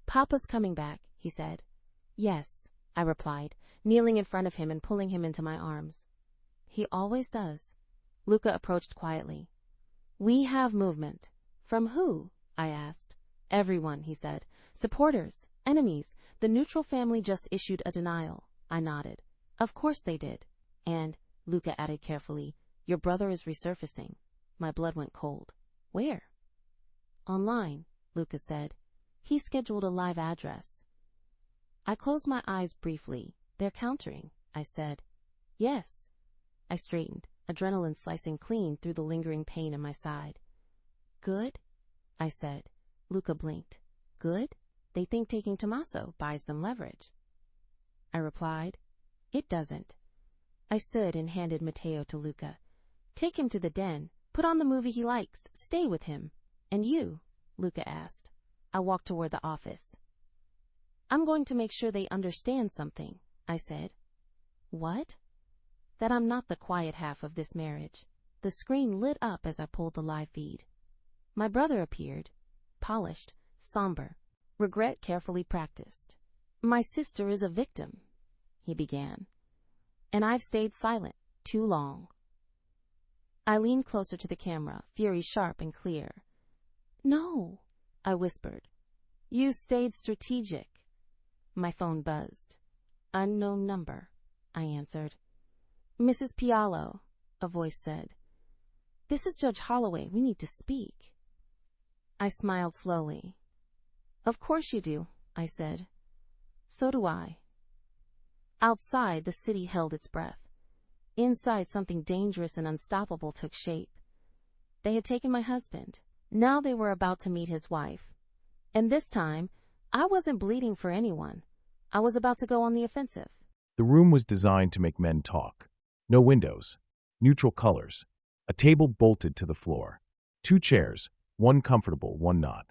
Papa's coming back, he said. Yes, I replied, kneeling in front of him and pulling him into my arms. He always does. Luca approached quietly. We have movement. From who? I asked. Everyone, he said. Supporters, enemies. The neutral family just issued a denial. I nodded. Of course they did. And, Luca added carefully, your brother is resurfacing. My blood went cold. Where? Online, Luca said. He scheduled a live address. I closed my eyes briefly. They're countering, I said. Yes. I straightened, adrenaline slicing clean through the lingering pain in my side. Good? I said. Luca blinked. Good? They think taking Tommaso buys them leverage. I replied. It doesn't. I stood and handed Matteo to Luca. Take him to the den. Put on the movie he likes. Stay with him. And you? Luca asked. I walked toward the office. I'm going to make sure they understand something, I said. What? That I'm not the quiet half of this marriage. The screen lit up as I pulled the live feed. My brother appeared, polished, somber, regret carefully practiced. My sister is a victim, he began, and I've stayed silent too long. I leaned closer to the camera, fury sharp and clear. No, I whispered. You stayed strategic. My phone buzzed. Unknown number, I answered. Mrs. Pailo, a voice said. This is Judge Holloway. We need to speak. I smiled slowly. Of course you do, I said. So do I. Outside, the city held its breath. Inside, something dangerous and unstoppable took shape. They had taken my husband. Now they were about to meet his wife. And this time, I wasn't bleeding for anyone. I was about to go on the offensive. The room was designed to make men talk. No windows, neutral colors, a table bolted to the floor, 2 chairs, one comfortable, one not.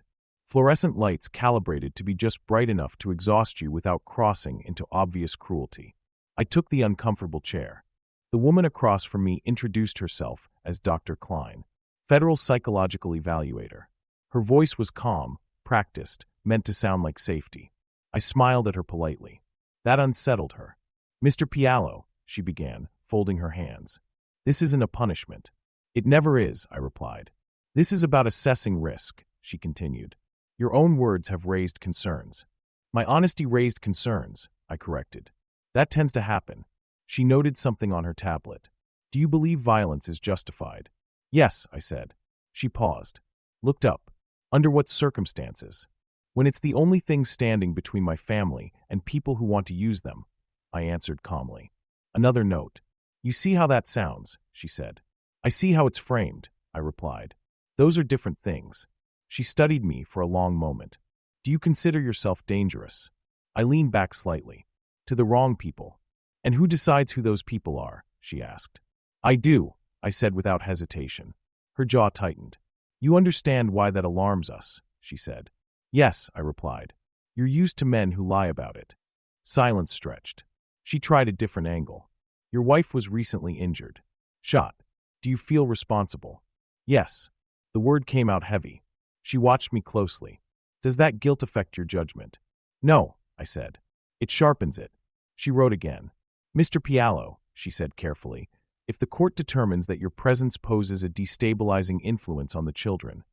Fluorescent lights calibrated to be just bright enough to exhaust you without crossing into obvious cruelty. I took the uncomfortable chair. The woman across from me introduced herself as Dr. Klein, federal psychological evaluator. Her voice was calm, practiced, meant to sound like safety. I smiled at her politely. That unsettled her. Mr. Pailo, she began, folding her hands. This isn't a punishment. It never is, I replied. This is about assessing risk, she continued. Your own words have raised concerns. My honesty raised concerns, I corrected. That tends to happen. She noted something on her tablet. Do you believe violence is justified? Yes, I said. She paused, looked up. Under what circumstances? When it's the only thing standing between my family and people who want to use them, I answered calmly. Another note. You see how that sounds, she said. I see how it's framed, I replied. Those are different things. She studied me for a long moment. Do you consider yourself dangerous? I leaned back slightly. To the wrong people. And who decides who those people are? She asked. I do, I said without hesitation. Her jaw tightened. You understand why that alarms us, she said. Yes, I replied. You're used to men who lie about it. Silence stretched. She tried a different angle. Your wife was recently injured. Shot. Do you feel responsible? Yes. The word came out heavy. She watched me closely. Does that guilt affect your judgment? No, I said. It sharpens it. She wrote again. Mr. Pailo, she said carefully, if the court determines that your presence poses a destabilizing influence on the children.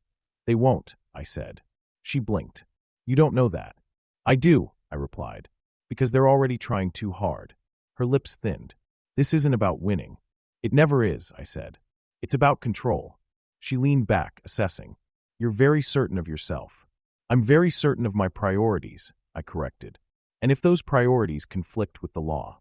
They won't, I said. She blinked. You don't know that. I do, I replied, because they're already trying too hard. Her lips thinned. This isn't about winning. It never is, I said. It's about control. She leaned back, assessing. You're very certain of yourself. I'm very certain of my priorities, I corrected. And if those priorities conflict with the law,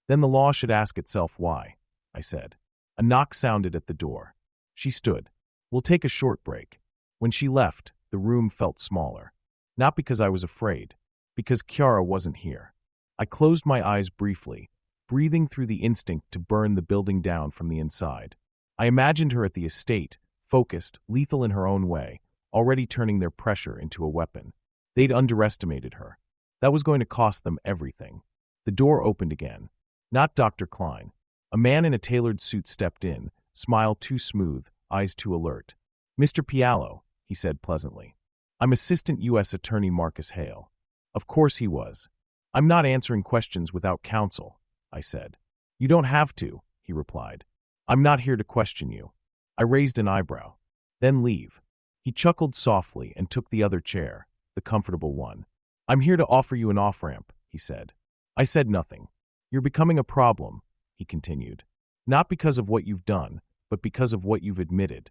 then the law should ask itself why, I said. A knock sounded at the door. She stood. We'll take a short break. When she left, the room felt smaller. Not because I was afraid, because Chiara wasn't here. I closed my eyes briefly, breathing through the instinct to burn the building down from the inside. I imagined her at the estate, focused, lethal in her own way, already turning their pressure into a weapon. They'd underestimated her. That was going to cost them everything. The door opened again. Not Dr. Klein. A man in a tailored suit stepped in, smile too smooth, eyes too alert. Mr. Pailo, he said pleasantly. I'm Assistant U.S. Attorney Marcus Hale. Of course he was. I'm not answering questions without counsel, I said. You don't have to, he replied. I'm not here to question you. I raised an eyebrow. Then leave. He chuckled softly and took the other chair, the comfortable one. I'm here to offer you an off-ramp, he said. I said nothing. You're becoming a problem, he continued. Not because of what you've done, but because of what you've admitted.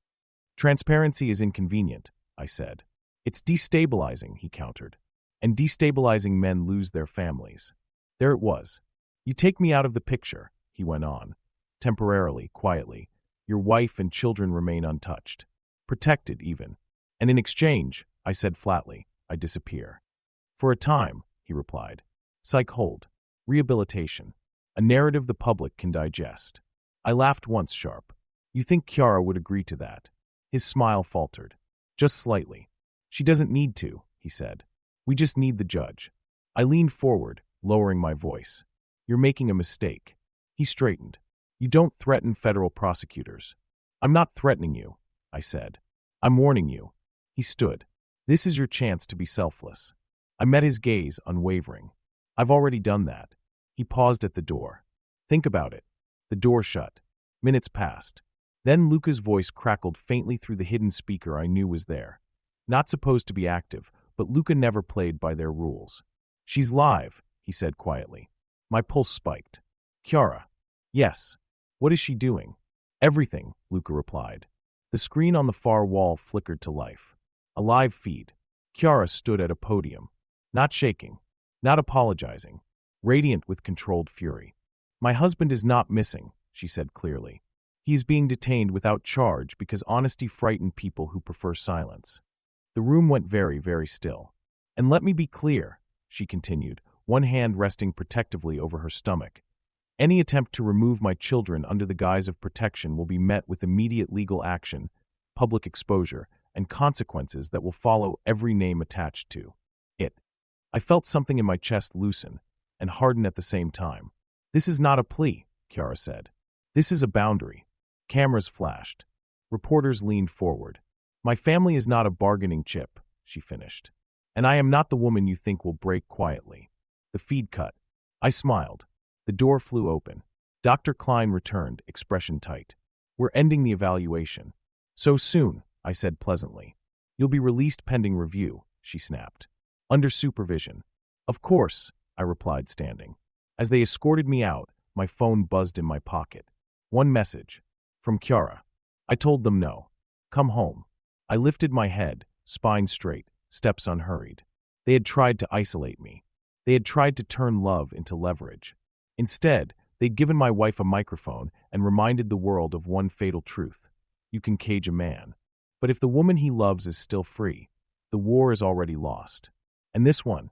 Transparency is inconvenient, I said. It's destabilizing, he countered. And destabilizing men lose their families. There it was. You take me out of the picture, he went on. Temporarily, quietly. Your wife and children remain untouched. Protected, even. And in exchange, I said flatly, I disappear. For a time, he replied. Psych hold. Rehabilitation. A narrative the public can digest. I laughed once sharp. You think Chiara would agree to that? His smile faltered. Just slightly. She doesn't need to, he said. We just need the judge. I leaned forward, lowering my voice. You're making a mistake. He straightened. You don't threaten federal prosecutors. I'm not threatening you, I said. I'm warning you. He stood. This is your chance to be selfless. I met his gaze, unwavering. I've already done that. He paused at the door. Think about it. The door shut. Minutes passed. Then Luca's voice crackled faintly through the hidden speaker I knew was there. Not supposed to be active, but Luca never played by their rules. She's live, he said quietly. My pulse spiked. Chiara. Yes. What is she doing? Everything, Luca replied. The screen on the far wall flickered to life. A live feed. Chiara stood at a podium. Not shaking. Not apologizing. Radiant with controlled fury. My husband is not missing, she said clearly. He is being detained without charge because honesty frightened people who prefer silence. The room went very, very still. And let me be clear, she continued, one hand resting protectively over her stomach. Any attempt to remove my children under the guise of protection will be met with immediate legal action, public exposure, and consequences that will follow every name attached to it. I felt something in my chest loosen and harden at the same time. This is not a plea, Chiara said. This is a boundary. Cameras flashed. Reporters leaned forward. My family is not a bargaining chip, she finished. And I am not the woman you think will break quietly. The feed cut. I smiled. The door flew open. Dr. Klein returned, expression tight. We're ending the evaluation. So soon, I said pleasantly. You'll be released pending review, she snapped. Under supervision. Of course, I replied, standing. As they escorted me out, my phone buzzed in my pocket. One message. From Chiara. I told them no. Come home. I lifted my head, spine straight, steps unhurried. They had tried to isolate me. They had tried to turn love into leverage. Instead, they'd given my wife a microphone and reminded the world of one fatal truth. You can cage a man. But if the woman he loves is still free, the war is already lost. And this one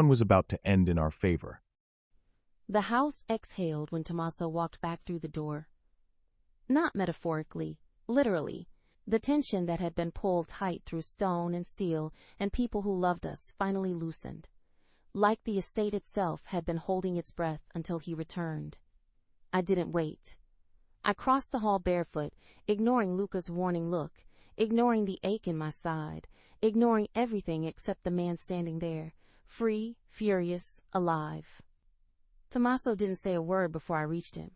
was about to end in our favor. The house exhaled when Tommaso walked back through the door. Not metaphorically, literally. The tension that had been pulled tight through stone and steel and people who loved us finally loosened. Like the estate itself had been holding its breath until he returned. I didn't wait. I crossed the hall barefoot, ignoring Luca's warning look, ignoring the ache in my side, ignoring everything except the man standing there, free, furious, alive. Tommaso didn't say a word before I reached him.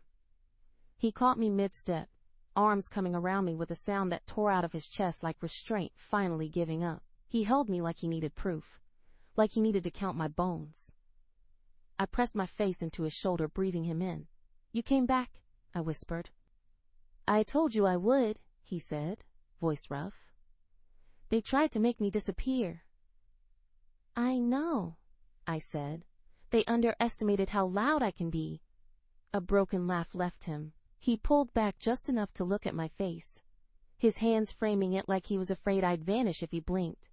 He caught me mid-step, arms coming around me with a sound that tore out of his chest like restraint finally giving up. He held me like he needed proof, like he needed to count my bones. I pressed my face into his shoulder, breathing him in. You came back, I whispered. I told you I would, he said, voice rough. They tried to make me disappear. I know, I said. They underestimated how loud I can be. A broken laugh left him. He pulled back just enough to look at my face, his hands framing it like he was afraid I'd vanish if he blinked.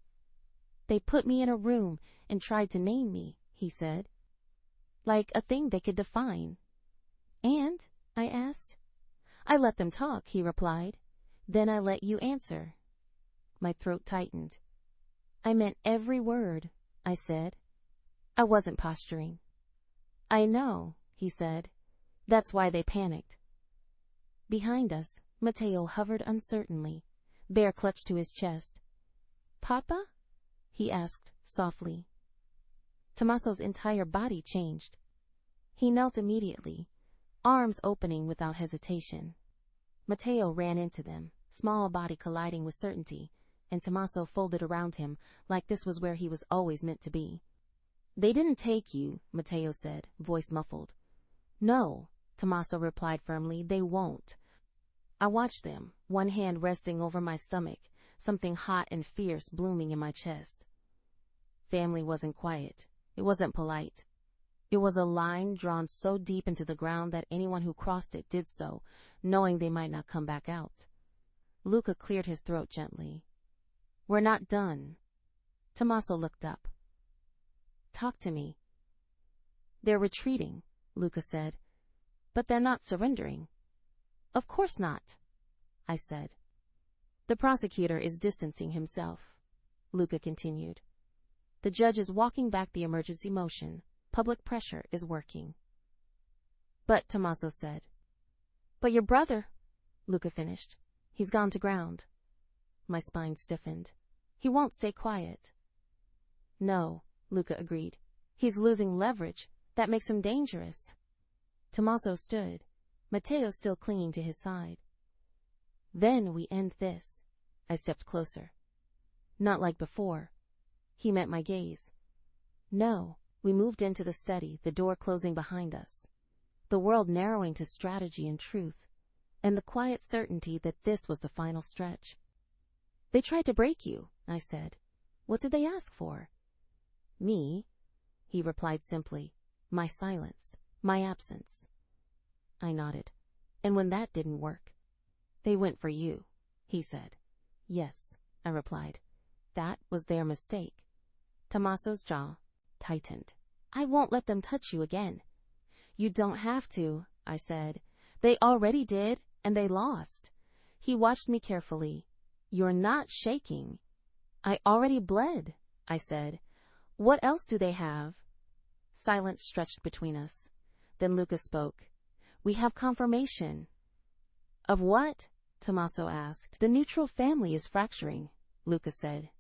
They put me in a room and tried to name me, he said. Like a thing they could define. And? I asked. I let them talk, he replied. Then I let you answer. My throat tightened. I meant every word, I said. I wasn't posturing. I know, he said. That's why they panicked. Behind us, Matteo hovered uncertainly, bear clutched to his chest. Papa? He asked softly. Tommaso's entire body changed. He knelt immediately, arms opening without hesitation. Matteo ran into them, small body colliding with certainty, and Tommaso folded around him like this was where he was always meant to be. They didn't take you, Matteo said, voice muffled. No, Tommaso replied firmly, they won't. I watched them, one hand resting over my stomach, something hot and fierce blooming in my chest. Family wasn't quiet. It wasn't polite. It was a line drawn so deep into the ground that anyone who crossed it did so, knowing they might not come back out. Luca cleared his throat gently. We're not done. Tommaso looked up. Talk to me. They're retreating, Luca said. But they're not surrendering. Of course not, I said. The prosecutor is distancing himself, Luca continued. The judge is walking back the emergency motion. Public pressure is working. But, Tommaso said. But your brother, Luca finished. He's gone to ground. My spine stiffened. He won't stay quiet. No, Luca agreed. He's losing leverage. That makes him dangerous. Tommaso stood, Matteo still clinging to his side. Then we end this. I stepped closer. Not like before. He met my gaze. No, we moved into the study, the door closing behind us. The world narrowing to strategy and truth, and the quiet certainty that this was the final stretch. They tried to break you, I said. What did they ask for? Me, he replied simply. My silence, my absence. I nodded. And when that didn't work? They went for you, he said. Yes, I replied. That was their mistake. Tommaso's jaw tightened. I won't let them touch you again. You don't have to, I said. They already did, and they lost. He watched me carefully. You're not shaking. I already bled, I said. What else do they have? Silence stretched between us. Then Luca spoke. We have confirmation. Of what? Tommaso asked. The neutral family is fracturing, Luca said.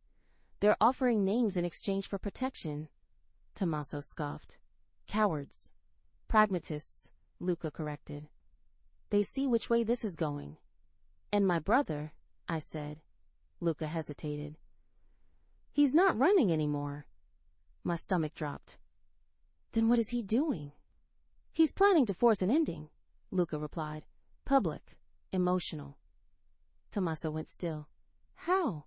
They're offering names in exchange for protection. Tommaso scoffed. Cowards. Pragmatists, Luca corrected. They see which way this is going. And my brother, I said. Luca hesitated. He's not running anymore. My stomach dropped. Then what is he doing? He's planning to force an ending, Luca replied. Public, emotional. Tommaso went still. How?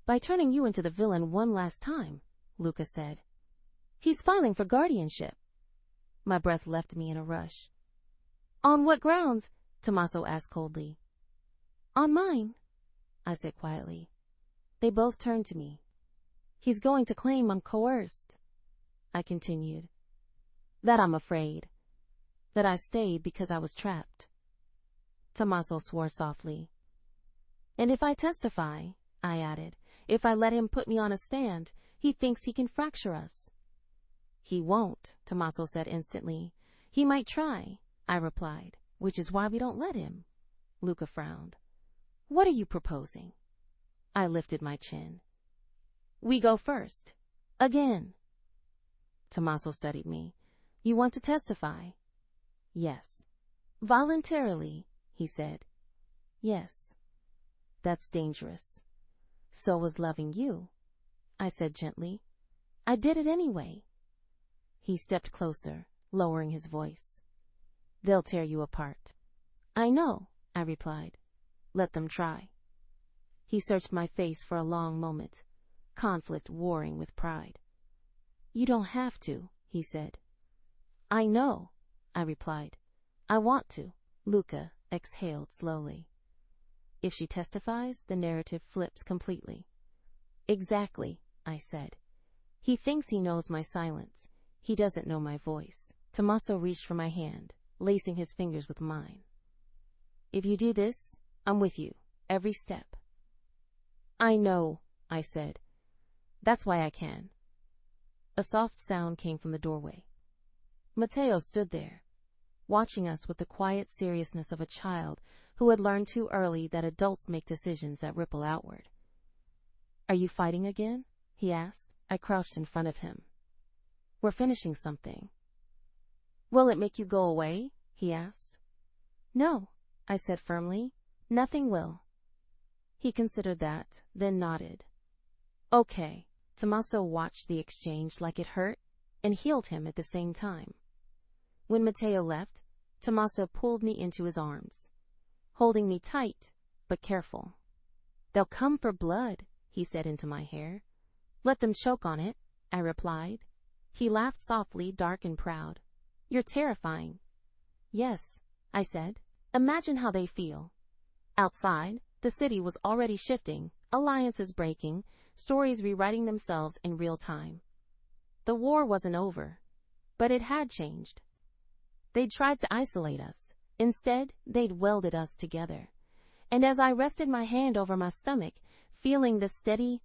By turning you into the villain one last time, Luca said. He's filing for guardianship. My breath left me in a rush. On what grounds? Tommaso asked coldly. On mine, I said quietly. They both turned to me. He's going to claim I'm coerced, I continued. That I'm afraid. That I stayed because I was trapped. Tommaso swore softly. And if I testify, I added, if I let him put me on a stand, he thinks he can fracture us. He won't, Tommaso said instantly. He might try, I replied, which is why we don't let him. Luca frowned. What are you proposing? I lifted my chin. We go first. Again. Tommaso studied me. You want to testify? Yes. Voluntarily, he said. Yes. That's dangerous. So was loving you, I said gently. I did it anyway. He stepped closer, lowering his voice. They'll tear you apart. I know, I replied. Let them try. He searched my face for a long moment, conflict warring with pride. You don't have to, he said. I know, I replied. I want to. Luca exhaled slowly. If she testifies, the narrative flips completely. Exactly, I said. He thinks he knows my silence. He doesn't know my voice. Tommaso reached for my hand, lacing his fingers with mine. If you do this, I'm with you, every step. I know, I said. That's why I can. A soft sound came from the doorway. Matteo stood there, watching us with the quiet seriousness of a child who had learned too early that adults make decisions that ripple outward. Are you fighting again? He asked. I crouched in front of him. We're finishing something. Will it make you go away? He asked. No, I said firmly. Nothing will. He considered that, then nodded. Okay. Tommaso watched the exchange like it hurt and healed him at the same time. When Matteo left, Tommaso pulled me into his arms, holding me tight but careful. They'll come for blood, he said into my hair. Let them choke on it, I replied. He laughed softly, dark and proud. You're terrifying. Yes, I said. Imagine how they feel. Outside, the city was already shifting, alliances breaking, stories rewriting themselves in real time. The war wasn't over, but it had changed. They'd tried to isolate us. Instead, they'd welded us together. And as I rested my hand over my stomach, feeling the steady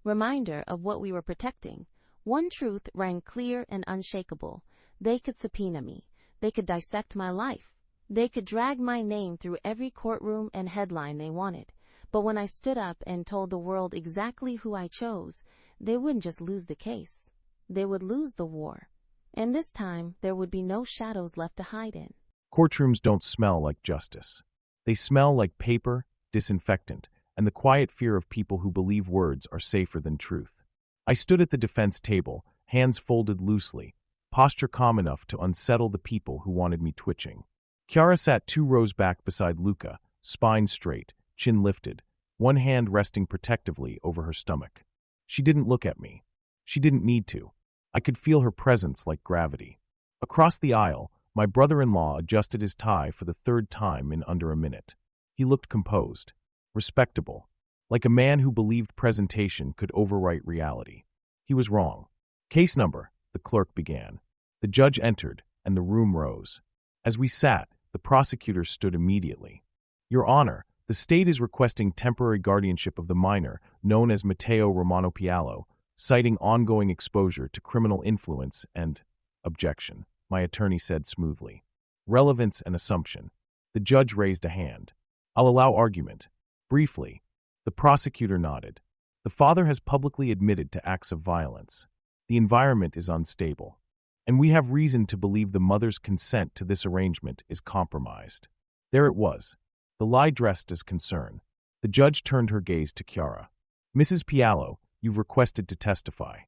reminder of what we were protecting, one truth rang clear and unshakable. They could subpoena me. They could dissect my life. They could drag my name through every courtroom and headline they wanted. But when I stood up and told the world exactly who I chose, they wouldn't just lose the case. They would lose the war. And this time, there would be no shadows left to hide in. Courtrooms don't smell like justice. They smell like paper, disinfectant, and the quiet fear of people who believe words are safer than truth. I stood at the defense table, hands folded loosely, posture calm enough to unsettle the people who wanted me twitching. Chiara sat 2 rows back beside Luca, spine straight, chin lifted, one hand resting protectively over her stomach. She didn't look at me. She didn't need to. I could feel her presence like gravity. Across the aisle, my brother-in-law adjusted his tie for the 3rd time in under a minute. He looked composed, respectable, like a man who believed presentation could overwrite reality. He was wrong. Case number, the clerk began. The judge entered, and the room rose. As we sat, the prosecutor stood immediately. Your Honor, the state is requesting temporary guardianship of the minor, known as Matteo Romano Pailo, citing ongoing exposure to criminal influence and objection, my attorney said smoothly. Relevance and assumption. The judge raised a hand. I'll allow argument. Briefly, the prosecutor nodded. The father has publicly admitted to acts of violence. The environment is unstable, and we have reason to believe the mother's consent to this arrangement is compromised. There it was. The lie dressed as concern. The judge turned her gaze to Chiara. Mrs. Pailo, you've requested to testify.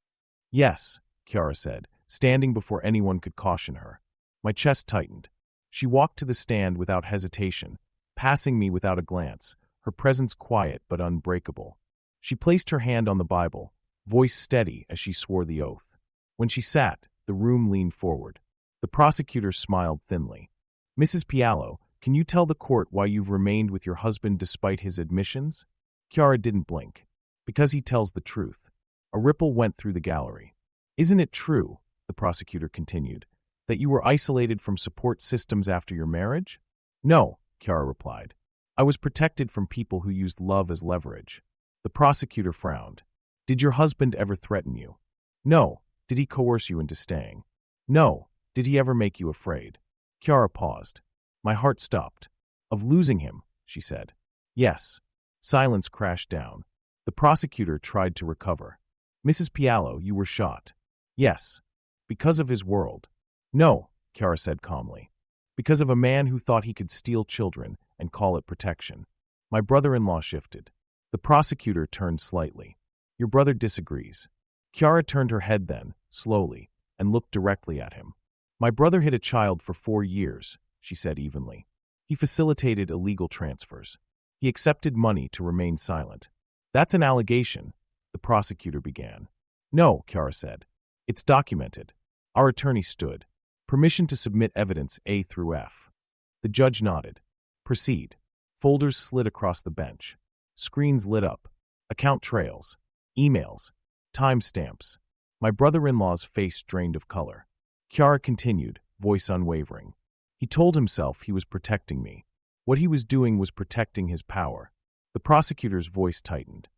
Yes, Chiara said, standing before anyone could caution her. My chest tightened. She walked to the stand without hesitation, passing me without a glance, her presence quiet but unbreakable. She placed her hand on the Bible, voice steady as she swore the oath. When she sat, the room leaned forward. The prosecutor smiled thinly. Mrs. Pailo, can you tell the court why you've remained with your husband despite his admissions? Chiara didn't blink. Because he tells the truth. A ripple went through the gallery. Isn't it true, the prosecutor continued, that you were isolated from support systems after your marriage? No, Chiara replied. I was protected from people who used love as leverage. The prosecutor frowned. Did your husband ever threaten you? No. Did he coerce you into staying? No. Did he ever make you afraid? Chiara paused. My heart stopped. Of losing him, she said. Yes. Silence crashed down. The prosecutor tried to recover. Mrs. Pailo, you were shot. Yes. Because of his world. No, Chiara said calmly. Because of a man who thought he could steal children and call it protection. My brother-in-law shifted. The prosecutor turned slightly. Your brother disagrees. Chiara turned her head then, slowly, and looked directly at him. My brother hid a child for 4 years, she said evenly. He facilitated illegal transfers. He accepted money to remain silent. That's an allegation, the prosecutor began. No, Chiara said. It's documented. Our attorney stood. Permission to submit evidence A through F. The judge nodded. Proceed. Folders slid across the bench. Screens lit up. Account trails. Emails. Timestamps. My brother-in-law's face drained of color. Chiara continued, voice unwavering. He told himself he was protecting me. What he was doing was protecting his power. The prosecutor's voice tightened.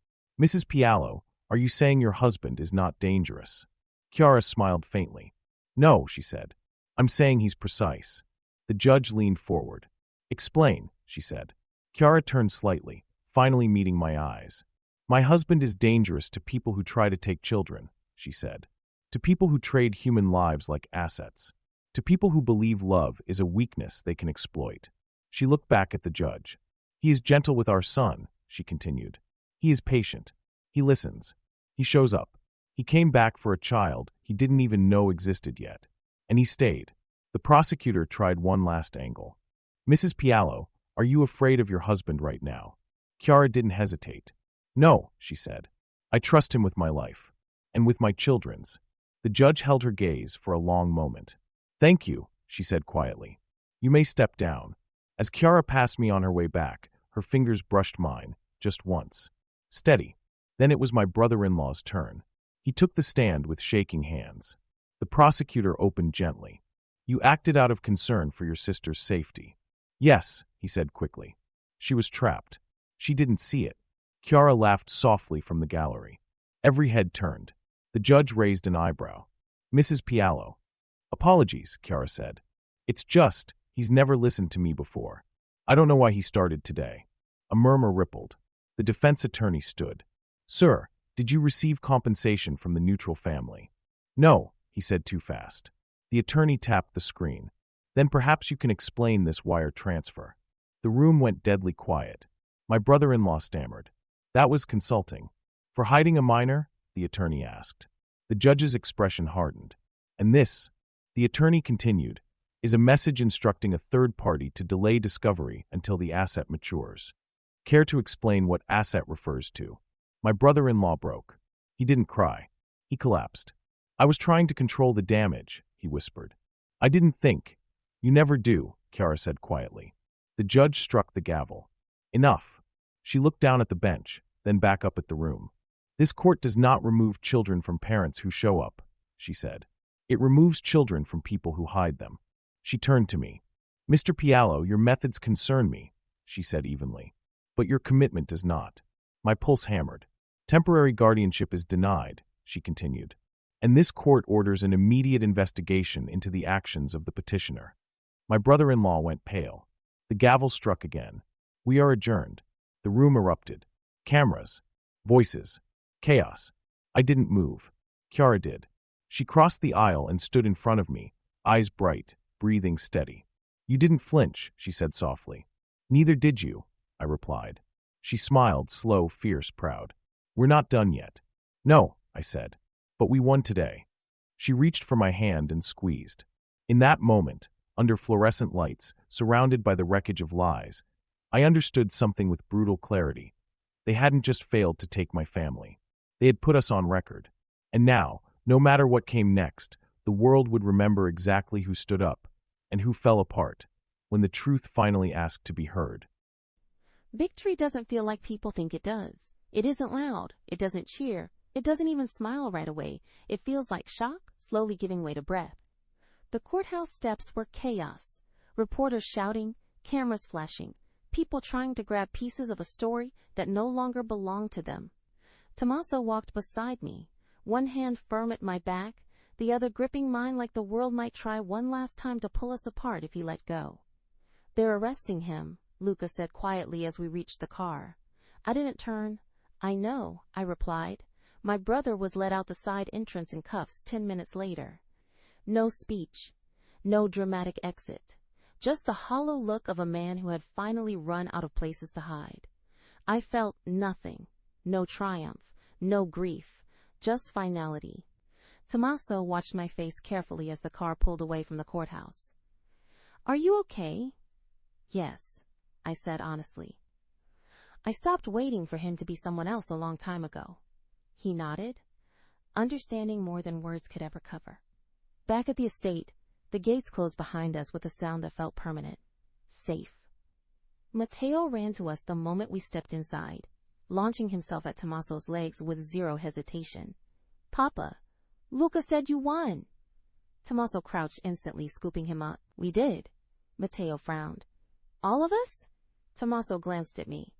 Mrs. Pailo, are you saying your husband is not dangerous? Chiara smiled faintly. No, she said. I'm saying he's precise. The judge leaned forward. Explain, she said. Chiara turned slightly, finally meeting my eyes. My husband is dangerous to people who try to take children, she said. To people who trade human lives like assets. To people who believe love is a weakness they can exploit. She looked back at the judge. He is gentle with our son, she continued. He is patient. He listens. He shows up. He came back for a child he didn't even know existed yet. And he stayed. The prosecutor tried one last angle. Mrs. Pailo, are you afraid of your husband right now? Chiara didn't hesitate. No, she said. I trust him with my life. And with my children's. The judge held her gaze for a long moment. "Thank you," she said quietly. "You may step down." As Chiara passed me on her way back, her fingers brushed mine, just once. Steady. Then it was my brother-in-law's turn. He took the stand with shaking hands. The prosecutor opened gently. "You acted out of concern for your sister's safety." "Yes," he said quickly. "She was trapped. She didn't see it." Chiara laughed softly from the gallery. Every head turned. The judge raised an eyebrow. "Mrs. Pailo." "Apologies," Chiara said. "It's just, he's never listened to me before. I don't know why he started today." A murmur rippled. The defense attorney stood. "Sir, did you receive compensation from the neutral family?" "No," he said too fast. The attorney tapped the screen. "Then perhaps you can explain this wire transfer." The room went deadly quiet. My brother-in-law stammered. "That was consulting." "For hiding a minor?" the attorney asked. The judge's expression hardened. "And this," the attorney continued, "is a message instructing a third party to delay discovery until the asset matures." Care to explain what asset refers to? My brother-in-law broke. He didn't cry. He collapsed. "I was trying to control the damage," he whispered. "I didn't think." "You never do," Chiara said quietly. The judge struck the gavel. "Enough." She looked down at the bench, then back up at the room. "This court does not remove children from parents who show up," she said. "It removes children from people who hide them." She turned to me. "Mr. Pailo, your methods concern me," she said evenly. "But your commitment does not." My pulse hammered. "Temporary guardianship is denied," she continued. "And this court orders an immediate investigation into the actions of the petitioner." My brother-in-law went pale. The gavel struck again. "We are adjourned." The room erupted. Cameras. Voices. Chaos. I didn't move. Chiara did. She crossed the aisle and stood in front of me, eyes bright, breathing steady. "You didn't flinch," she said softly. "Neither did you," I replied. She smiled, slow, fierce, proud. "We're not done yet." "No," I said. "But we won today." She reached for my hand and squeezed. In that moment, under fluorescent lights, surrounded by the wreckage of lies, I understood something with brutal clarity. They hadn't just failed to take my family. They had put us on record. And now, no matter what came next, the world would remember exactly who stood up and who fell apart when the truth finally asked to be heard. Victory doesn't feel like people think it does. It isn't loud. It doesn't cheer. It doesn't even smile right away. It feels like shock, slowly giving way to breath. The courthouse steps were chaos. Reporters shouting, cameras flashing, people trying to grab pieces of a story that no longer belonged to them. Tommaso walked beside me, one hand firm at my back, the other gripping mine like the world might try one last time to pull us apart if he let go. "They're arresting him," Luca said quietly as we reached the car. I didn't turn. "I know," I replied. My brother was led out the side entrance in cuffs 10 minutes later. No speech, no dramatic exit, just the hollow look of a man who had finally run out of places to hide. I felt nothing, no triumph, no grief, just finality. Tommaso watched my face carefully as the car pulled away from the courthouse. "Are you okay?" "Yes," I said honestly. "I stopped waiting for him to be someone else a long time ago." He nodded, understanding more than words could ever cover. Back at the estate, the gates closed behind us with a sound that felt permanent. Safe. Matteo ran to us the moment we stepped inside, launching himself at Tommaso's legs with zero hesitation. "Papa, Luca said you won." Tommaso crouched instantly, scooping him up. "We did." Matteo frowned. "All of us?" Tommaso glanced at me.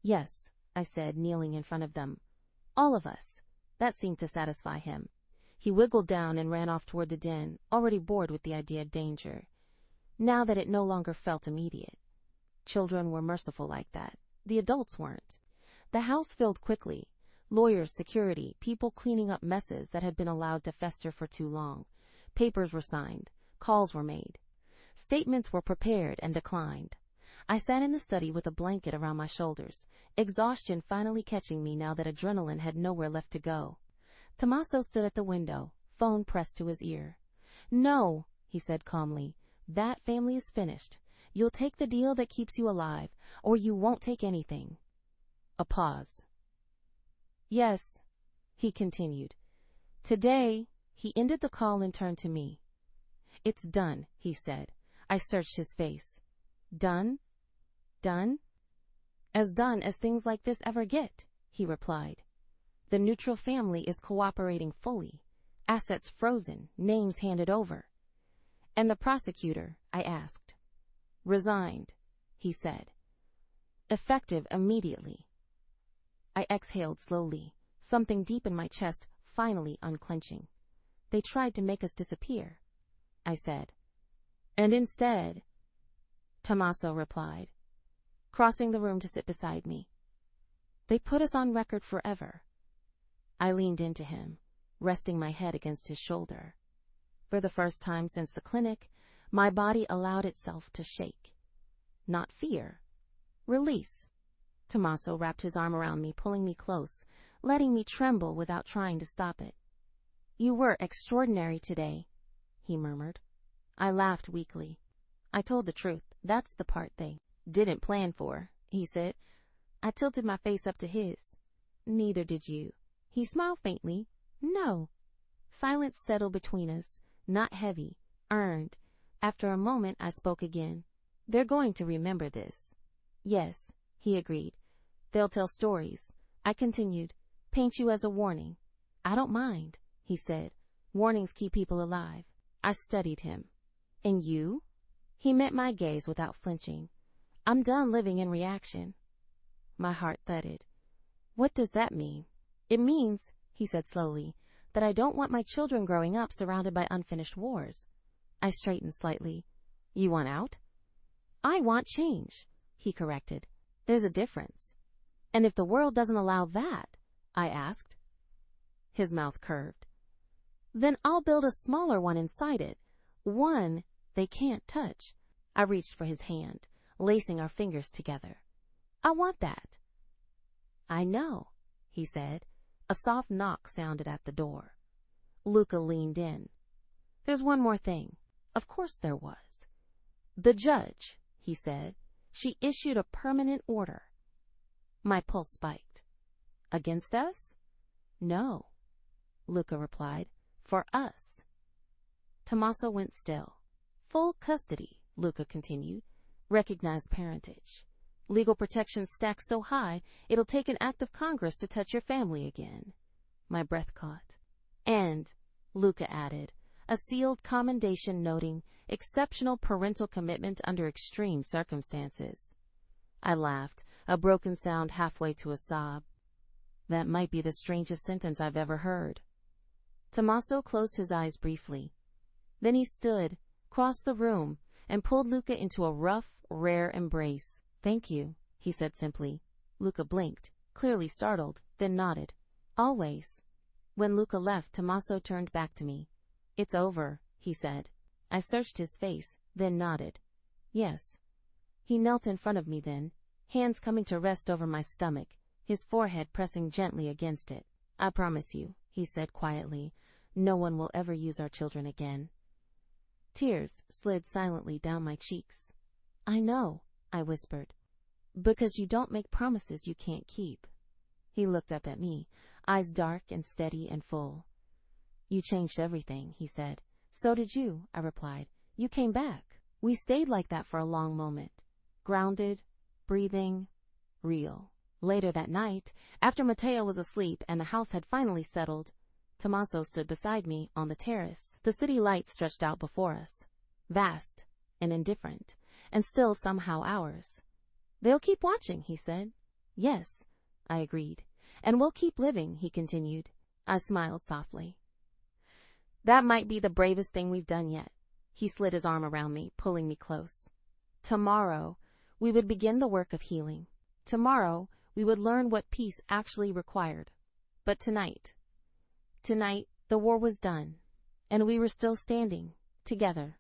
"Yes," I said, kneeling in front of them. "All of us." That seemed to satisfy him. He wiggled down and ran off toward the den, already bored with the idea of danger, now that it no longer felt immediate. Children were merciful like that. The adults weren't. The house filled quickly. Lawyers, security, people cleaning up messes that had been allowed to fester for too long. Papers were signed. Calls were made. Statements were prepared and declined. I sat in the study with a blanket around my shoulders, exhaustion finally catching me now that adrenaline had nowhere left to go. Tommaso stood at the window, phone pressed to his ear. "No," he said calmly. "That family is finished. You'll take the deal that keeps you alive, or you won't take anything." A pause. "Yes," he continued. "Today," He ended the call and turned to me. "It's done," he said. I searched his face. "Done? Done?" "As done as things like this ever get," he replied. "The neutral family is cooperating fully. Assets frozen, names handed over." "And the prosecutor?" I asked. "Resigned," he said. "Effective immediately." I exhaled slowly, something deep in my chest finally unclenching. "They tried to make us disappear," I said. "And instead," Tommaso replied, crossing the room to sit beside me, "they put us on record forever." I leaned into him, resting my head against his shoulder. For the first time since the clinic, my body allowed itself to shake. Not fear. Release. Tommaso wrapped his arm around me, pulling me close, letting me tremble without trying to stop it. "You were extraordinary today," he murmured. I laughed weakly. "I told the truth. That's the part they didn't plan for," he said. I tilted my face up to his. "Neither did you." He smiled faintly. "No." Silence settled between us, not heavy, earned. After a moment, I spoke again. "They're going to remember this." "Yes," he agreed. "They'll tell stories." I continued. "Paint you as a warning." "I don't mind," he said. "Warnings keep people alive." I studied him. "And you?" He met my gaze without flinching. "I'm done living in reaction." My heart thudded. "What does that mean?" "It means," he said slowly, "that I don't want my children growing up surrounded by unfinished wars." I straightened slightly. "You want out?" "I want change," he corrected. "There's a difference." "And if the world doesn't allow that?" I asked. His mouth curved. "Then I'll build a smaller one inside it. One they can't touch." I reached for his hand, lacing our fingers together. "I want that." "I know," he said. A soft knock sounded at the door. Luca leaned in. "There's one more thing." Of course there was. "The judge," he said. "She issued a permanent order." My pulse spiked. "Against us?" "No," Luca replied. "For us." Tommaso went still. "Full custody," Luca continued. "Recognized parentage. Legal protection stacked so high, it'll take an act of Congress to touch your family again." My breath caught. "And," Luca added, "a sealed commendation noting exceptional parental commitment under extreme circumstances." I laughed, a broken sound halfway to a sob. That might be the strangest sentence I've ever heard. Tommaso closed his eyes briefly. Then he stood, crossed the room, and pulled Luca into a rough, rare embrace. "Thank you," he said simply. Luca blinked, clearly startled, then nodded. "Always." When Luca left, Tommaso turned back to me. "It's over," he said. I searched his face, then nodded. "Yes." He knelt in front of me then, hands coming to rest over my stomach, his forehead pressing gently against it. "I promise you," he said quietly, "no one will ever use our children again." Tears slid silently down my cheeks. "I know," I whispered. "Because you don't make promises you can't keep." He looked up at me, eyes dark and steady and full. "You changed everything," he said. "So did you," I replied. "You came back." We stayed like that for a long moment. Grounded, breathing, real. Later that night, after Matteo was asleep and the house had finally settled, Tommaso stood beside me on the terrace. The city lights stretched out before us, vast and indifferent, and still somehow ours. "They'll keep watching," he said. "Yes," I agreed. "And we'll keep living," he continued. I smiled softly. "That might be the bravest thing we've done yet." He slid his arm around me, pulling me close. Tomorrow, we would begin the work of healing. Tomorrow, we would learn what peace actually required. But tonight, the war was done, and we were still standing, together,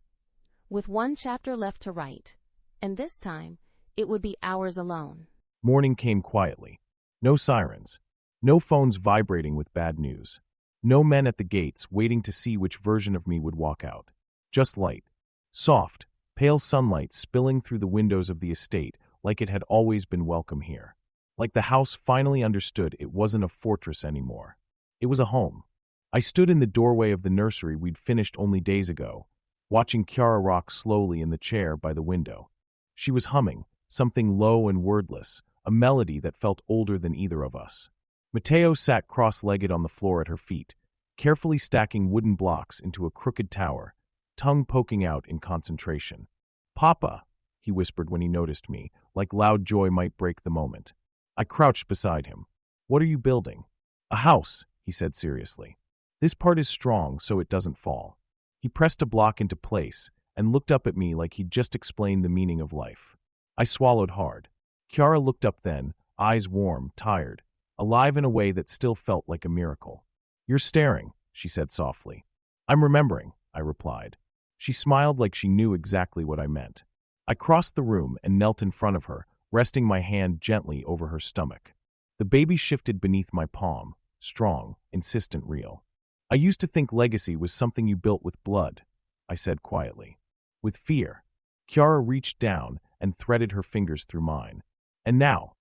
with one chapter left to write, and this time, it would be ours alone. Morning came quietly. No sirens. No phones vibrating with bad news. No men at the gates waiting to see which version of me would walk out. Just light. Soft, pale sunlight spilling through the windows of the estate like it had always been welcome here. Like the house finally understood it wasn't a fortress anymore. It was a home. I stood in the doorway of the nursery we'd finished only days ago, watching Chiara rock slowly in the chair by the window. She was humming, something low and wordless, a melody that felt older than either of us. Matteo sat cross-legged on the floor at her feet, carefully stacking wooden blocks into a crooked tower, tongue poking out in concentration. "Papa," he whispered when he noticed me, like loud joy might break the moment. I crouched beside him. "What are you building?" "A house," he said seriously. "This part is strong so it doesn't fall." He pressed a block into place and looked up at me like he'd just explained the meaning of life. I swallowed hard. Chiara looked up then, eyes warm, tired, alive in a way that still felt like a miracle. "You're staring," she said softly. "I'm remembering," I replied. She smiled like she knew exactly what I meant. I crossed the room and knelt in front of her, resting my hand gently over her stomach. The baby shifted beneath my palm, strong, insistent, real. "I used to think legacy was something you built with blood," I said quietly. "With fear." Chiara reached down and threaded her fingers through mine. "And now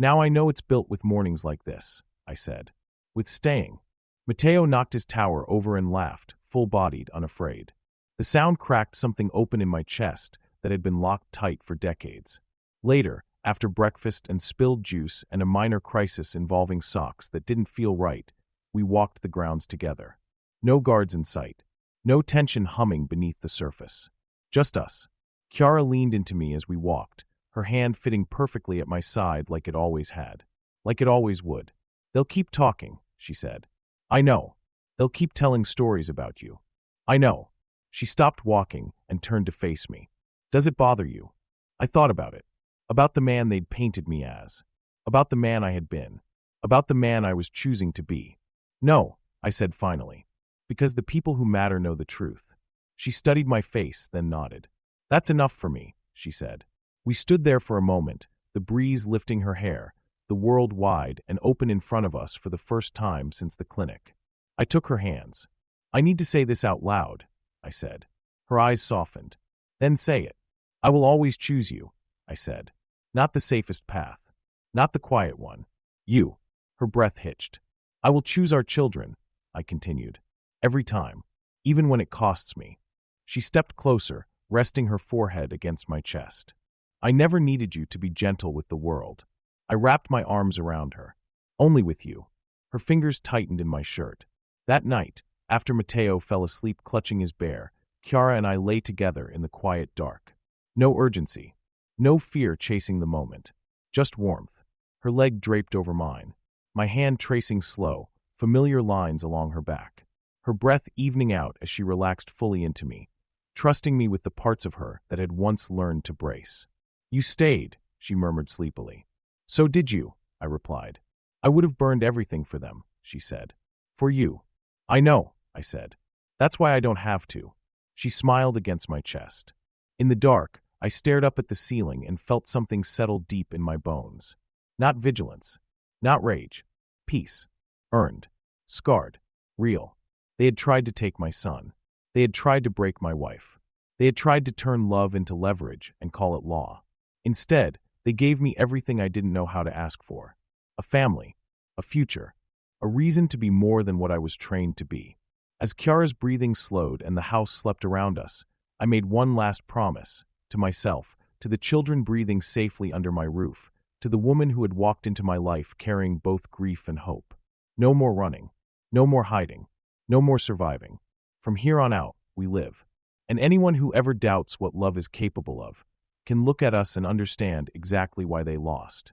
I know it's built with mornings like this," I said. "With staying." Matteo knocked his tower over and laughed, full-bodied, unafraid. The sound cracked something open in my chest that had been locked tight for decades. Later, after breakfast and spilled juice and a minor crisis involving socks that didn't feel right, we walked the grounds together. No guards in sight. No tension humming beneath the surface. Just us. Chiara leaned into me as we walked, her hand fitting perfectly at my side like it always had. Like it always would. "They'll keep talking," she said. "I know. They'll keep telling stories about you." "I know." She stopped walking and turned to face me. "Does it bother you?" I thought about it. About the man they'd painted me as. About the man I had been. About the man I was choosing to be. "No," I said finally. "Because the people who matter know the truth." She studied my face, then nodded. "That's enough for me," she said. We stood there for a moment, the breeze lifting her hair, the world wide and open in front of us for the first time since the clinic. I took her hands. "I need to say this out loud," I said. Her eyes softened. "Then say it." "I will always choose you," I said. "Not the safest path. Not the quiet one. You." Her breath hitched. "I will choose our children," I continued. "Every time. Even when it costs me." She stepped closer, resting her forehead against my chest. "I never needed you to be gentle with the world." I wrapped my arms around her. "Only with you." Her fingers tightened in my shirt. That night, after Matteo fell asleep clutching his bear, Chiara and I lay together in the quiet dark. No urgency. No fear chasing the moment. Just warmth. Her leg draped over mine. My hand tracing slow, familiar lines along her back. Her breath evening out as she relaxed fully into me, trusting me with the parts of her that had once learned to brace. "You stayed," she murmured sleepily. "So did you," I replied. "I would have burned everything for them," she said. "For you." "I know," I said. "That's why I don't have to." She smiled against my chest. In the dark, I stared up at the ceiling and felt something settle deep in my bones. Not vigilance. Not rage. Peace. Earned. Scarred. Real. They had tried to take my son. They had tried to break my wife. They had tried to turn love into leverage and call it law. Instead, they gave me everything I didn't know how to ask for. A family. A future. A reason to be more than what I was trained to be. As Chiara's breathing slowed and the house slept around us, I made one last promise, to myself, to the children breathing safely under my roof, to the woman who had walked into my life carrying both grief and hope. No more running. No more hiding. No more surviving. From here on out, we live. And anyone who ever doubts what love is capable of can look at us and understand exactly why they lost.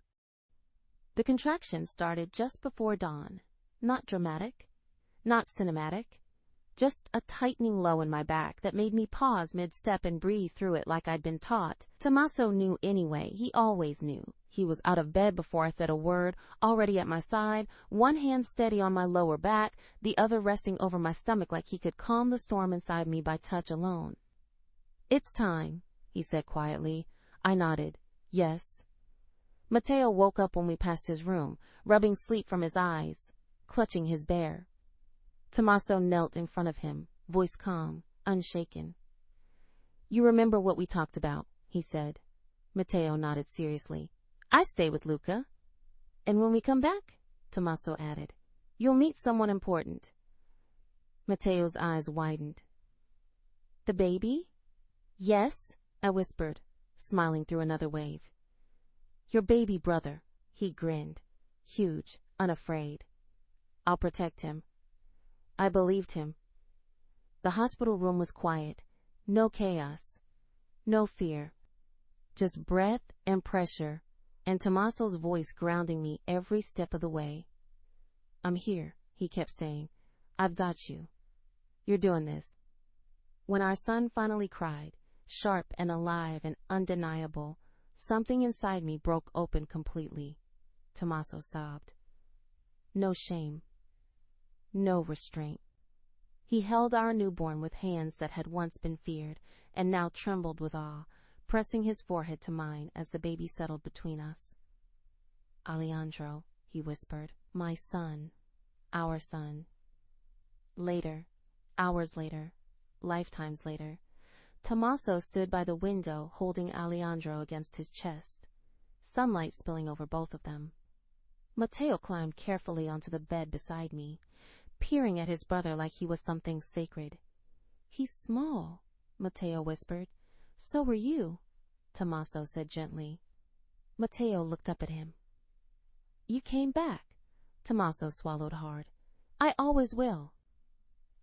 The contraction started just before dawn. Not dramatic, not cinematic, just a tightening low in my back that made me pause mid-step and breathe through it like I'd been taught. Tommaso knew anyway. He always knew. He was out of bed before I said a word, already at my side, one hand steady on my lower back, the other resting over my stomach like he could calm the storm inside me by touch alone. "It's time," he said quietly. I nodded. "Yes." Matteo woke up when we passed his room, rubbing sleep from his eyes, clutching his bear. Tommaso knelt in front of him, voice calm, unshaken. "You remember what we talked about," he said. Matteo nodded seriously. "I stay with Luca." "And when we come back," Tommaso added, "you'll meet someone important." Matteo's eyes widened. The baby? Yes, I whispered, smiling through another wave. Your baby brother, he grinned, huge, unafraid. I'll protect him. I believed him. The hospital room was quiet, no chaos, no fear, just breath and pressure, and Tommaso's voice grounding me every step of the way. I'm here, he kept saying. I've got you. You're doing this. When our son finally cried, sharp and alive and undeniable, something inside me broke open completely. Tommaso sobbed. No shame. No restraint. He held our newborn with hands that had once been feared and now trembled with awe, pressing his forehead to mine as the baby settled between us. Alejandro, he whispered, my son, our son. Later, hours later, lifetimes later, Tommaso stood by the window holding Alejandro against his chest, sunlight spilling over both of them. Matteo climbed carefully onto the bed beside me, peering at his brother like he was something sacred. He's small, Matteo whispered. So were you, Tommaso said gently. Matteo looked up at him. You came back, Tommaso swallowed hard. I always will.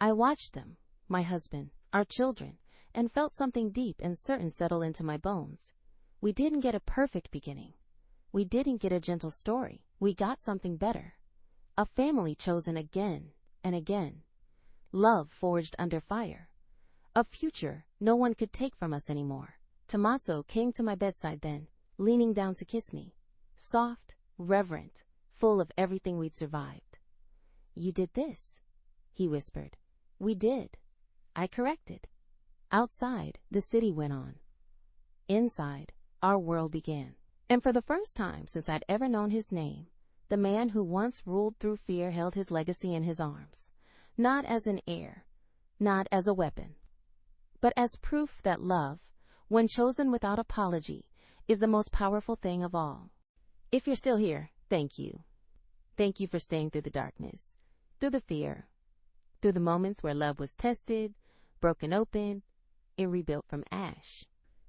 I watched them, my husband, our children, and felt something deep and certain settle into my bones. We didn't get a perfect beginning. We didn't get a gentle story. We got something better. A family chosen again and again. Love forged under fire. A future no one could take from us anymore. Tommaso came to my bedside then, leaning down to kiss me. Soft, reverent, full of everything we'd survived. You did this, he whispered. We did. I corrected. Outside, the city went on. Inside, our world began. And for the first time since I'd ever known his name, the man who once ruled through fear held his legacy in his arms, not as an heir, not as a weapon, but as proof that love, when chosen without apology, is the most powerful thing of all. If you're still here, thank you. Thank you for staying through the darkness, through the fear, through the moments where love was tested, broken open, and rebuilt from ash.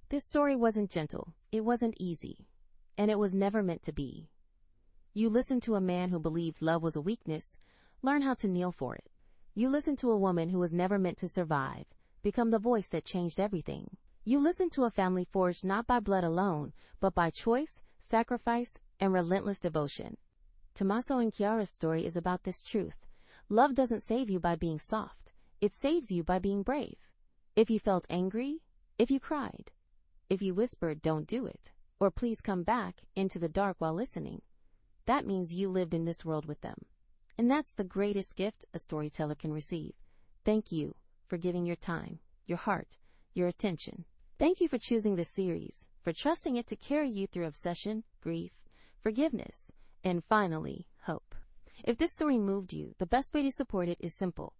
This story wasn't gentle, it wasn't easy, and it was never meant to be. You listened to a man who believed love was a weakness, learn how to kneel for it. You listened to a woman who was never meant to survive, become the voice that changed everything. You listened to a family forged not by blood alone, but by choice, sacrifice, and relentless devotion. Tommaso and Chiara's story is about this truth. Love doesn't save you by being soft. It saves you by being brave. If you felt angry, if you cried, if you whispered, don't do it, or please come back into the dark while listening, that means you lived in this world with them. And that's the greatest gift a storyteller can receive. Thank you for giving your time, your heart, your attention. Thank you for choosing this series, for trusting it to carry you through obsession, grief, forgiveness, and finally, hope. If this story moved you, the best way to support it is simple.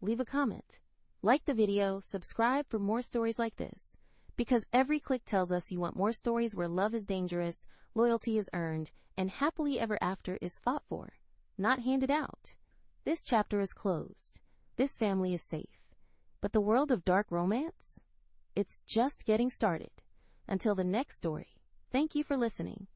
Leave a comment, like the video, subscribe for more stories like this. Because every click tells us you want more stories where love is dangerous, loyalty is earned, and happily ever after is fought for, not handed out. This chapter is closed. This family is safe. But the world of dark romance? It's just getting started. Until the next story, thank you for listening.